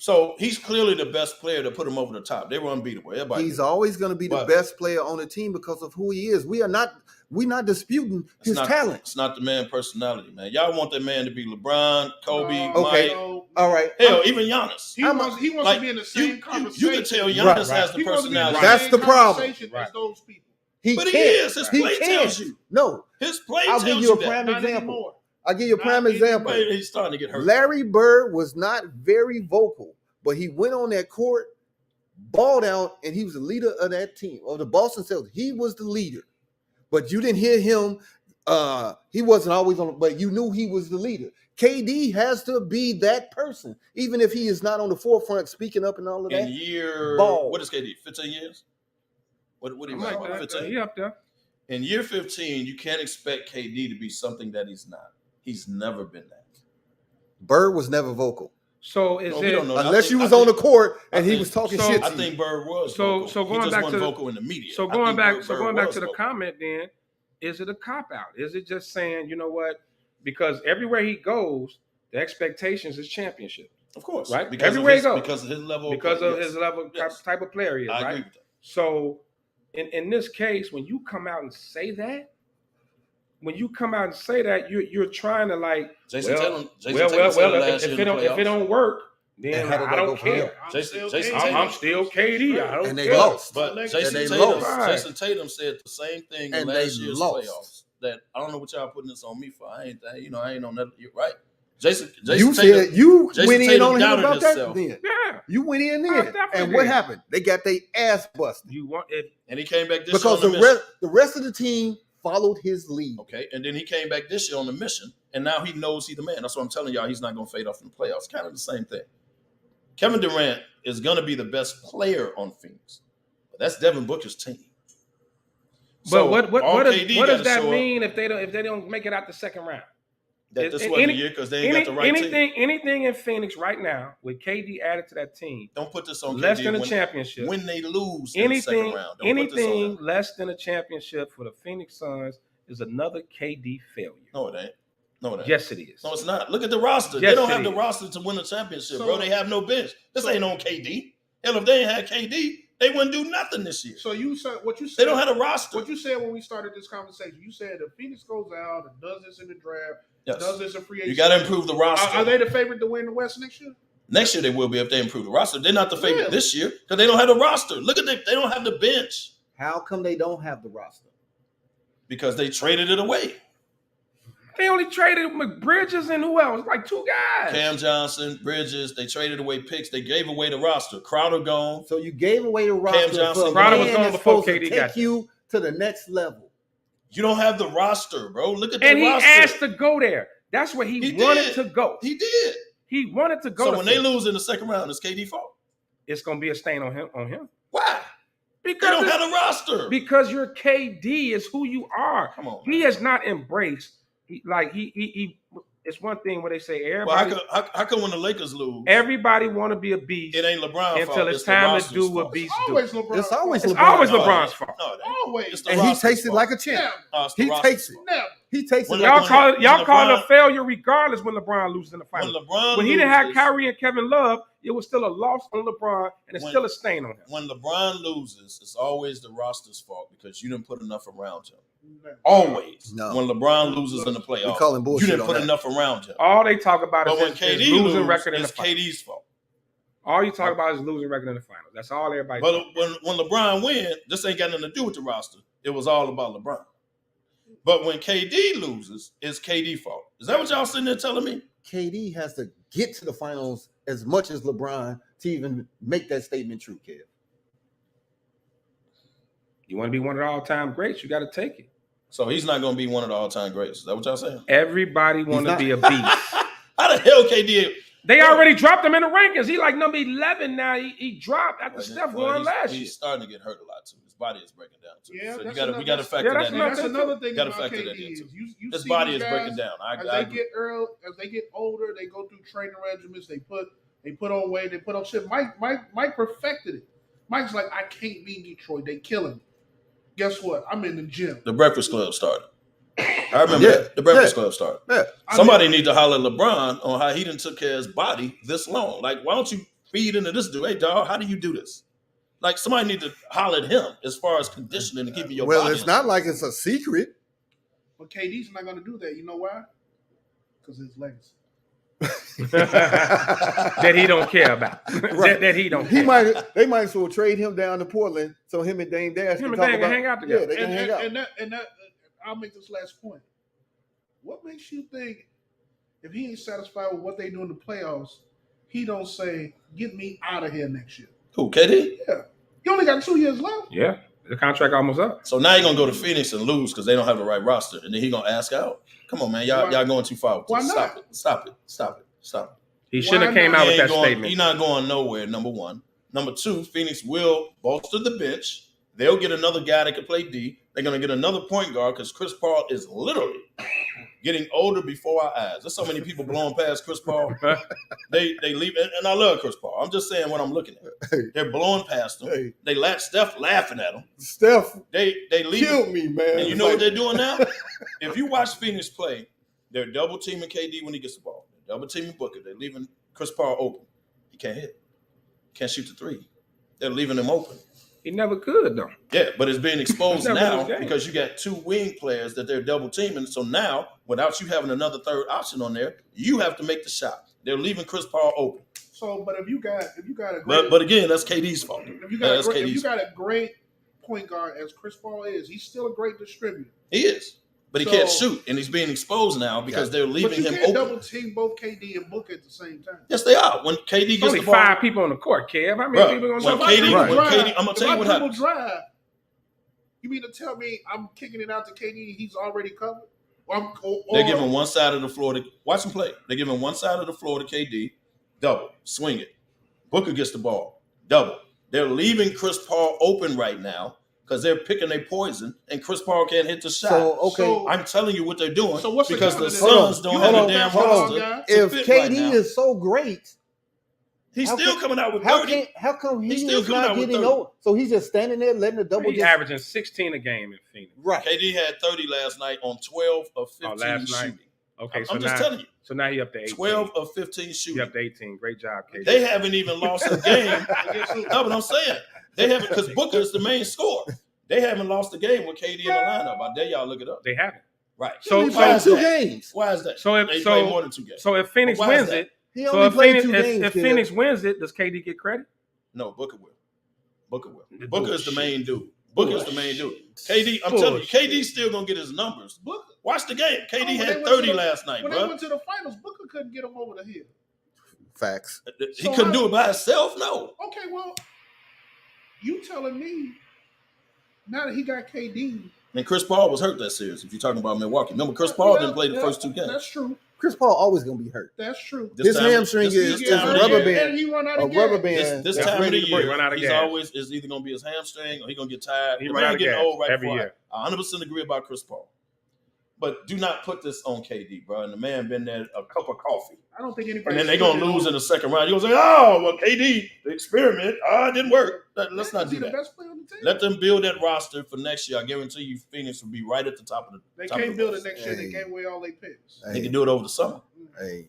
So he's clearly the best player to put him over the top. They were unbeatable. He's always going to be the best player on the team because of who he is. We're not disputing his talent. It's not the man personality, man. Y'all want that man to be LeBron, Kobe, okay. Mike. All right. Hell, even Giannis. He wants to be in the same conversation. You can tell Giannis has the personality. That's the problem. As those people. He is. His play tells you. No. His play I'll tells give you a that. prime Not example. anymore. I'll give you a prime example. He's starting to get hurt. Larry Bird was not very vocal, but he went on that court, balled out, and he was the leader of that team, of the Boston Celtics. He was the leader. But you didn't hear him. He wasn't always on, but you knew he was the leader. KD has to be that person, even if he is not on the forefront speaking up and all of that. What is KD? 15 years? What do you like 15? He up there. In year 15, you can't expect KD to be something that he's not. He's never been that. Bird was never vocal. So is it unless you was on the court and he was talking shit? I think Bird was. So vocal. going back to vocal in the media. So going back to the comment, then is it a cop out? Is it just saying, you know what? Because everywhere he goes, the expectations is championship. Of course, right? Because everywhere he goes, because of his level, type of player he is. I right? agree with that. So in this case, when you come out and say that, you're trying to like, Jason Tatum if it don't work, then I don't care. I'm still KD. I don't care. And they lost. But Jason Tatum said the same thing in last year's playoffs. That I don't know what y'all putting this on me for. I ain't on that. You're right. Jason you Tatum, said you went in on him about himself. that. Then yeah, you went in there, and what happened? They got their ass busted. And he came back this because year on the rest of the team followed his lead. Okay, and then he came back this year on the mission, and now he knows he's the man. That's what I'm telling y'all. He's not going to fade off in the playoffs. Kind of the same thing. Kevin Durant is going to be the best player on Phoenix, but that's Devin Booker's team. But what does that mean if they don't make it out the second round? That this wasn't the year because they ain't got the right team. Anything in Phoenix right now with KD added to that team. Don't put this on less KD than a championship. When they lose in the second round. Anything less than a championship for the Phoenix Suns is another KD failure. No, it ain't. Yes, it is. No, it's not. Look at the roster. Yes, they don't have the roster to win a championship, bro. They have no bench. This ain't on KD. Hell, if they ain't had KD, they wouldn't do nothing this year. So you said what you said. They don't have a roster. What you said when we started this conversation, you said if Phoenix goes out and does this in the draft, does this in free agency. You got to improve the roster. Are they the favorite to win the West next year? Next year they will be if they improve the roster. They're not the favorite this year because they don't have the roster. Look at them. They don't have the bench. How come they don't have the roster? Because they traded it away. They only traded Bridges and who else? Like 2 guys. Cam Johnson, Bridges. They traded away picks. They gave away the roster. Crowder gone. So you gave away the roster. Cam Johnson. Crowder was gone before KD got take you to the next level. You don't have the roster, bro. Look at that and roster. And he asked to go there. That's where he wanted to go. He did. He wanted to go. So when they lose in the second round, it's KD fault. It's gonna be a stain on him. Why? Because they don't have a roster. Because your KD is who you are. Come on. He has not embraced. it's one thing when they say Well, everybody. how come when the Lakers lose, Everybody want to be a beast. it ain't LeBron's until fault. it's time to do fault. what beasts do. Always LeBron. It's always It's LeBron. always No, LeBron's it fault. ain't. No, it ain't. Always. It's the And he roster's takes it fault. like a champ. It's the He roster's takes it. fault. Never. He takes it When like Y'all a call champ. it y'all call it LeBron- a failure regardless when LeBron loses in the When finals. LeBron When he didn't have loses- Kyrie and Kevin Love, it was still a loss on LeBron, and it's When- still a stain on him. When LeBron loses, it's always the roster's fault because you didn't put enough around him. Never. Always. No. When LeBron loses in the playoffs, We call him bullshit you didn't on put that. enough around him. All they talk about But is when his KD losing loses, record in the it's finals. KD's fault. All you talk about is losing record in the finals. That's all everybody. But talks about. when LeBron wins, this ain't got nothing to do with the roster. It was all about LeBron. But when KD loses, it's KD's fault. Is that what y'all sitting there telling me? KD has to get to the finals as much as LeBron to even make that statement true, Kev. You want to be one of the all-time greats, you got to take it. So he's not going to be one of the all-time greats. Is that what y'all saying? Everybody want to not. be a beast. How the hell KD? They already dropped him in the rankings. He like number 11 now. He dropped after Steph won last year. He's starting to get hurt a lot too. His body is breaking down too. Yeah, so that's we got to factor that in. That's another thing Gotta about factor that KD in, is too. you His see body these is guys, breaking down. As they get older, they go through training regimens. They put on weight. They put on shit. Mike perfected it. Mike's like, I can't beat Detroit. They killing me. Guess what? I'm in the gym. The Breakfast Club started. I remember that. The Breakfast Club started. Yeah. Somebody need to holler at LeBron on how he done took care of his body this long. Like, why don't you feed into this dude? Hey, dog, how do you do this? Like, somebody need to holler at him as far as conditioning and keeping your body. Well, it's not like it's a secret. But KD's not going to do that. You know why? Because his legs. That he don't care about. Right. that he don't care. They might as well trade him down to Portland so him and Dame Dash Him can and talk Dame can about. hang out together. Yeah, they can hang out. And that I'll make this last point. What makes you think if he ain't satisfied with what they do in the playoffs, he don't say, get me out of here next year? Who, KD? Yeah. You only got 2 years left. Yeah, the contract almost up. So now you're going to go to Phoenix and lose because they don't have the right roster. And then he going to ask out. Come on, man. Y'all going too far. Why not? Stop it. He shouldn't have came out with that statement. He's not going nowhere, number one. Number two, Phoenix will bolster the bench. They'll get another guy that can play D. They're going to get another point guard because Chris Paul is literally getting older before our eyes. There's so many people blowing past Chris Paul. They leave, and I love Chris Paul. I'm just saying what I'm looking at. They're blowing past him. Hey. They let Steph laughing at him. Steph They leave killed me, man. And you know what they're doing now? If you watch Phoenix play, they're double teaming KD when he gets the ball. They're double teaming Booker. They're leaving Chris Paul open. He can't hit. Can't shoot the three. They're leaving him open. He never could though. Yeah, but it's being exposed Never now his game. because you got two wing players that they're double teaming. So now, without you having another third option on there, you have to make the shot. They're leaving Chris Paul open. So, but if you got a great, But again, that's KD's fault. if you got a great point guard as Chris Paul is, he's still a great distributor. He is. But he So- can't shoot, and he's being exposed now because they're But leaving you him can't open. double team both KD and Booker at the same time. Yes, they are. When KD There's gets only the ball, 5 people on the court, Kev. How many Bruh, people when gonna KD, Right. when KD, I'm gonna tell you what happens. Drive, you mean to tell me I'm kicking it out to KD? He's already covered. They're giving one side of the floor to watch him play. They're giving one side of the floor to KD, double, swing it. Booker gets the ball, double. They're leaving Chris Paul open right now because they're picking their poison, and Chris Paul can't hit the shot. So, okay. So- I'm telling you what they're doing So what's the because the counter to Suns that? don't You have hold a on, damn hold on, roster. guys. to If fit KD right now. is so great, He's how still can- coming out with how 30. come he He's still is coming not out with getting 30. over? So he's just standing there letting the double He's just averaging 16 a game in Phoenix. right. KD had 30 last night on 12 of 15 last night? shooting. Okay, I'm just telling you, So now he up to 18. 12 of 15 He shooting. up to 18. Great job, KD. They haven't even lost a game. No, but I'm saying they haven't because Booker is the main scorer. They haven't lost a game with KD in the lineup. I dare y'all look it up. They haven't. Right. So- He so- played why is 2 that? games. Why is that? So if- they so- play more than 2 games. So if Phoenix But why is wins that? it, He so only if played Phoenix, 2 games. if Kev. Phoenix wins it, does KD get credit? No, Booker will. Booker will. The Booker is the bullshit. main dude. Booker is the main dude. KD, I'm telling you, KD's still gonna get his numbers. Booker. Watch the game. KD Oh, when they had went to 30 the- last night, When they bro. went to the finals, Booker couldn't get him over the hill. Facts. He So couldn't how- do it by himself. No. Okay, well, you telling me now that he got KD? And Chris Paul was hurt that series. If you're talking about Milwaukee, remember Chris Paul didn't play the first 2 games. That's true. Chris Paul always gonna be hurt. That's true. This His time- hamstring this- is this a time of the rubber year- band. And he run out A of rubber gas. band. This that's time of ready the to break. year, Run out of he's gas. always is either going to be his hamstring or he's going to get tired. He The run man out of getting gas old right every before year. I 100% agree about Chris Paul. But do not put this on KD, bro. And the man been there a cup of coffee. I don't think anybody. And then they're going to lose in the second round. You're going to say, oh, well, KD, the experiment, it didn't work. Let's not do that. The best player on the team. Let them build that roster for next year. I guarantee you Phoenix will be right at the top of the They top can't of the build list. it next year. They gave away all their picks. They can do it over the summer. Hey,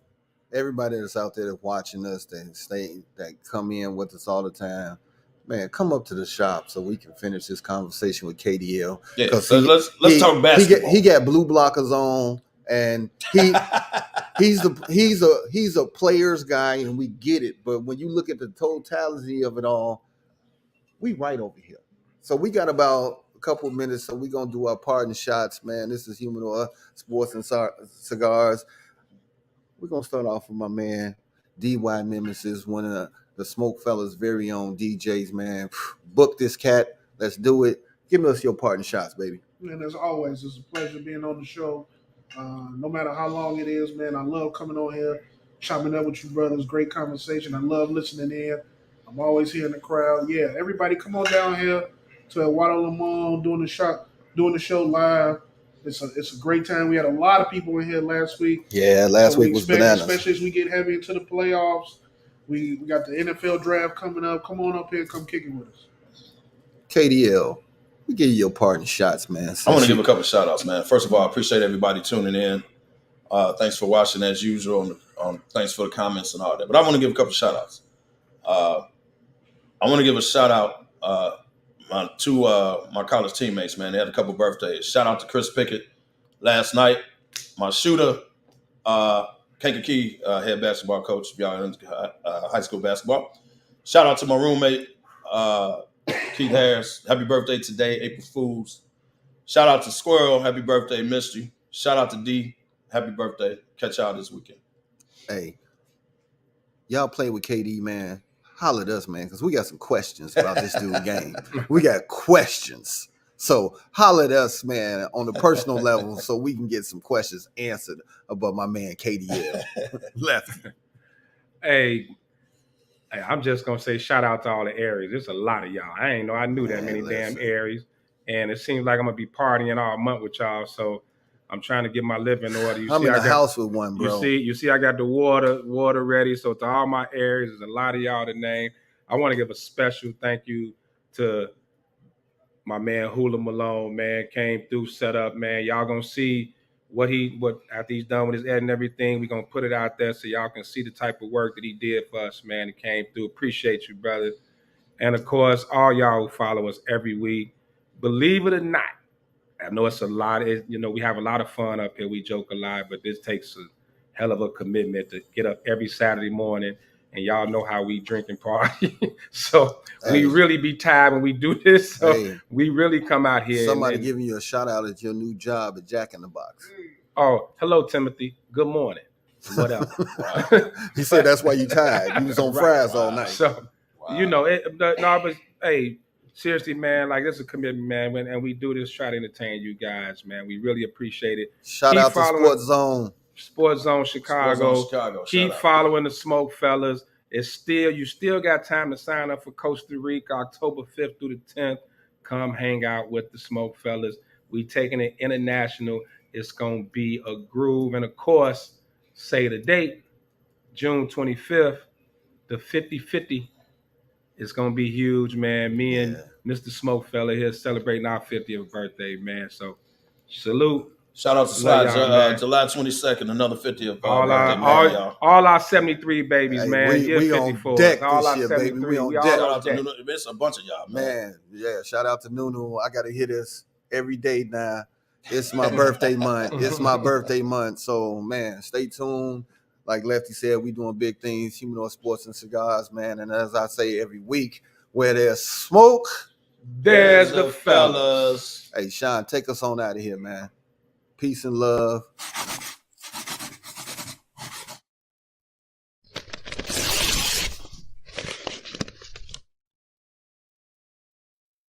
everybody that's out there that's watching us, that come in with us all the time, man, come up to the shop so we can finish this conversation with KDL. Yeah, let's talk basketball. He got blue blockers on, and he's a player's guy, and we get it. But when you look at the totality of it all, we right over here. So we got about a couple of minutes, so we're gonna do our parting shots, man. This is Humidor Sports and Cigars. We're gonna start off with my man D.Y. Nemesis, one of the SmokeFellas' very own DJs, man. Book this cat. Let's do it. Give us your parting shots, baby. And as always, it's a pleasure being on the show. No matter how long it is, man, I love coming on here, chopping up with you brothers. Great conversation. I love listening in. I'm always here in the crowd. Yeah, everybody come on down here to Eduardo Lamar doing the show live. It's a great time. We had a lot of people in here last week. Yeah, last week was bananas. Especially as we get heavy into the playoffs. We got the NFL draft coming up. Come on up here, come kick it with us. KDL, we give you your parting shots, man. I want to give a couple of shout outs, man. First of all, I appreciate everybody tuning in. Thanks for watching as usual. Thanks for the comments and all that. But I want to give a couple of shout outs. I want to give a shout out to my college teammates, man. They had a couple birthdays. Shout out to Chris Pickett last night. My shooter, Kankakee, head basketball coach, if y'all in high school basketball. Shout out to my roommate, Keith Harris. Happy birthday today, April Fools. Shout out to Squirrel. Happy birthday, missed you. Shout out to D. Happy birthday. Catch y'all this weekend. Hey, y'all play with KD, man. Holler at us, man, because we got some questions about this dude's game. We got questions. So holler at us, man, on the personal level so we can get some questions answered about my man KDL. Left. Hey, I'm just going to say shout out to all the Aries. There's a lot of y'all. I knew that many damn Aries. And it seems like I'm going to be partying all month with y'all. So I'm trying to get my living order. I'm in the house with one, bro. You see, I got the water ready. So to all my Aries, there's a lot of y'all to name. I want to give a special thank you to my man Hula Malone, man. Came through, set up, man. Y'all gonna see what after he's done with his ed and everything. We're gonna put it out there so y'all can see the type of work that he did for us, man. He came through. Appreciate you, brother. And of course, all y'all who follow us every week. Believe it or not, I know it's a lot. We have a lot of fun up here. We joke a lot, but this takes a hell of a commitment to get up every Saturday morning. And y'all know how we drink and party. So we really be tired when we do this. So we really come out here. Somebody giving you a shout out at your new job at Jack in the Box. Oh, hello, Timothy. Good morning. Whatever. He said that's why you tired. You was on fries all night. So, but hey, seriously, man, like this is a commitment, man. And we do this, try to entertain you guys, man. We really appreciate it. Shout out to Sports Zone. Sports Zone Chicago. Keep following the SmokeFellas. You still got time to sign up for Costa Rica, October 5th through the 10th. Come hang out with the SmokeFellas. We taking it international. It's gonna be a groove. And of course, say the date, June 25th, the 50-50. It's gonna be huge, man. Me and Mr. SmokeFella here celebrating our 50th birthday, man. So salute. Shout out to Slides, July 22nd, another 50th birthday, all our 73 babies, man. We on deck all this year, baby. We on deck. Shout out to Nunu. It's a bunch of y'all, man. Yeah, shout out to Nunu. I got to hear this every day now. It's my birthday month. It's my birthday month. So, man, stay tuned. Like Lefty said, we doing big things, Humidor Sports and Cigars, man. And as I say every week, where there's smoke, there's the fellas. Hey, Sean, take us on out of here, man. Peace and love.